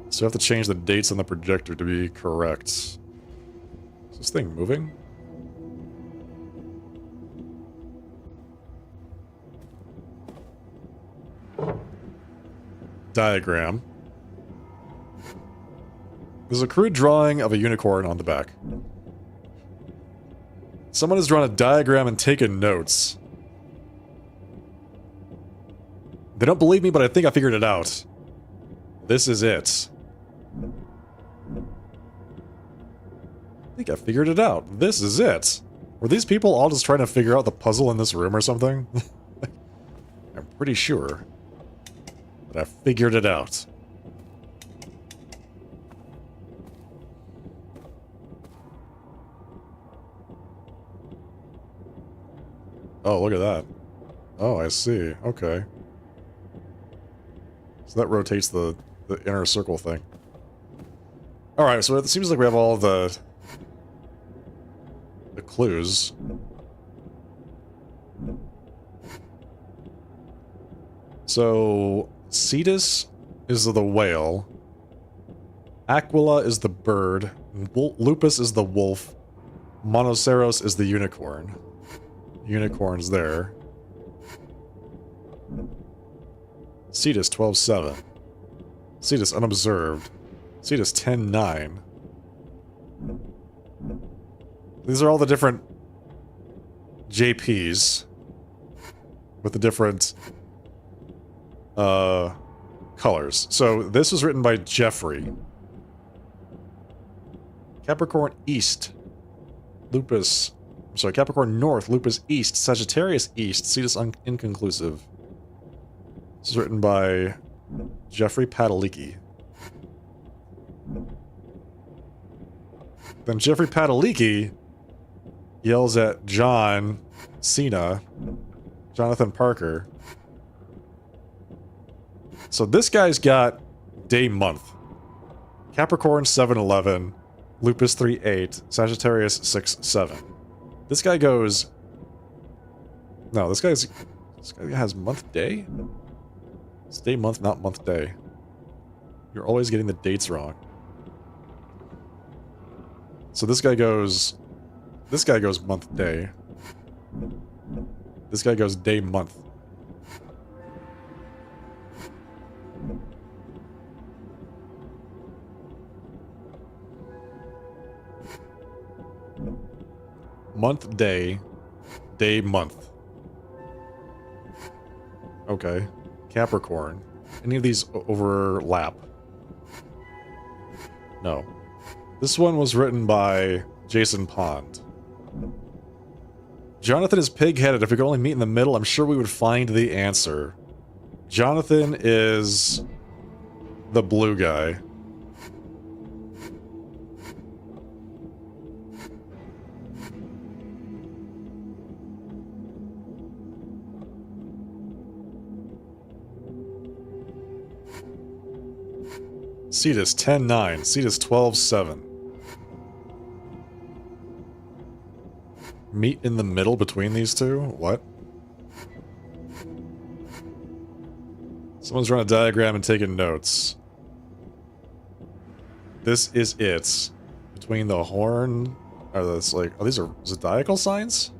So I have to change the dates on the projector to be correct. Is this thing moving? Diagram. There's a crude drawing of a unicorn on the back. Someone has drawn a diagram and taken notes. They don't believe me, but I think I figured it out. This is it. I think I figured it out. This is it. Were these people all just trying to figure out the puzzle in this room or something? I'm pretty sure. But I figured it out. Oh, look at that. Oh, I see. Okay. So that rotates the inner circle thing. Alright, so it seems like we have all the clues. So, Cetus is the whale. Aquila is the bird. Lupus is the wolf. Monoceros is the unicorn. Unicorn's there. Cetus 12-7. Cetus unobserved. Cetus 10-9. These are all the different JPs with the different colors. So this was written by Jeffrey. Capricorn East. Lupus. I'm sorry, Capricorn North. Lupus East. Sagittarius East. Cetus inconclusive. This is written by Jeffrey Padalecki. Then Jeffrey Padalecki yells at John Cena, Jonathan Parker. So this guy's got day month. Capricorn 7-11, Lupus 3-8, Sagittarius 6-7. This guy goes... No, this guy has month day? It's day month, not month day. You're always getting the dates wrong. So this guy goes month day. This guy goes day month. Month day, day month. Okay. Capricorn. Any of these overlap? No. This one was written by Jason Pond. Jonathan is pig-headed. If we could only meet in the middle, I'm sure we would find the answer. Jonathan is the blue guy. Cetus 10-9, Cetus 12-7. Meet in the middle between these two? What? Someone's drawn a diagram and taken notes. This is it. Between the horn... Are these like... Oh, these are zodiacal signs?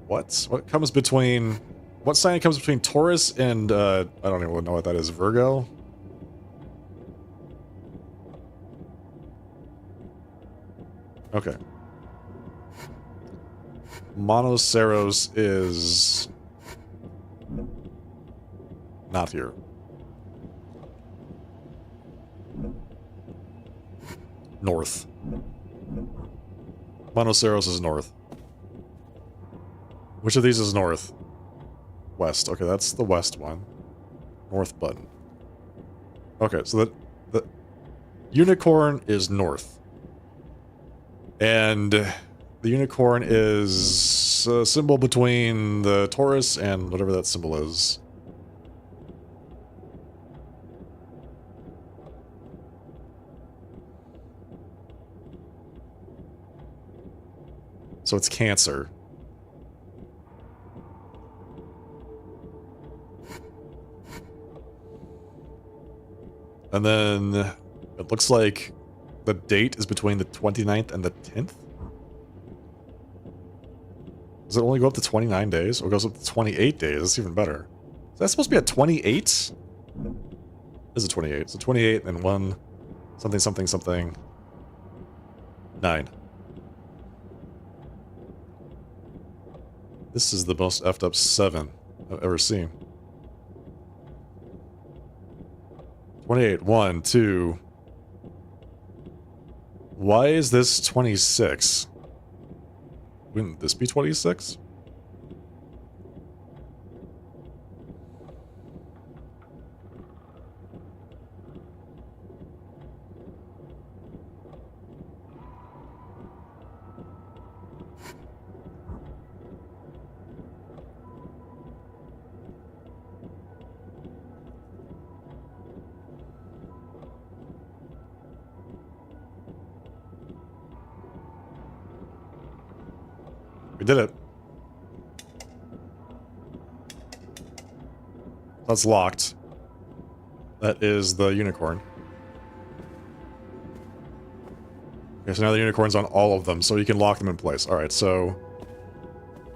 What? What comes between... What sign comes between Taurus and, I don't even know what that is. Virgo? Okay. Monoceros is... not here. North. Monoceros is north. Which of these is north? West. Okay, that's the west one. North button. Okay, so the unicorn is north. And the unicorn is a symbol between the Taurus and whatever that symbol is. So it's Cancer. And then it looks like the date is between the 29th and the 10th? Does it only go up to 29 days? Or goes up to 28 days? That's even better. Is that supposed to be at 28? This is 28. So 28 and 1... something, something, something... 9. This is the most effed up 7 I've ever seen. 28, 1, 2... Why is this 26? Wouldn't this be 26? We did it. That's locked. That is the unicorn. Okay, so now the unicorn's on all of them, so you can lock them in place. Alright, so...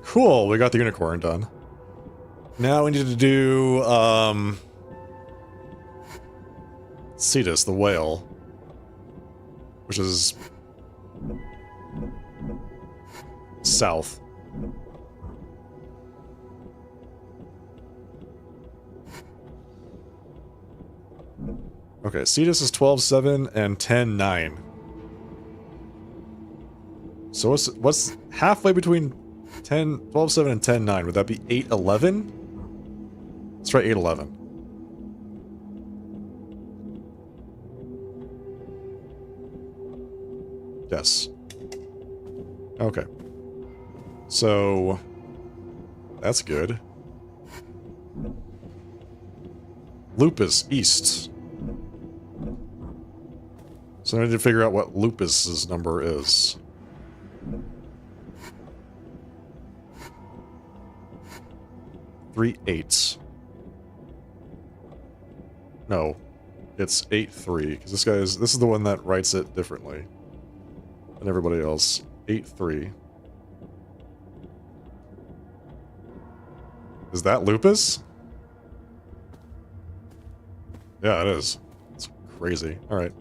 Cool, we got the unicorn done. Now we need to do, Cetus, the whale. Which is... south. Okay, Cetus is 12-7 and 10-9. So what's halfway between 12-7 and 10-9? Would that be 8-11? Let's try 8-11. Yes. Okay. So... that's good. Lupus, east. So I need to figure out what Lupus's number is. Three eights. No, it's 8-3 because this is the one that writes it differently than everybody else. 8-3. Is that Lupus? Yeah, it is. It's crazy. All right,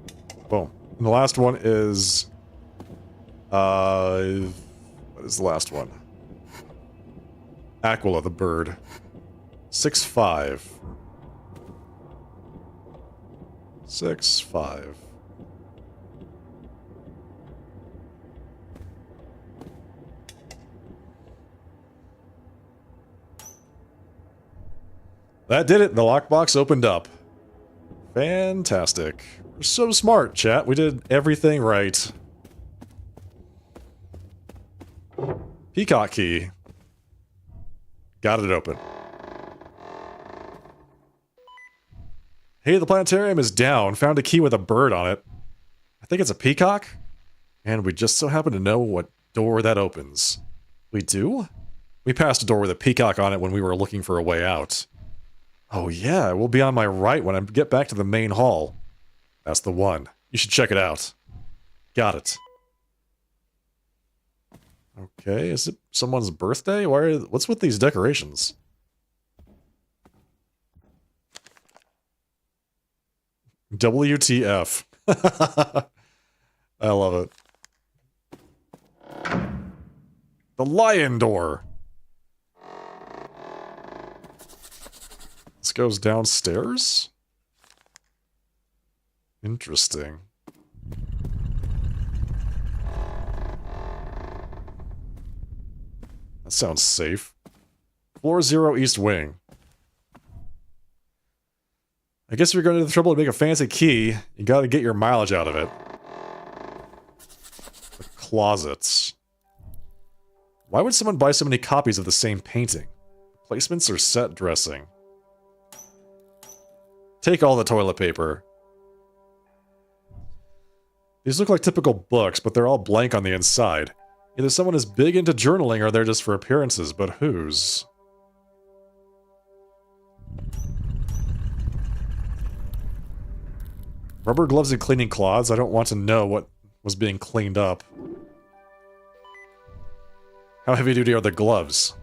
boom. And the last one is, what is the last one? Aquila, the bird. 6-5. 6-5. That did it. The lockbox opened up. Fantastic. We're so smart, chat. We did everything right. Peacock key. Got it open. Hey, the planetarium is down. Found a key with a bird on it. I think it's a peacock. And we just so happen to know what door that opens. We do? We passed a door with a peacock on it when we were looking for a way out. Oh yeah, it will be on my right when I get back to the main hall. That's the one. You should check it out. Got it. Okay, is it someone's birthday? What's with these decorations? WTF. I love it. The lion door. This goes downstairs? Interesting. That sounds safe. Floor 0, East Wing. I guess if you're going to the trouble to make a fancy key, you gotta get your mileage out of it. The closets. Why would someone buy so many copies of the same painting? Replacements or set dressing? Take all the toilet paper. These look like typical books, but they're all blank on the inside. Either someone is big into journaling or they're just for appearances, but whose? Rubber gloves and cleaning cloths? I don't want to know what was being cleaned up. How heavy duty are the gloves?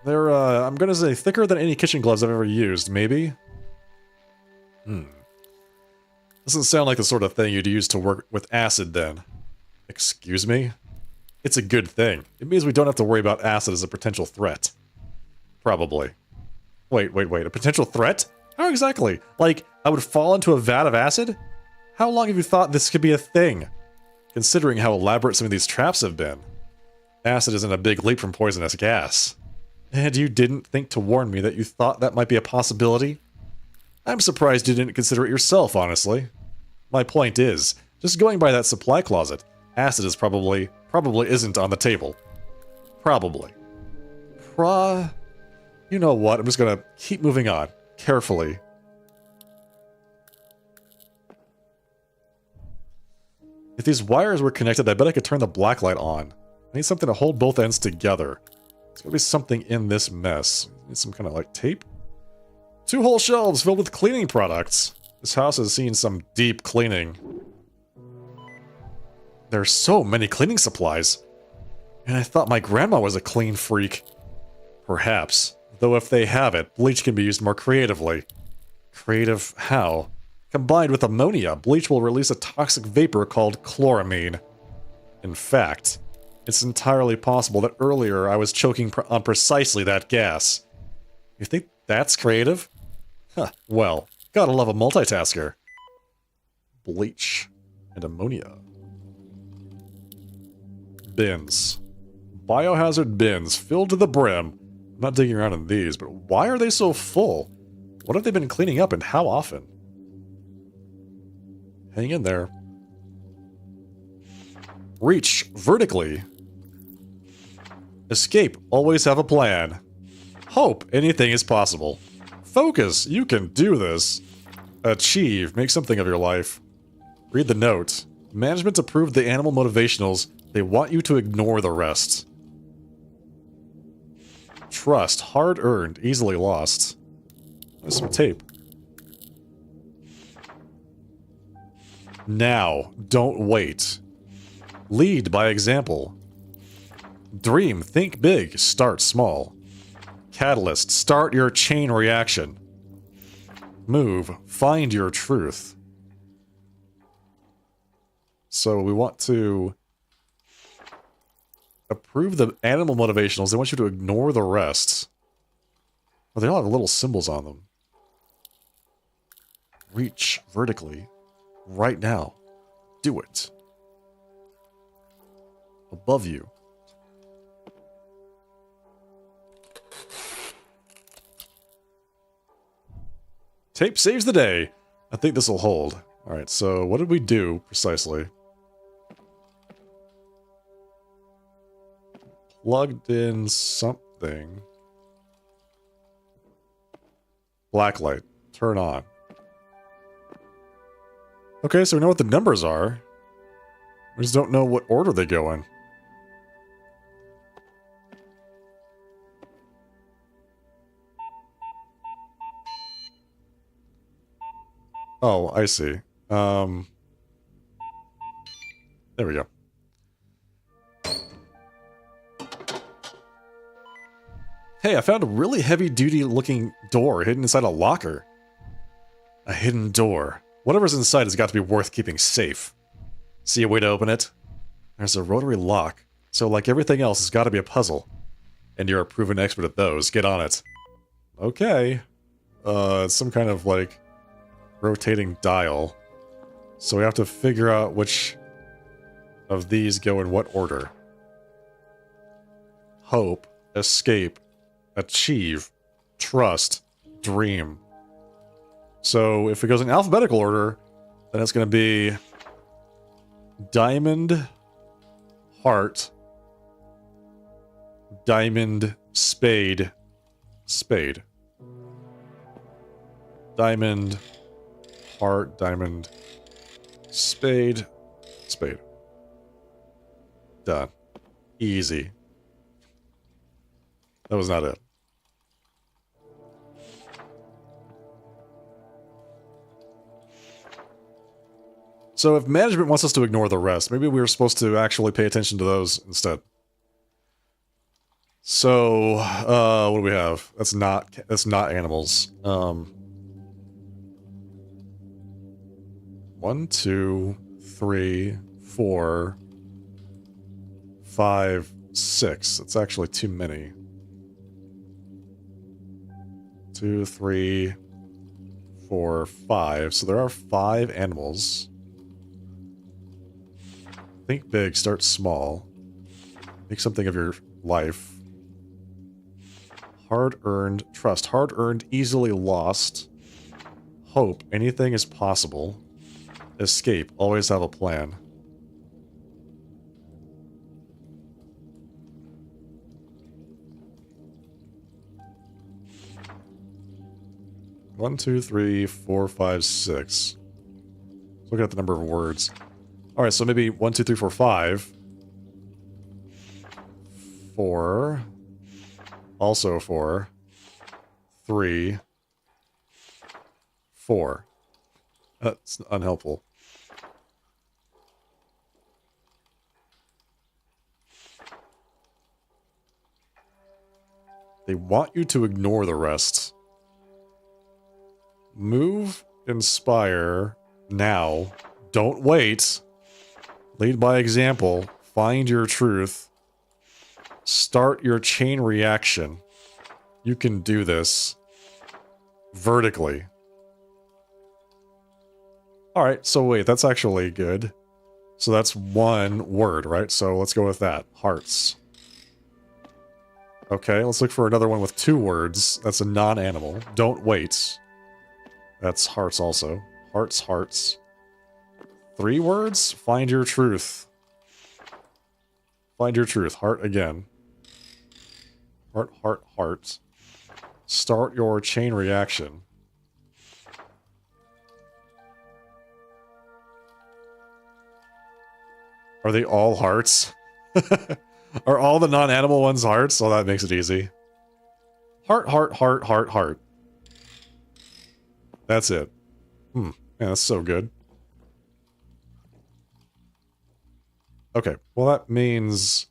They're, I'm gonna say thicker than any kitchen gloves I've ever used, maybe? Doesn't sound like the sort of thing you'd use to work with acid, then. Excuse me? It's a good thing. It means we don't have to worry about acid as a potential threat. Probably. Wait, a potential threat? How exactly? Like, I would fall into a vat of acid? How long have you thought this could be a thing? Considering how elaborate some of these traps have been. Acid isn't a big leap from poisonous gas. And you didn't think to warn me that you thought that might be a possibility? I'm surprised you didn't consider it yourself, honestly. My point is, just going by that supply closet, acid is probably isn't on the table. Probably. You know what, I'm just gonna keep moving on. Carefully. If these wires were connected, I bet I could turn the blacklight on. I need something to hold both ends together. There's gotta be something in this mess. I need some kind of like tape. 2 whole shelves filled with cleaning products. This house has seen some deep cleaning. There's so many cleaning supplies. And I thought my grandma was a clean freak. Perhaps. Though if they have it, bleach can be used more creatively. Creative how? Combined with ammonia, bleach will release a toxic vapor called chloramine. In fact, it's entirely possible that earlier I was choking on precisely that gas. You think that's creative? Huh, well, gotta love a multitasker. Bleach and ammonia. Bins. Biohazard bins filled to the brim. I'm not digging around in these, but why are they so full? What have they been cleaning up and how often? Hang in there. Reach vertically. Escape, always have a plan. Hope, anything is possible. Focus, you can do this. Achieve, make something of your life. Read the note. Management approved the animal motivationals. They want you to ignore the rest. Trust, hard earned, easily lost. There's some tape. Now, don't wait. Lead by example. Dream, think big, start small. Catalyst, start your chain reaction. Move, find your truth. So we want to approve the animal motivationals. They want you to ignore the rest. Well, they all have little symbols on them. Reach vertically. Right now. Do it. Above you. Tape saves the day. I think this will hold. Alright, so what did we do precisely? Plugged in something. Blacklight. Turn on. Okay, so we know what the numbers are. We just don't know what order they go in. Oh, I see. There we go. Hey, I found a really heavy-duty looking door hidden inside a locker. A hidden door. Whatever's inside has got to be worth keeping safe. See a way to open it? There's a rotary lock, so like everything else, it's got to be a puzzle. And you're a proven expert at those. Get on it. Okay. It's some kind of, like, rotating dial. So we have to figure out which of these go in what order. Hope, escape, achieve, trust, dream. So if it goes in alphabetical order, then it's going to be diamond, heart, diamond, spade, spade. Diamond, heart, diamond, spade, spade. Done. Easy. That was not it. So if management wants us to ignore the rest, maybe we were supposed to actually pay attention to those instead. So, what do we have? That's not animals. 1, 2, 3, 4, 5, 6. That's actually too many. 2, 3, 4, 5. So there are 5 animals. Think big, start small. Make something of your life. Hard-earned, trust. Hard-earned, easily lost. Hope, anything is possible. Escape, always have a plan. One, 2, 3, 4, 5, 6. Look at the number of words. Alright, so maybe 1, 2, 3, 4, 5. 4. Also 4. 3. 4. That's unhelpful. They want you to ignore the rest. Move, inspire, now. Don't wait. Lead by example. Find your truth. Start your chain reaction. You can do this. Vertically. Alright, so wait, that's actually good. So that's one word, right? So let's go with that. Hearts. Okay, let's look for another one with 2 words. That's a non-animal. Don't wait. That's hearts also. Hearts, hearts. 3 words? Find your truth. Find your truth. Heart again. Heart, heart, heart. Start your chain reaction. Are they all hearts? Are all the non-animal ones hearts? Oh, that makes it easy. Heart, heart, heart, heart, heart. That's it. Man, that's so good. Okay, well that means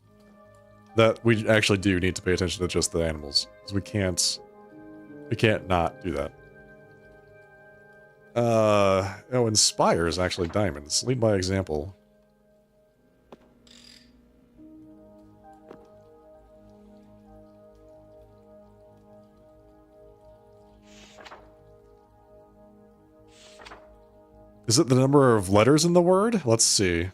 that we actually do need to pay attention to just the animals. Because we can't not do that. Oh, inspire is actually diamonds. Lead by example. Is it the number of letters in the word? Let's see.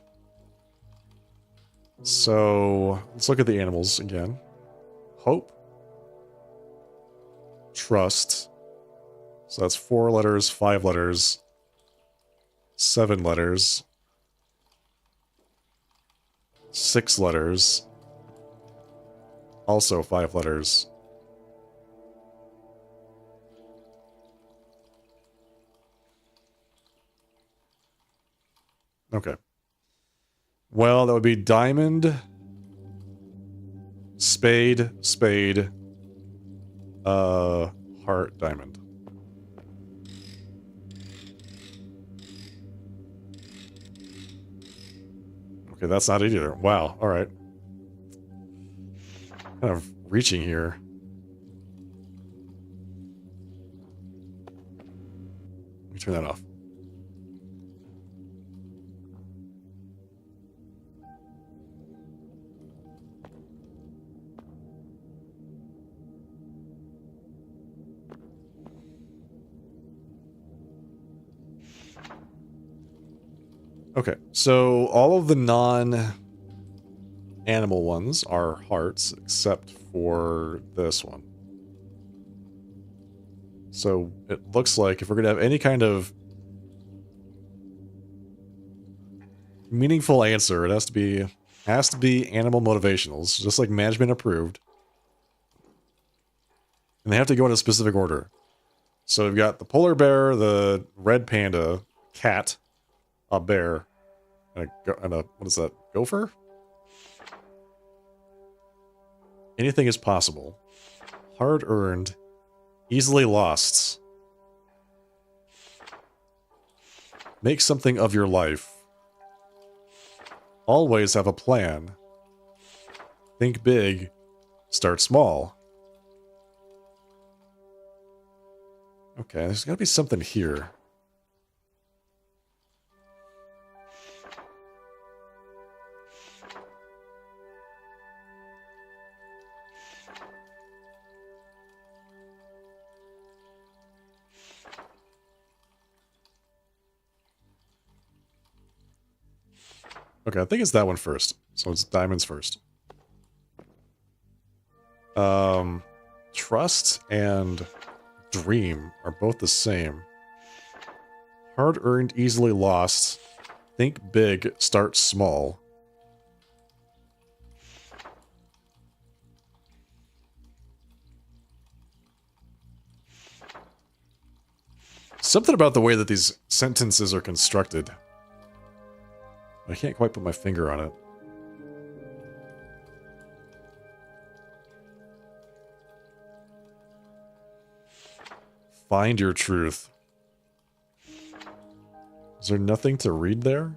So, let's look at the animals again. Hope. Trust. So that's 4 letters, 5 letters, 7 letters, 6 letters, also 5 letters. Okay. Well, that would be diamond, spade, spade, heart, diamond. Okay, that's not it either. Wow, alright. Kind of reaching here. Let me turn that off. Okay, so all of the non-animal ones are hearts, except for this one. So it looks like if we're going to have any kind of meaningful answer, it has to be animal motivationals, just like management approved. And they have to go in a specific order. So we've got the polar bear, the red panda, cat, a bear, and a what is that? Gopher? Anything is possible. Hard earned, easily lost. Make something of your life. Always have a plan. Think big, start small. Okay, there's gotta be something here. Okay, I think it's that one first. So it's diamonds first. Trust and dream are both the same. Hard earned, easily lost. Think big, start small. Something about the way that these sentences are constructed. I can't quite put my finger on it. Find your truth. Is there nothing to read there?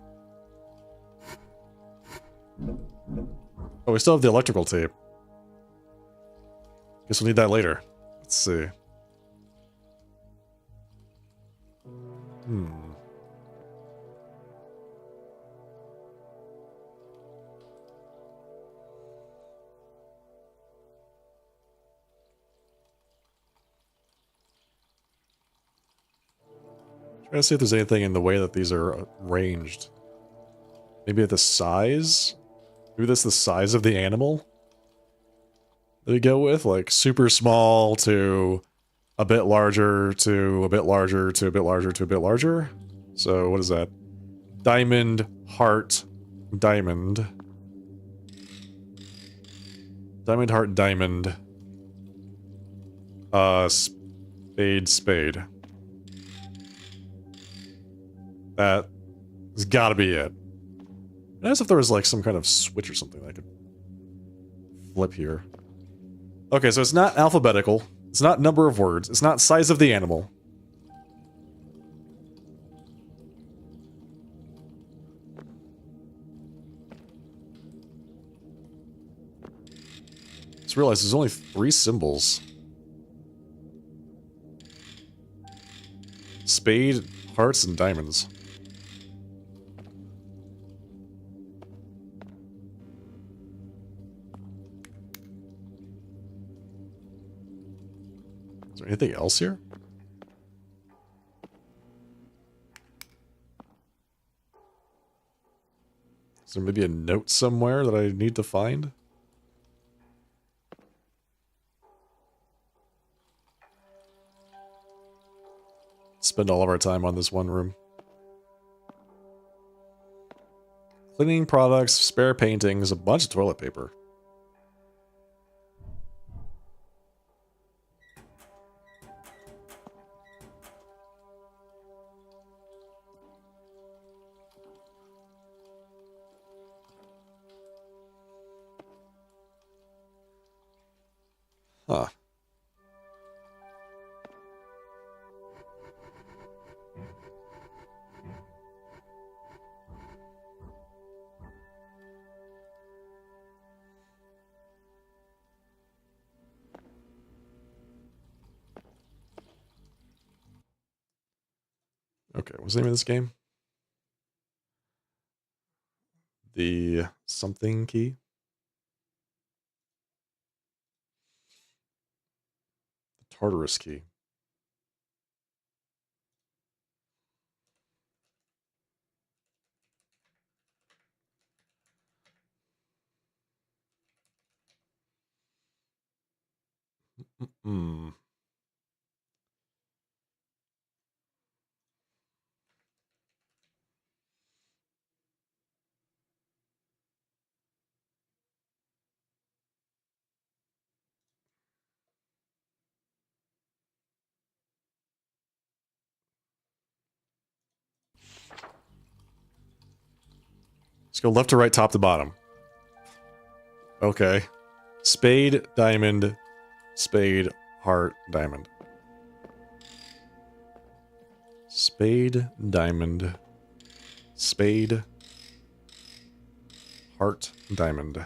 Oh, we still have the electrical tape. Guess we'll need that later. Let's see. Trying to see if there's anything in the way that these are arranged. Maybe at the size? Maybe that's the size of the animal that we go with? Like super small to a bit larger to a bit larger to a bit larger to a bit larger? So what is that? Diamond, heart, diamond. Diamond, heart, diamond. Spade, spade. That's gotta be it. As if there was like some kind of switch or something that I could flip here. Okay, so it's not alphabetical. It's not number of words. It's not size of the animal. Just realized there's only 3 symbols. Spade, hearts, and diamonds. Is there anything else here? Is there maybe a note somewhere that I need to find? Spend all of our time on this one room. Cleaning products, spare paintings, a bunch of toilet paper. Huh. Okay, what's the name of this game? The something key? The Tartarus Key. Hmm. Let's go left to right, top to bottom. Okay. Spade, diamond, spade, heart, diamond. Spade, diamond, spade, heart, diamond.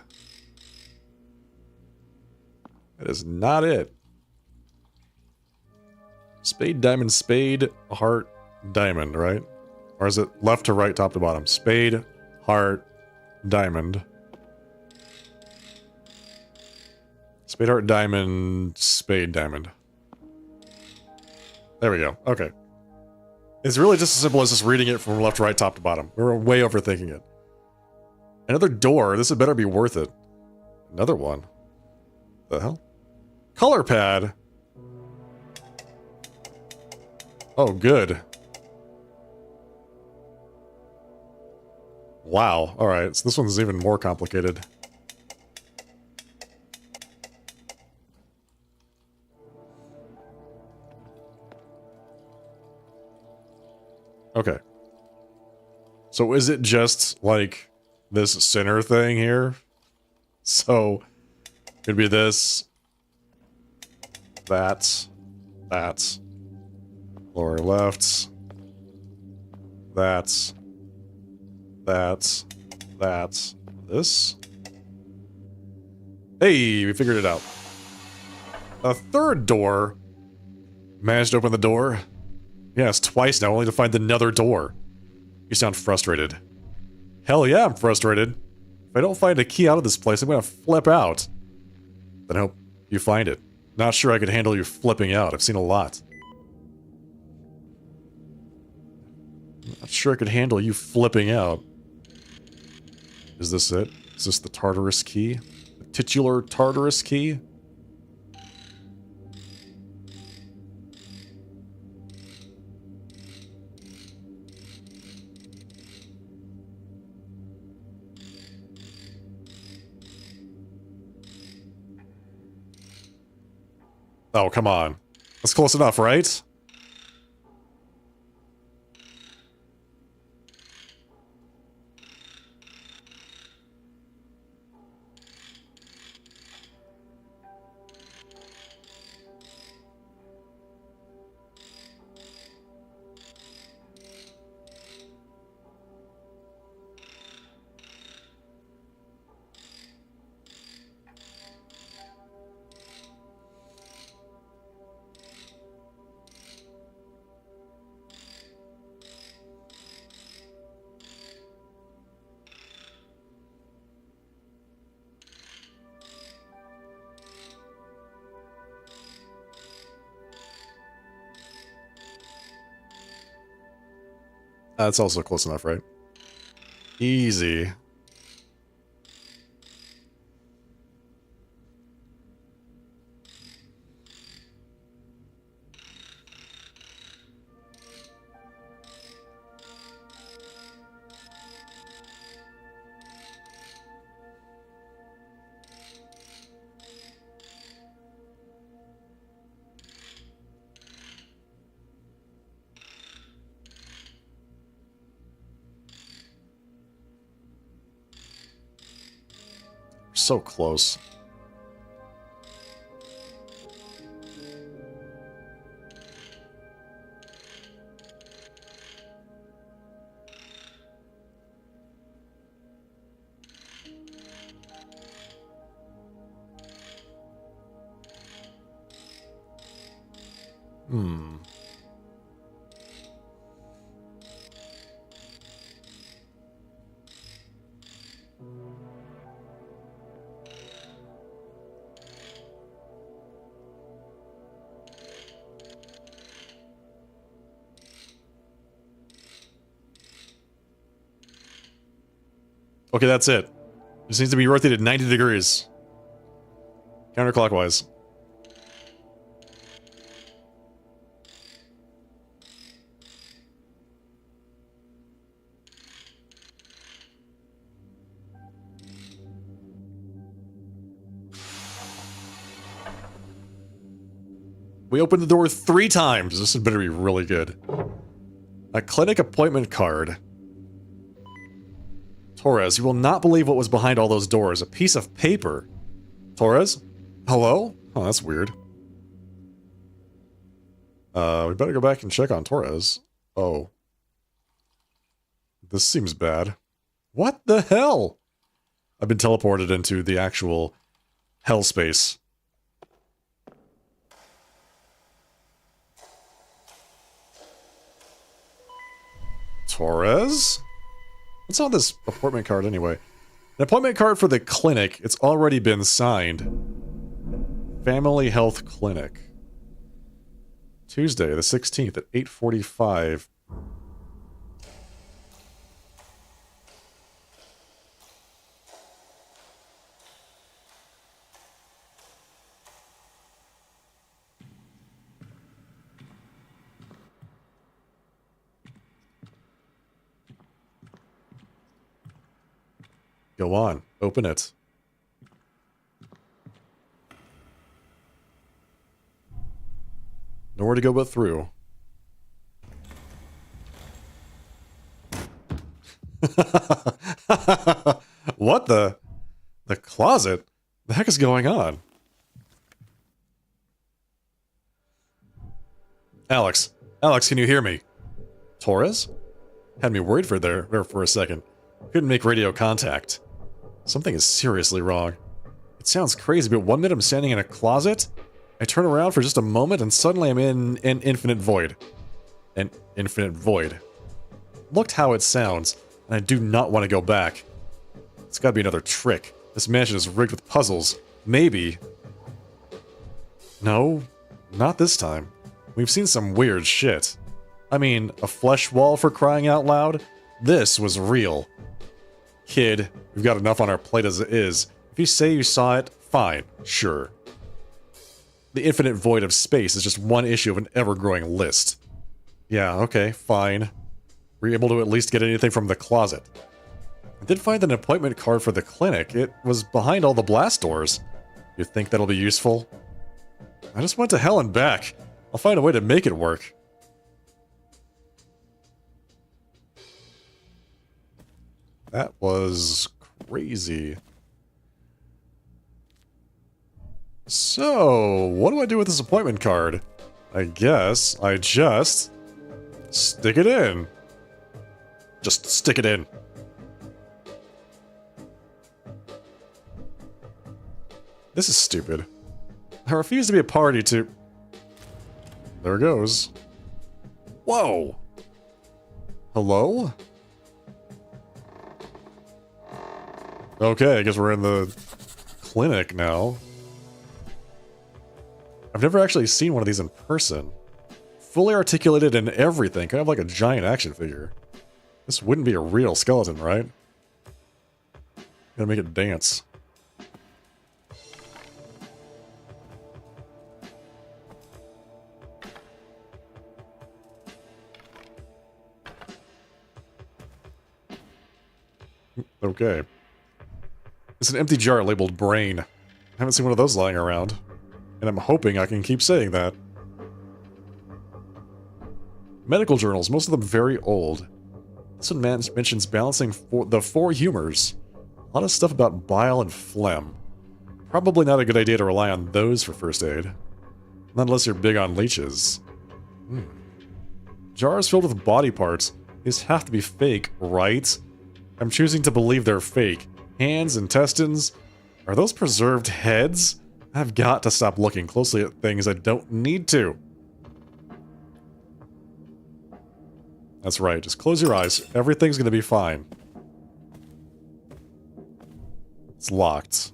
That is not it. Spade, diamond, spade, heart, diamond, right? Or is it left to right, top to bottom? Spade, heart, diamond. Spade, heart, diamond, spade, diamond. There we go. Okay. It's really just as simple as just reading it from left to right, top to bottom. We're way overthinking it. Another door. This had better be worth it. Another one. The hell? Color pad. Oh, good. Wow. Alright, so this one's even more complicated. Okay. So is it just, like, this center thing here? So, could be this, that, Lower left. That's. This. Hey, we figured it out. A third door. Managed to open the door. Yes, twice now, only to find another door. You sound frustrated. Hell yeah, I'm frustrated. If I don't find a key out of this place, I'm gonna flip out. Then I hope you find it. Not sure I could handle you flipping out. I've seen a lot. Not sure I could handle you flipping out. Is this it? Is this the Tartarus Key? The titular Tartarus Key? Oh, come on. That's close enough, right? That's also close enough, right? Easy. So close. Okay, that's it. This needs to be rotated 90 degrees. Counterclockwise. We opened the door 3 times. This had better be really good. A clinic appointment card. Torres, you will not believe what was behind all those doors. A piece of paper. Torres? Hello? Oh, that's weird. We better go back and check on Torres. Oh. This seems bad. What the hell? I've been teleported into the actual hell space. Torres? What's on this appointment card anyway? An appointment card for the clinic. It's already been signed. Family Health Clinic. Tuesday, the 16th at 8:45. Go on, open it. Nowhere to go but through. What the? The closet? The heck is going on? Alex, Alex, can you hear me? Torres? Had me worried there for a second. Couldn't make radio contact. Something is seriously wrong. It sounds crazy, but 1 minute I'm standing in a closet. I turn around for just a moment and suddenly I'm in an infinite void. An infinite void. Looked how it sounds, and I do not want to go back. It's gotta be another trick. This mansion is rigged with puzzles. Maybe. No, not this time. We've seen some weird shit. I mean, a flesh wall for crying out loud? This was real. Kid, we've got enough on our plate as it is. If you say you saw it, fine, sure. The infinite void of space is just one issue of an ever-growing list. Yeah, okay, fine. Were you able to at least get anything from the closet? I did find an appointment card for the clinic. It was behind all the blast doors. You think that'll be useful? I just went to hell and back. I'll find a way to make it work. That was crazy. So, what do I do with this appointment card? I guess I just stick it in. Just stick it in. This is stupid. I refuse to be a party to... There it goes. Whoa! Hello? Okay, I guess we're in the clinic now. I've never actually seen one of these in person. Fully articulated and everything, kind of like a giant action figure. This wouldn't be a real skeleton, right? Gotta make it dance. Okay. It's an empty jar labeled brain. I haven't seen one of those lying around. And I'm hoping I can keep saying that. Medical journals, most of them very old. This one mentions balancing the four humors. A lot of stuff about bile and phlegm. Probably not a good idea to rely on those for first aid. Not unless you're big on leeches. Jars filled with body parts. These have to be fake, right? I'm choosing to believe they're fake. Hands, intestines. Are those preserved heads? I've got to stop looking closely at things I don't need to. That's right, just close your eyes. Everything's gonna be fine. It's locked.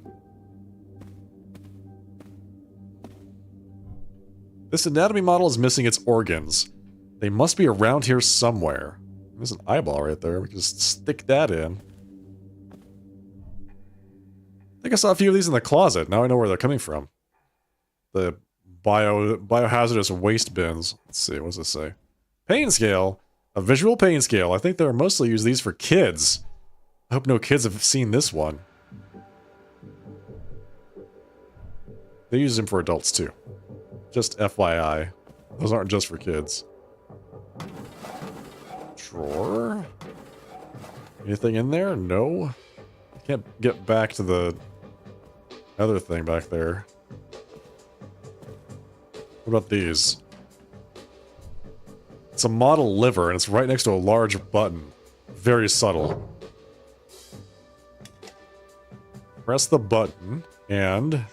This anatomy model is missing its organs. They must be around here somewhere. There's an eyeball right there. We can just stick that in. I think I saw a few of these in the closet. Now I know where they're coming from. The biohazardous waste bins. Let's see, what does this say? Pain scale. A visual pain scale. I think they're mostly use these for kids. I hope no kids have seen this one. They use them for adults too. Just FYI. Those aren't just for kids. Drawer? Anything in there? No. Can't get back to the other thing back there. What about these? It's a model liver, and it's right next to a large button. Very subtle. Press the button, and...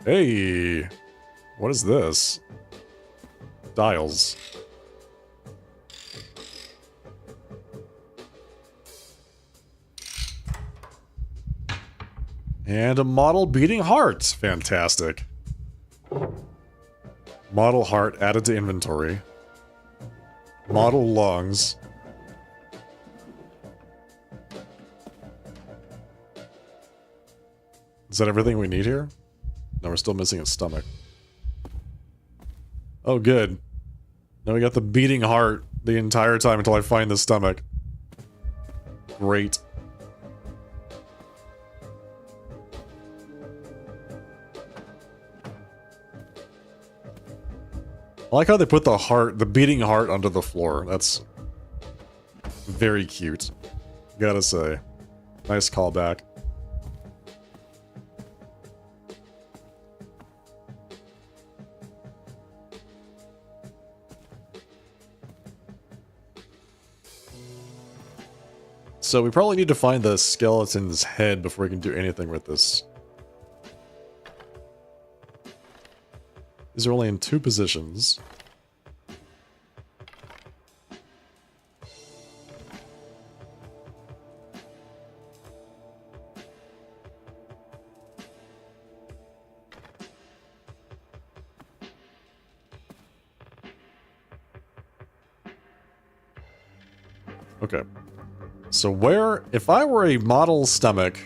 Hey! What is this? Dials. And a model beating heart. Fantastic. Model heart added to inventory. Model lungs. Is that everything we need here? No, we're still missing a stomach. Oh, good. Now we got the beating heart the entire time until I find the stomach. Great. I like how they put the beating heart under the floor. That's very cute. Gotta say. Nice callback. So we probably need to find the skeleton's head before we can do anything with this. These are only in 2 positions. Okay. So where, if I were a model stomach,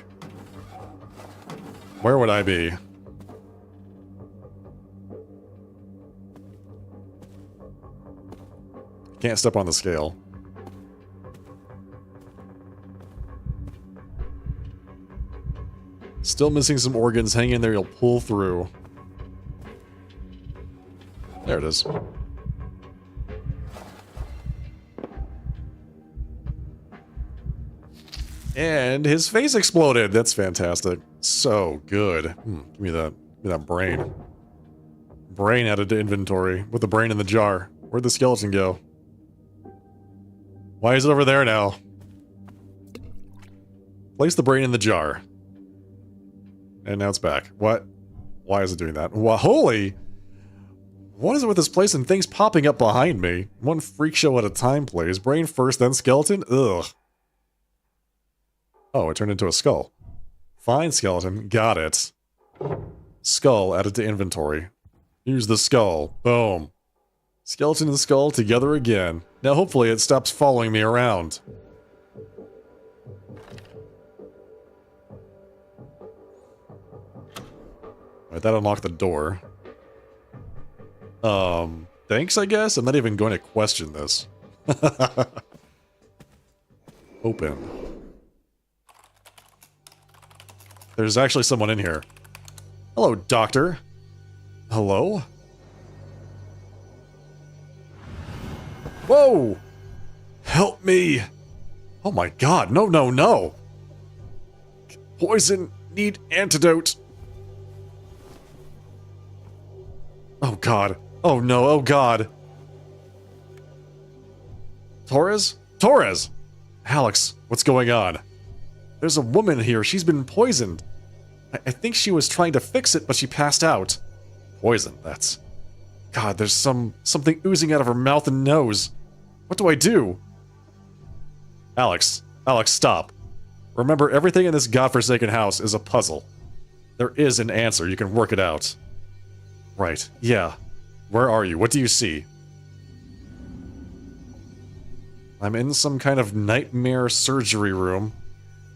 where would I be? Can't step on the scale. Still missing some organs. Hang in there, you'll pull through. There it is. And his face exploded. That's fantastic. So good. Give me that brain. Brain added to inventory. With the brain in the jar. Where'd the skeleton go? Why is it over there now? Place the brain in the jar. And now it's back. What? Why is it doing that? Well, holy! What is it with this place and things popping up behind me? One freak show at a time, please. Brain first, then skeleton? Ugh. Oh, it turned into a skull. Fine, skeleton. Got it. Skull added to inventory. Use the skull. Boom. Skeleton and skull together again. Now hopefully it stops following me around. Alright, that unlocked the door. Thanks, I guess? I'm not even going to question this. Open. There's actually someone in here. Hello, doctor. Hello? Whoa! Help me! Oh my god, no, no, no! Poison, need antidote. Oh god. Oh no, oh god. Torres? Torres! Alex, what's going on? There's a woman here, she's been poisoned. I think she was trying to fix it, but she passed out. Poison, that's... God, there's something oozing out of her mouth and nose. What do I do? Alex, stop. Remember, everything in this godforsaken house is a puzzle. There is an answer, you can work it out. Right, yeah. Where are you? What do you see? I'm in some kind of nightmare surgery room.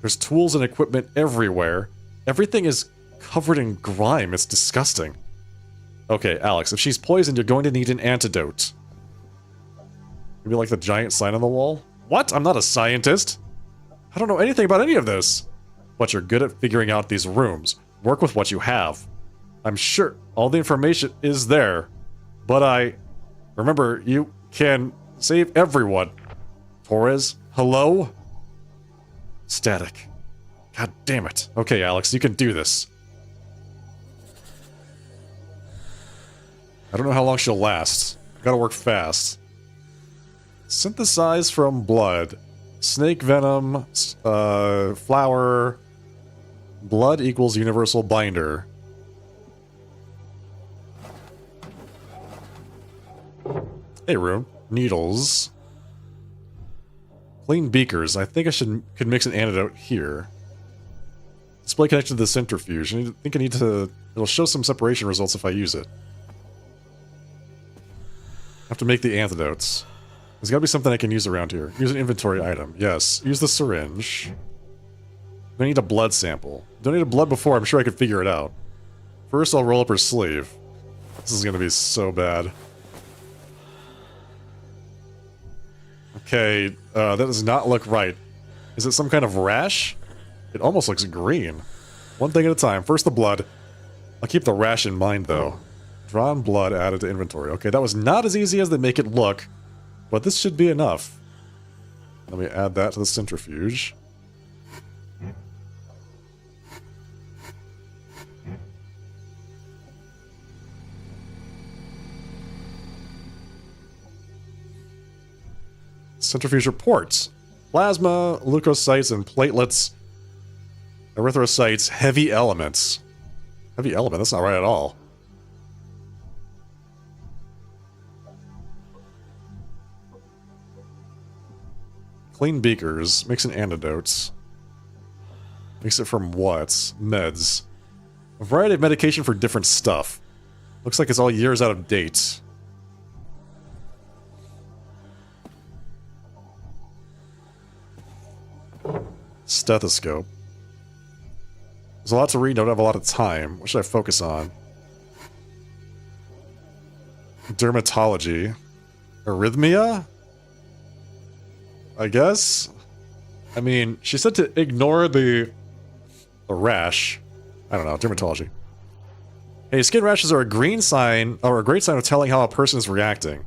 There's tools and equipment everywhere. Everything is covered in grime. It's disgusting. Okay, Alex, if she's poisoned, you're going to need an antidote. Maybe like the giant sign on the wall? What? I'm not a scientist. I don't know anything about any of this. But you're good at figuring out these rooms. Work with what you have. I'm sure all the information is there. But remember, you can save everyone. Torres, hello? Static. God damn it. Okay, Alex, you can do this. I don't know how long she'll last. Gotta work fast. Synthesize from blood. Snake venom, flower. Blood equals universal binder. Hey, room. Needles. Clean beakers. I think I could mix an antidote here. Display connected to the centrifuge. I think I need to... It'll show some separation results if I use it. I have to make the antidotes. There's gotta be something I can use around here. Use an inventory item. Yes. Use the syringe. I need a blood sample. Donated blood before, I'm sure I could figure it out. First, I'll roll up her sleeve. This is gonna be so bad. Okay, that does not look right. Is it some kind of rash? It almost looks green. One thing at a time. First the blood. I'll keep the rash in mind, though. Drawn blood added to inventory. Okay, that was not as easy as they make it look, but this should be enough. Let me add that to the centrifuge. Centrifuge reports. Plasma, leukocytes, and platelets. Erythrocytes, heavy elements. Heavy element, that's not right at all. Clean beakers, mixing antidotes. Mix it from what? Meds. A variety of medication for different stuff. Looks like it's all years out of date. Stethoscope. There's a lot to read, don't have a lot of time. What should I focus on? Dermatology. Arrhythmia? I guess? I mean, she said to ignore the rash. I don't know, dermatology. Hey, skin rashes are a green sign, or a great sign of telling how a person is reacting.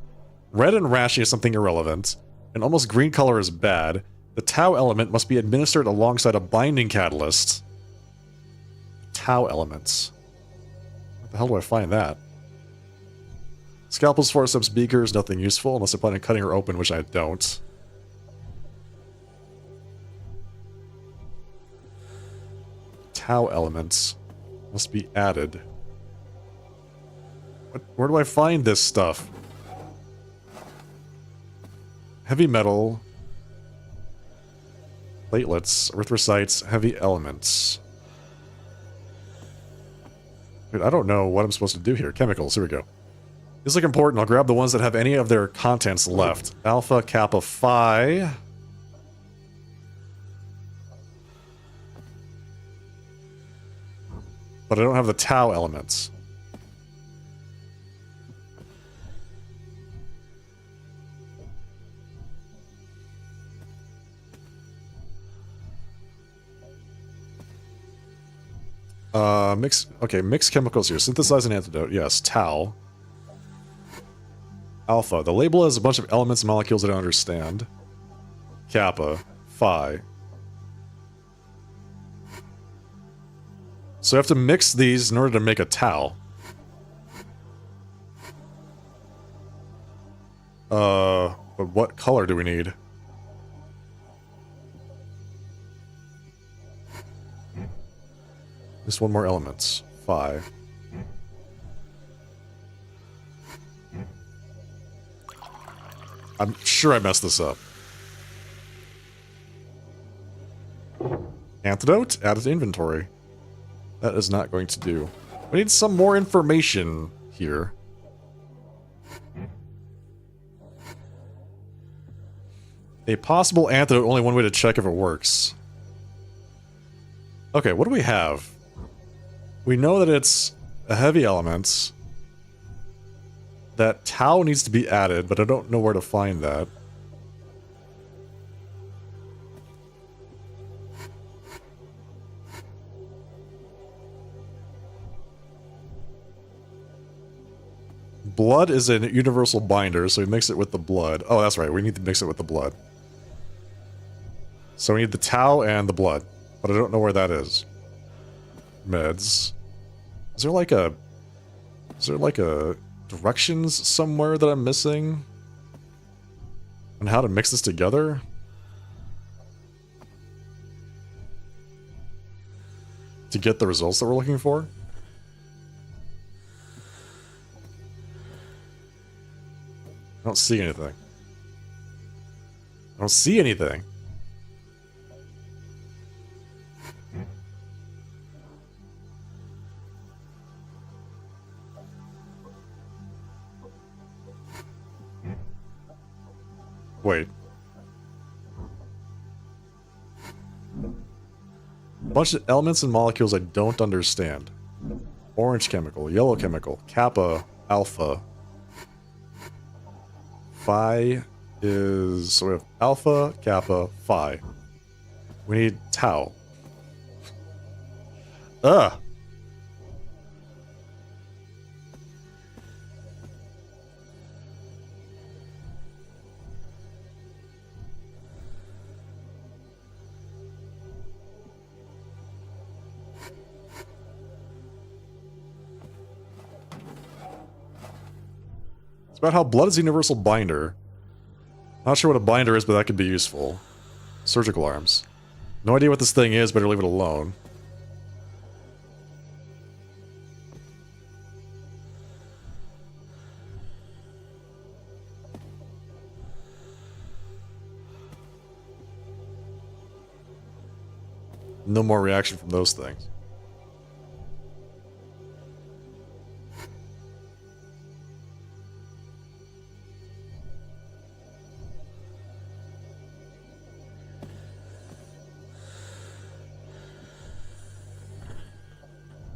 Red and rashy is something irrelevant. An almost green color is bad. The tau element must be administered alongside a binding catalyst. Tau elements. Where the hell do I find that? Scalpels, forceps, beakers, nothing useful, unless I plan on cutting her open, which I don't. Tau elements must be added. Where do I find this stuff? Heavy metal. Platelets, erythrocytes, heavy elements. Dude, I don't know what I'm supposed to do here. Chemicals, here we go. These look important. I'll grab the ones that have any of their contents left. Alpha, kappa, phi. But I don't have the tau elements. Mix chemicals here. Synthesize an antidote. Yes, tau. Alpha. The label has a bunch of elements and molecules I don't understand. Kappa. Phi. So I have to mix these in order to make a tau. But what color do we need? Just one more elements. Phi. I'm sure I messed this up. Antidote? Added to inventory. That is not going to do. We need some more information here. A possible antidote, only one way to check if it works. Okay, what do we have? We know that it's a heavy element. That tau needs to be added, but I don't know where to find that. Blood is a universal binder, so we mix it with the blood. Oh, that's right, we need to mix it with the blood. So we need the tau and the blood, but I don't know where that is. Meds. Is there like a directions somewhere that I'm missing? On how to mix this together? To get the results that we're looking for? I don't see anything. I don't see anything. Wait. A bunch of elements and molecules I don't understand. Orange chemical, yellow chemical, kappa, alpha. Phi is... So we have alpha, kappa, phi. We need tau. Ugh! It's about how blood is a universal binder. Not sure what a binder is, but that could be useful. Surgical arms. No idea what this thing is, better leave it alone. No more reaction from those things.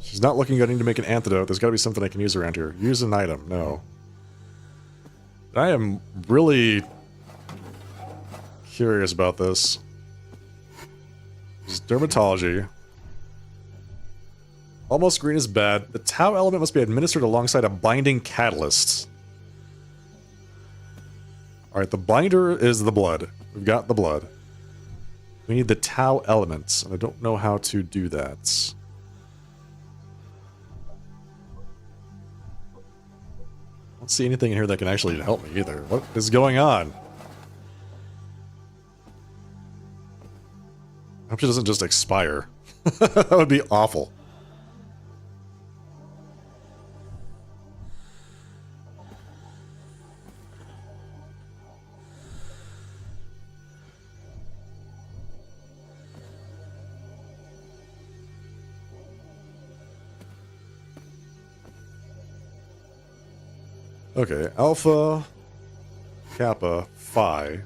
She's not looking good. I need to make an antidote. There's got to be something I can use around here. Use an item. No. I am really curious about this. This is dermatology. Almost green is bad. The tau element must be administered alongside a binding catalyst. Alright, the binder is the blood. We've got the blood. We need the tau elements, and I don't know how to do that. I don't see anything in here that can actually help me either. What is going on? I hope she doesn't just expire. That would be awful. Okay, Alpha, Kappa, Phi.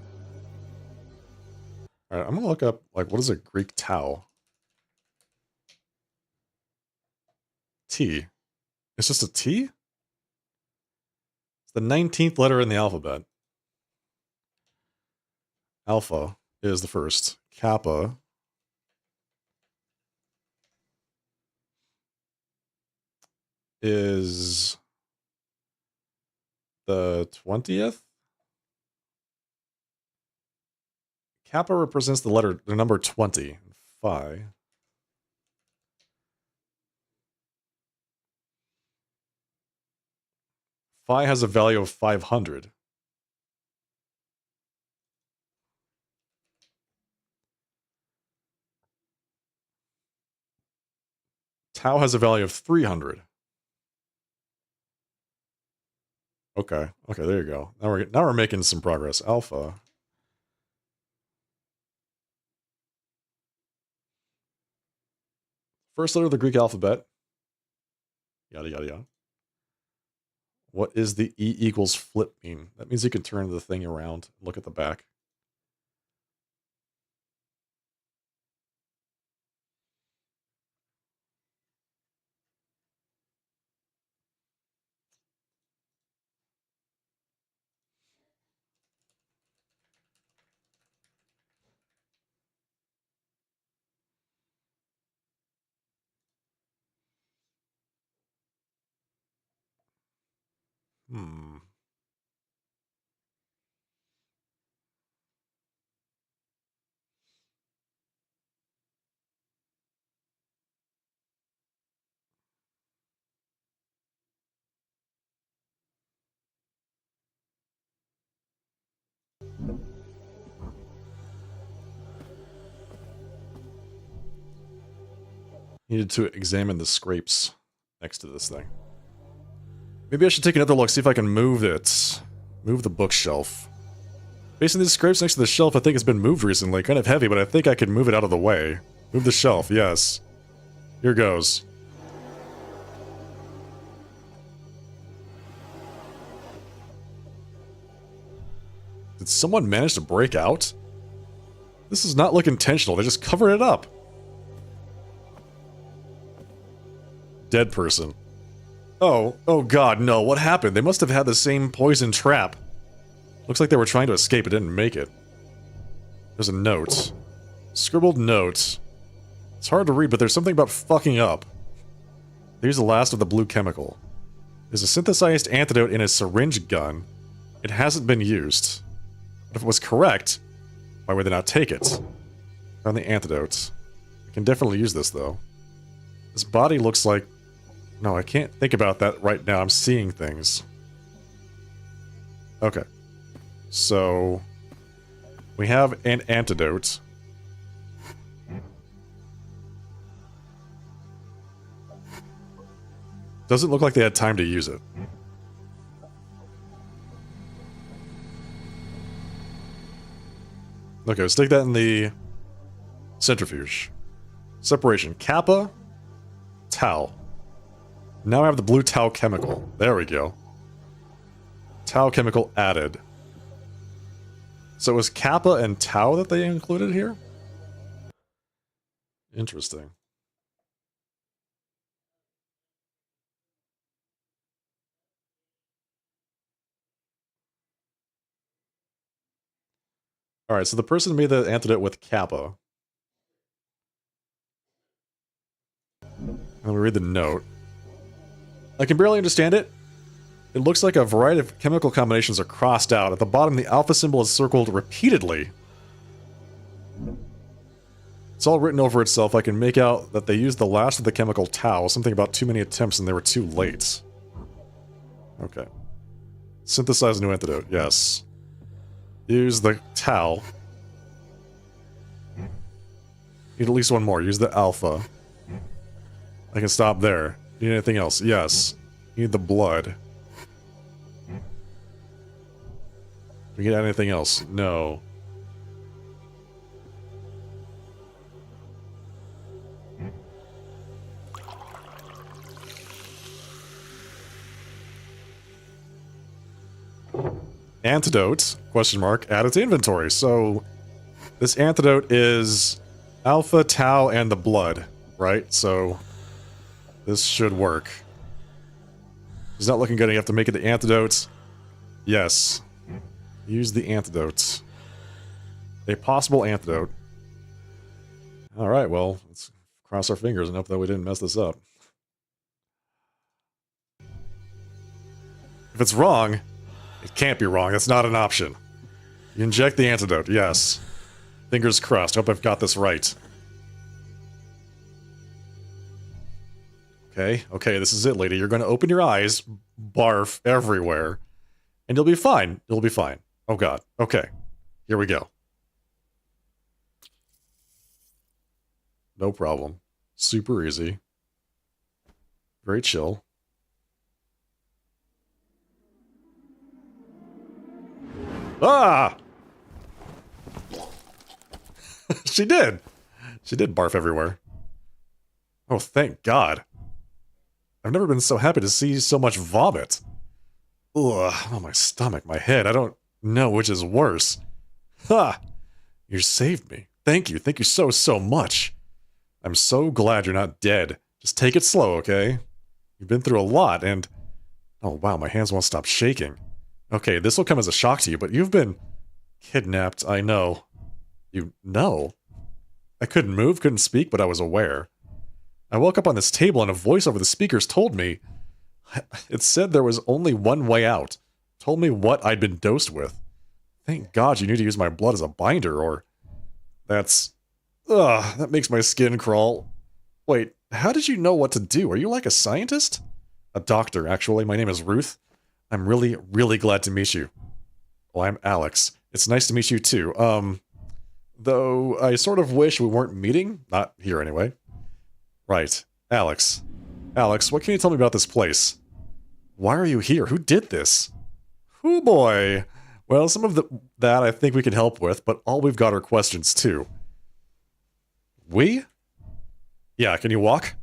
Alright, I'm gonna look up, like, what is a Greek tau? T. It's just a T? It's the 19th letter in the alphabet. Alpha is the first. Kappa is the 20th? Kappa represents the number 20. Phi. Phi has a value of 500. Tau has a value of 300. Okay, okay, there you go. Now we're making some progress. Alpha. First letter of the Greek alphabet. Yada, yada, yada. What is the E equals flip mean? That means you can turn the thing around and look at the back. Hmm. Needed to examine the scrapes next to this thing. Maybe I should take another look, see if I can move it. Move the bookshelf. Based on these scrapes next to the shelf, I think it's been moved recently. Kind of heavy, but I think I can move it out of the way. Move the shelf, yes. Here goes. Did someone manage to break out? This does not look intentional, they just covered it up. Dead person. Oh god, no, what happened? They must have had the same poison trap. Looks like they were trying to escape, it didn't make it. There's a note. Scribbled note. It's hard to read, but there's something about fucking up. Here's the last of the blue chemical. There's a synthesized antidote in a syringe gun. It hasn't been used. But if it was correct, why would they not take it? Found the antidote. I can definitely use this, though. This body looks like... No, I can't think about that right now. I'm seeing things. Okay. So... we have an antidote. Doesn't look like they had time to use it. Okay, let's stick that in the centrifuge. Separation. Kappa, tau. Now I have the blue tau chemical. There we go. Tau chemical added. So it was kappa and tau that they included here? Interesting. Alright, so the person made the antidote with kappa. And we read the note. I can barely understand it. It looks like a variety of chemical combinations are crossed out. At the bottom, the alpha symbol is circled repeatedly. It's all written over itself. I can make out that they used the last of the chemical tau, something about too many attempts and they were too late. Okay. Synthesize a new antidote, yes. Use the tau. Need at least one more. Use the alpha. I can stop there. Need anything else? Yes. Need the blood. We get anything else? No. Antidote, question mark, add it to inventory. So, this antidote is alpha, tau, and the blood, right? So, this should work. It's not looking good. You have to make it the antidote. Yes. Use the antidote. A possible antidote. Alright, well, let's cross our fingers and hope that we didn't mess this up. If it's wrong, it can't be wrong. That's not an option. You inject the antidote, yes. Fingers crossed. Hope I've got this right. Okay, this is it, lady. You're going to open your eyes, barf everywhere, and you'll be fine. You'll be fine. Oh god. Okay. Here we go. No problem. Super easy. Very chill. Ah! She did! She did barf everywhere. Oh, thank God. I've never been so happy to see so much vomit. Ugh, oh, my stomach, my head, I don't know which is worse. Ha! You saved me. Thank you so much. I'm so glad you're not dead. Just take it slow, okay? You've been through a lot, and... Oh, wow, my hands won't stop shaking. Okay, this will come as a shock to you, but you've been... kidnapped, I know. You know? I couldn't move, couldn't speak, but I was aware. I woke up on this table and a voice over the speakers told me... It said there was only one way out. Told me what I'd been dosed with. Thank God you knew to use my blood as a binder, or... That's... Ugh, that makes my skin crawl. Wait, how did you know what to do? Are you like a scientist? A doctor, actually. My name is Ruth. I'm really, really glad to meet you. Well, I'm Alex. It's nice to meet you too. Though I sort of wish we weren't meeting. Not here, anyway. Right. Alex. Alex, what can you tell me about this place? Why are you here? Who did this? Hoo boy. Well, some of that I think we can help with, but all we've got are questions too. We? Yeah, can you walk?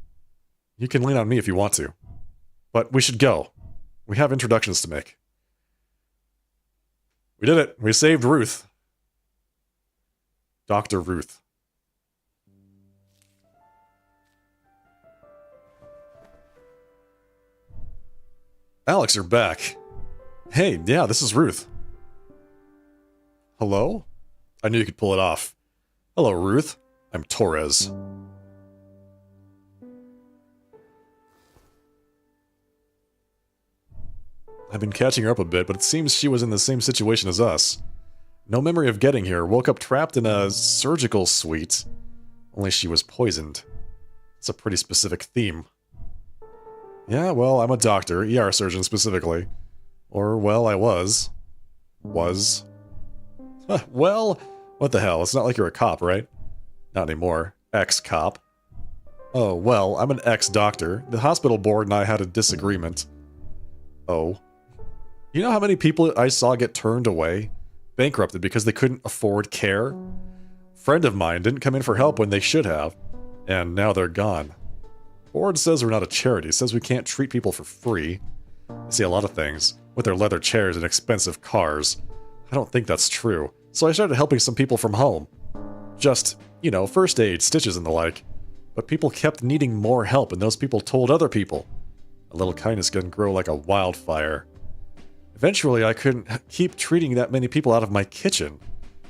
You can lean on me if you want to. But we should go. We have introductions to make. We did it. We saved Ruth. Dr. Ruth. Alex, you're back. Hey, yeah, this is Ruth. Hello? I knew you could pull it off. Hello, Ruth. I'm Torres. I've been catching her up a bit, but it seems she was in the same situation as us. No memory of getting here, woke up trapped in a surgical suite. Only she was poisoned. It's a pretty specific theme. Yeah, well, I'm a doctor, ER surgeon specifically. Or, well, I was. Was. Well, what the hell, it's not like you're a cop, right? Not anymore. Ex-cop. Oh, well, I'm an ex-doctor. The hospital board and I had a disagreement. Oh. You know how many people I saw get turned away? Bankrupted because they couldn't afford care? Friend of mine didn't come in for help when they should have, and now they're gone. Board says we're not a charity, says we can't treat people for free. I see a lot of things, with their leather chairs and expensive cars. I don't think that's true, so I started helping some people from home. Just, you know, first aid, stitches and the like. But people kept needing more help, and those people told other people. A little kindness can grow like a wildfire. Eventually, I couldn't keep treating that many people out of my kitchen.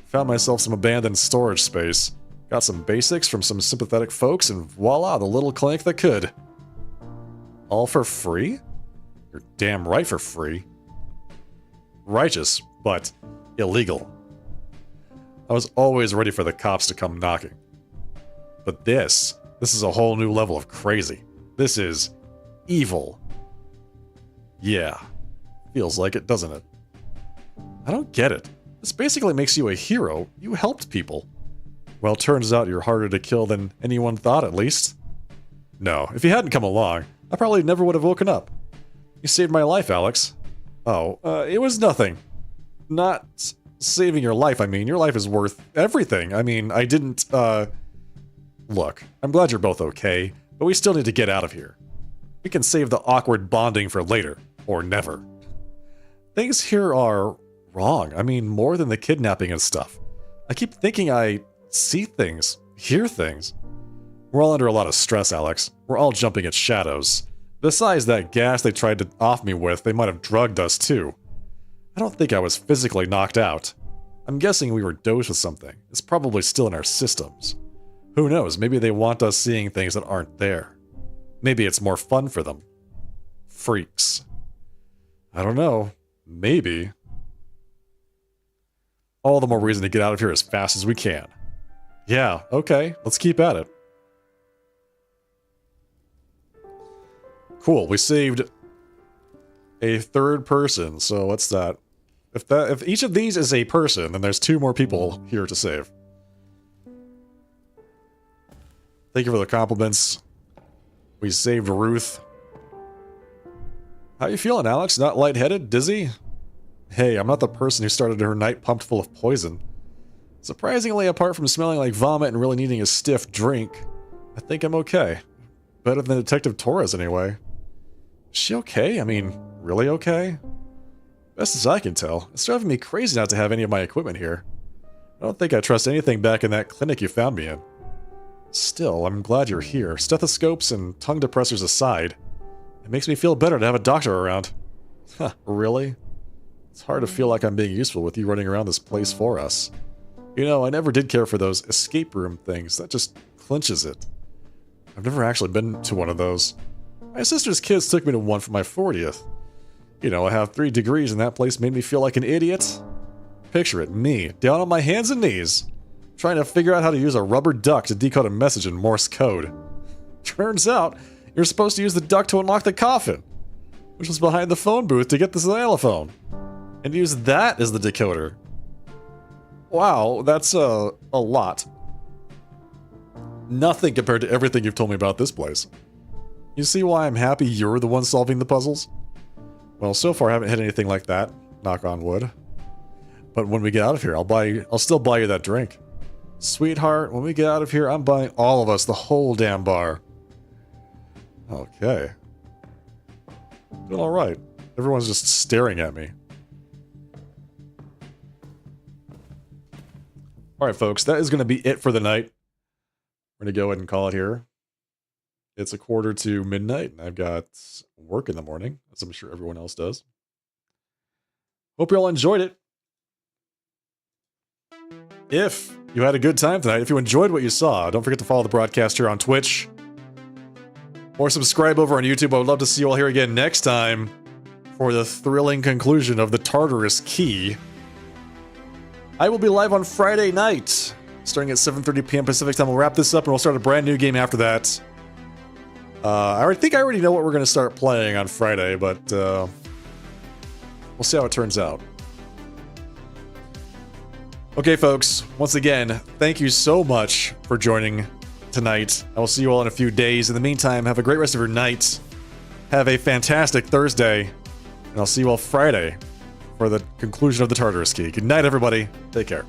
Found myself some abandoned storage space. Got some basics from some sympathetic folks, and voila, the little clinic that could. All for free? You're damn right for free. Righteous, but illegal. I was always ready for the cops to come knocking. But this is a whole new level of crazy. This is evil. Yeah, feels like it, doesn't it? I don't get it. This basically makes you a hero. You helped people. Well, turns out you're harder to kill than anyone thought, at least. No, if you hadn't come along, I probably never would have woken up. You saved my life, Alex. Oh, it was nothing. Not saving your life, I mean. Your life is worth everything. I mean, I didn't, Look, I'm glad you're both okay, but we still need to get out of here. We can save the awkward bonding for later, or never. Things here are wrong. I mean, more than the kidnapping and stuff. I keep thinking I see things, hear things. We're all under a lot of stress, Alex. We're all jumping at shadows. Besides that gas they tried to off me with, they might have drugged us too. I don't think I was physically knocked out. I'm guessing we were dosed with something. It's probably still in our systems. Who knows, maybe they want us seeing things that aren't there. Maybe it's more fun for them. Freaks. I don't know. Maybe. All the more reason to get out of here as fast as we can. Yeah, okay, let's keep at it. Cool, we saved a third person, so what's that? If each of these is a person, then there's 2 more people here to save. Thank you for the compliments. We saved Ruth. How you feeling, Alex? Not lightheaded? Dizzy? Hey, I'm not the person who started her night pumped full of poison. Surprisingly, apart from smelling like vomit and really needing a stiff drink, I think I'm okay. Better than Detective Torres, anyway. Is she okay? I mean, really okay? Best as I can tell, it's driving me crazy not to have any of my equipment here. I don't think I trust anything back in that clinic you found me in. Still, I'm glad you're here. Stethoscopes and tongue depressors aside, it makes me feel better to have a doctor around. Huh, really? It's hard to feel like I'm being useful with you running around this place for us. You know, I never did care for those escape room things. That just clinches it. I've never actually been to one of those. My sister's kids took me to one for my 40th. You know, I have 3 degrees and that place made me feel like an idiot. Picture it, me, down on my hands and knees, trying to figure out how to use a rubber duck to decode a message in Morse code. Turns out, you're supposed to use the duck to unlock the coffin, which was behind the phone booth to get the xylophone, and use that as the decoder. Wow, that's a lot. Nothing compared to everything you've told me about this place. You see why I'm happy you're the one solving the puzzles? Well, so far I haven't hit anything like that, knock on wood. But when we get out of here, I'll still buy you that drink. Sweetheart, when we get out of here, I'm buying all of us the whole damn bar. Okay. Doing alright. Everyone's just staring at me. Alright, folks, that is going to be it for the night. We're going to go ahead and call it here. It's 1:45 midnight, and I've got work in the morning, as I'm sure everyone else does. Hope you all enjoyed it. If you had a good time tonight, if you enjoyed what you saw, don't forget to follow the broadcast here on Twitch. Or subscribe over on YouTube. I would love to see you all here again next time for the thrilling conclusion of the Tartarus Key. I will be live on Friday night, starting at 7:30 p.m. Pacific time. We'll wrap this up and we'll start a brand new game after that. I think I already know what we're going to start playing on Friday, but we'll see how it turns out. Okay, folks, once again, thank you so much for joining tonight. I will see you all in a few days. In the meantime, have a great rest of your night. Have a fantastic Thursday. And I'll see you all Friday for the conclusion of the Tartarus Key. Good night, everybody. Take care.